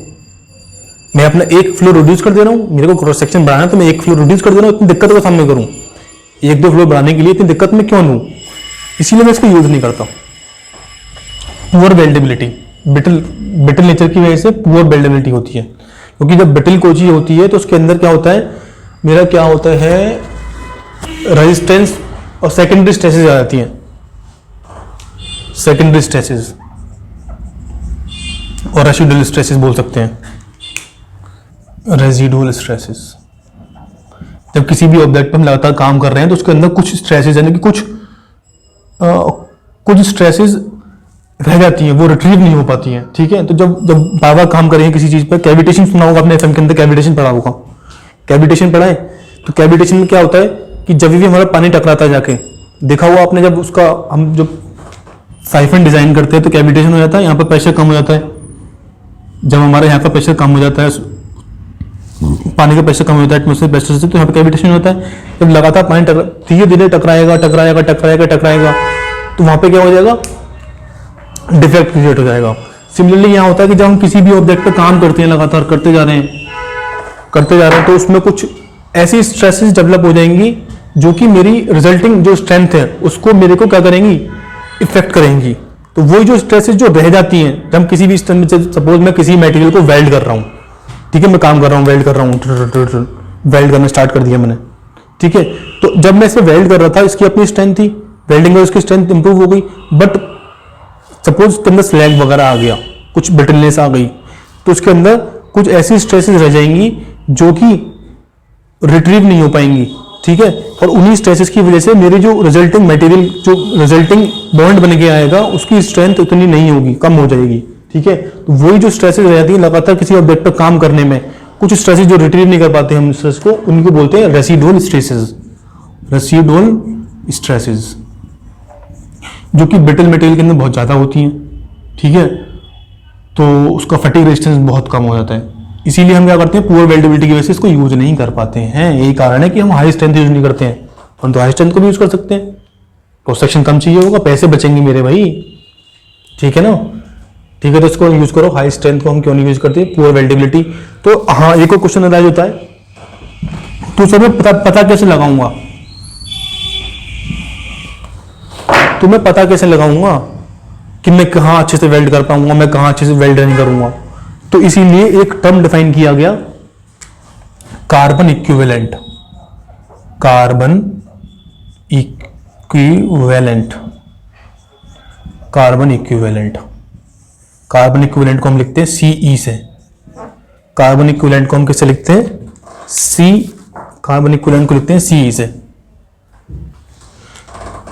मैं अपना एक फ्लोर रिड्यूस कर दे रहा हूं, मेरे को क्रॉस सेक्शन बढ़ाना है तो मैं एक फ्लोर रिड्यूस कर दे रहा हूं, इतनी दिक्कतों का सामना करूं, एक दो फ्लोर बढ़ाने के लिए इतनी दिक्कत में क्यों लूं, इसीलिए मैं इसको यूज नहीं करता। पुअर वेल्डेबिलिटी, ब्रिटल नेचर की वजह से पुअर वेल्डेबिलिटी होती है, क्योंकि जब ब्रिटल कोची होती है तो उसके अंदर क्या होता है, मेरा क्या होता है, रेजिस्टेंस और सेकेंडरी स्ट्रेसेस आ जाती हैं, सेकेंडरी स्ट्रेसेस और रेसिडुअल स्ट्रेसेस बोल सकते हैं, रेसिडुअल स्ट्रेसेस। जब किसी भी ऑब्जेक्ट पर हम लगातार काम कर रहे हैं तो उसके अंदर कुछ स्ट्रेसेस यानी कि कुछ स्ट्रेसेस रह जाती हैं, वो रिट्रीव नहीं हो पाती हैं, ठीक है। तो जब बार बार काम करेंगे किसी चीज पर, कैविटेशन सुना होगा आपने, एफएम के अंदर कैविटेशन पढ़ा होगा, कैविटेशन पढ़ा है, तो कैविटेशन में क्या होता है कि जब भी हमारा पानी टकराता है जाके, देखा हुआ आपने, जब उसका हम जब साइफन डिजाइन करते हैं तो कैविटेशन हो जाता है, यहाँ पर प्रेशर कम हो जाता है, जब हमारे यहाँ का प्रेशर कम हो जाता है, पानी का प्रेशर कम हो जाता है एटमॉस्फेयर प्रेशर से, तो यहाँ पर कैविटेशन होता है। जब लगातार पानी धीरे धीरे टकराएगा, तो वहां पे क्या हो जाएगा, डिफेक्ट क्रिएट हो जाएगा। सिमिलरली यहाँ होता है कि जब हम किसी भी ऑब्जेक्ट पे काम करते हैं, लगातार करते जा रहे हैं, तो उसमें कुछ ऐसी स्ट्रेसेस डेवलप हो जाएंगी जो कि मेरी रिजल्टिंग जो स्ट्रेंथ है उसको मेरे को क्या करेंगी, इफेक्ट करेंगी। तो वही जो स्ट्रेसेस जो रह जाती हैं, जब हम किसी भी स्ट्रेंथ, सपोज मैं किसी मटेरियल को वेल्ड कर रहा हूँ, ठीक है, मैं काम कर रहा हूँ, वेल्ड कर रहा हूँ, वेल्ड करना स्टार्ट कर दिया मैंने, ठीक है। तो जब मैं इसे वेल्ड कर रहा था, इसकी अपनी स्ट्रेंथ थी, वेल्डिंग में उसकी स्ट्रेंथ इंप्रूव हो गई, बट सपोज उसके अंदर स्लैग वगैरह आ गया, कुछ ब्रिटलनेस आ गई, तो उसके अंदर कुछ ऐसी स्ट्रेसेस रह जाएंगी जो कि रिट्रीव नहीं हो पाएंगी, ठीक है। और उन्हीं स्ट्रेसेस की वजह से मेरी जो रिजल्टिंग मटेरियल, जो रिजल्टिंग बॉन्ड बन के आएगा, उसकी स्ट्रेंथ उतनी नहीं होगी, कम हो जाएगी, ठीक है। तो वही जो स्ट्रेसेस रह जाती है लगातार किसी ऑब्जेक्ट पर काम करने में, कुछ स्ट्रेसेस जो रिट्रीव नहीं कर पाते हम स्ट्रेस को, उनको बोलते हैं रेसिडुअल स्ट्रेसेस, रेसिडुअल स्ट्रेसेस, जो कि ब्रिटल मटेरियल के अंदर बहुत ज़्यादा होती हैं, ठीक है, तो उसका फटीग रेजिस्टेंस बहुत कम हो जाता है। इसीलिए हम क्या करते हैं, पुअर वेल्डेबिलिटी की वजह से इसको यूज नहीं कर पाते हैं। यही कारण है कि हम हाई स्ट्रेंथ यूज नहीं करते हैं। हम तो हाई स्ट्रेंथ को भी यूज कर सकते हैं, क्रॉस सेक्शन कम चाहिए होगा, पैसे बचेंगे मेरे भाई, ठीक है ना। ठीक है, तो इसको यूज करो। हाई स्ट्रेंथ को हम क्यों नहीं यूज करते, पुअर वेल्डेबिलिटी। तो हाँ, एक और क्वेश्चन अराइज होता है, तो सर मैं पता कैसे लगाऊंगा, तो मैं पता कैसे लगाऊंगा कि मैं कहाँ अच्छे से वेल्ड कर पाऊंगा, मैं कहाँ अच्छे से वेल्ड नहीं करूंगा। तो इसीलिए एक टर्म डिफाइन किया गया, carbon equivalent. Carbon equivalent, carbon equivalent, carbon equivalent को हम लिखते हैं सीई से। कार्बन इक्विवेलेंट को हम किससे लिखते हैं, कार्बन इक्विवेलेंट को लिखते हैं सीई से।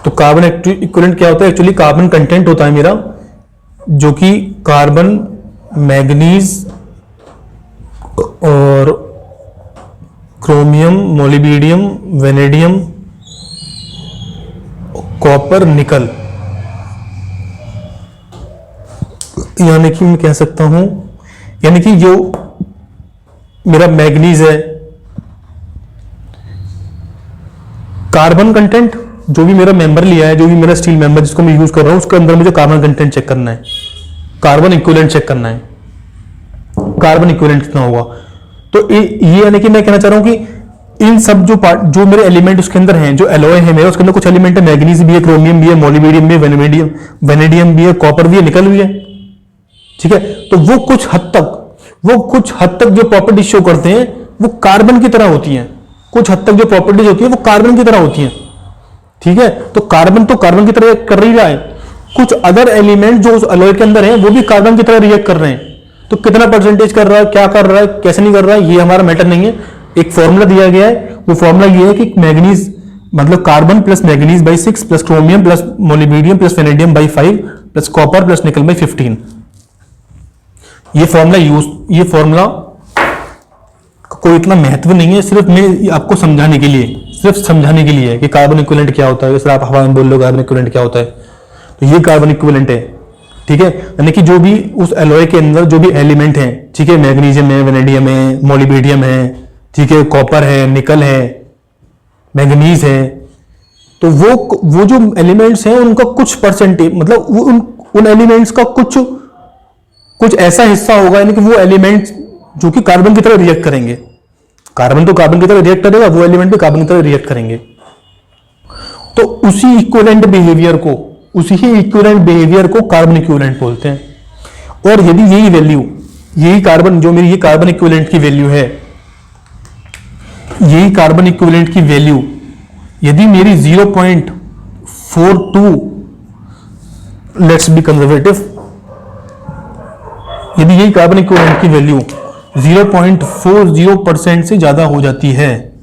तो कार्बन इक्विवेलेंट क्या होता है, एक्चुअली कार्बन कंटेंट होता है मेरा, जो कि कार्बन, मैग्नीज और क्रोमियम, मोलिब्डेनम, वेनेडियम, कॉपर, निकल, यानी कि मैं कह सकता हूं, यानी कि जो मेरा मैग्नीज है, कार्बन कंटेंट जो भी मेरा मेंबर लिया है, जो भी मेरा स्टील मेंबर जिसको मैं यूज कर रहा हूं, उसके अंदर मुझे कार्बन कंटेंट चेक करना है, कार्बन इक्विवेलेंट चेक करना है, कार्बन इक्विवेलेंट कितना होगा। तो ये यानी कि मैं कहना चाह रहा हूं कि इन सब जो पार्ट, जो मेरे एलिमेंट उसके अंदर हैं, जो एलॉय है मेरा, उसके अंदर कुछ एलिमेंट है, मैग्नीज भी है, क्रोमियम भी है, मोलिब्डेनम भी है, वेनेडियम भी है, कॉपर भी है, निकल भी है, ठीक है। तो वो कुछ हद तक जो प्रॉपर्टीज शो करते हैं वो कार्बन की तरह होती हैं, कुछ हद तक जो प्रॉपर्टीज होती है वो कार्बन की तरह होती हैं, ठीक है। तो कार्बन की तरह कर रही रहा है, कुछ अदर एलिमेंट जो उस अलॉय के अंदर है वो भी कार्बन की तरह रिएक्ट कर रहे हैं। तो कितना परसेंटेज कर रहा है, क्या कर रहा है, कैसे नहीं कर रहा है, ये हमारा मैटर नहीं है। एक फॉर्मूला दिया गया है, वो फॉर्मूला ये है कि मैग्नीज मतलब carbon plus manganese by 6 plus chromium plus molybdenum plus vanadium by 5 plus copper plus निकल बाई 15। ये फॉर्मूला कोई इतना महत्व नहीं है, सिर्फ मैं आपको समझाने के लिए है कि कार्बन इक्विवेलेंट क्या होता है। जैसे आप हवा में बोल लो कार्बन इक्विवेलेंट क्या होता है, तो ये कार्बन इक्विवेलेंट है, ठीक है। यानी कि जो भी उस एलॉय के अंदर जो भी एलिमेंट है, ठीक है, मैग्नीशियम है, वेनेडियम है, मोलिब्डेनम है, ठीक है, कॉपर है, निकल है, मैग्नीज है, तो वो जो एलिमेंट्स हैं उनका कुछ परसेंटेज, मतलब वो उन एलिमेंट्स का कुछ ऐसा हिस्सा होगा, यानी कि वो एलिमेंट्स जो कि कार्बन की तरह रिएक्ट करेंगे। कार्बन तो कार्बन की तरह रिएक्ट करेगा, वो एलिमेंट भी कार्बन की तरह रिएक्ट करेंगे। तो उसी इक्विवेलेंट बिहेवियर को कार्बन इक्विवेलेंट बोलते हैं। और यदि यही कार्बन, जो मेरी ये कार्बन इक्विवेलेंट की वैल्यू है, यही कार्बन इक्विवेलेंट की वैल्यू यदि मेरी 0.42, लेट्स बी कंजर्वेटिव, यदि यही कार्बन इक्विवेलेंट की वैल्यू 0.40% से ज्यादा हो जाती है,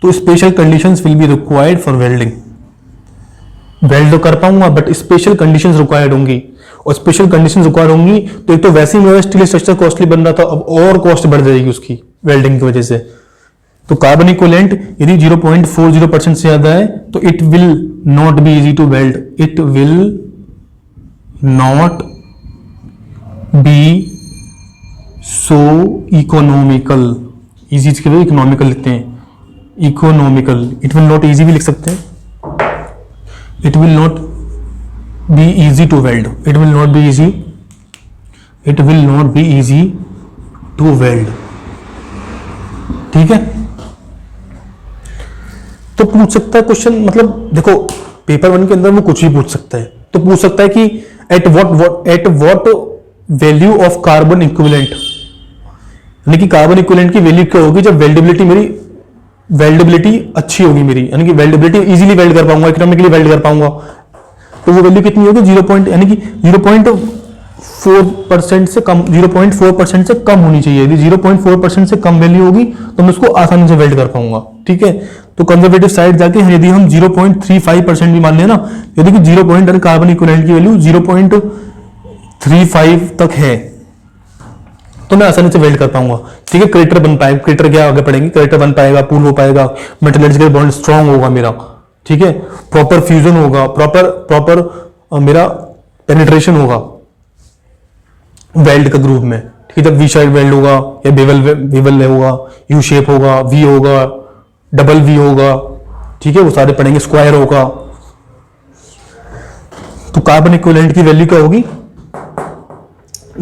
तो special conditions will be required for welding. Weld तो कर पाऊंगा, बट स्पेशल कंडीशंस रिक्वायर्ड होंगी, और स्पेशल कंडीशंस रिक्वायर्ड होंगी तो एक तो वैसे ही मेरा स्टील स्ट्रक्चर कॉस्टली बन रहा था, अब और कॉस्ट बढ़ जाएगी उसकी वेल्डिंग की वजह से। तो कार्बन इक्विवेलेंट यदि 0.40% से ज्यादा है तो it will not be easy to weld, it will not be so economical. Easy के लिए इकोनॉमिकल लिखते हैं, economical. It will not easy भी लिख सकते हैं, it will not be easy to weld, it will not be easy, it will not be easy to weld, ठीक है। तो पूछ सकता है क्वेश्चन, मतलब देखो पेपर 1 के अंदर वो कुछ भी पूछ सकता है। तो पूछ सकता है कि at what value of carbon equivalent, यानी कि कार्बन इक्विवेलेंट की वैल्यू क्या होगी जब वेल्डेबिलिटी अच्छी होगी मेरी, यानी कि वेल्डेबिलिटी इजीली वेल्ड कर पाऊंगा, इकोनॉमिकली वेल्ड कर पाऊंगा। तो वो वैल्यू कितनी होगी, 0.4% से कम, 0.4% से कम होनी चाहिए। यदि 0.4% से कम वैल्यू होगी तो मैं उसको आसानी से वेल्ड कर पाऊंगा, ठीक है। तो कंजर्वेटिव साइड जाके यदि हम 0.35% भी मान लें ना, यदि कि 0. कार्बन इक्विवेलेंट की वैल्यू 0.35 तक है, तो मैं आसानी से वेल्ड कर पाऊंगा। ठीक है, क्रेटर बन पाएगा, क्रेटर क्या आगे पढ़ेंगे, क्रेटर बन पाएगा, पूल हो पाएगा, मेटलर्जिकल बॉन्ड स्ट्रांग होगा मेरा। ठीक है, प्रॉपर फ्यूजन होगा, प्रॉपर प्रॉपर मेरा पेनिट्रेशन होगा वेल्ड का ग्रुप में। ठीक है, जब वी शाइड वेल्ड होगा या बेवल होगा, यू शेप होगा, वी होगा, डबल वी होगा। ठीक है, वो सारे पढ़ेंगे, स्क्वायर होगा। तो कार्बन इक्विवेलेंट की वैल्यू क्या होगी,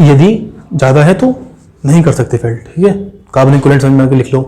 यदि ज्यादा है तो नहीं कर सकते वेल्ड। ठीक है, कार्बन इक्विवेलेंट समझ में आके लिख लो।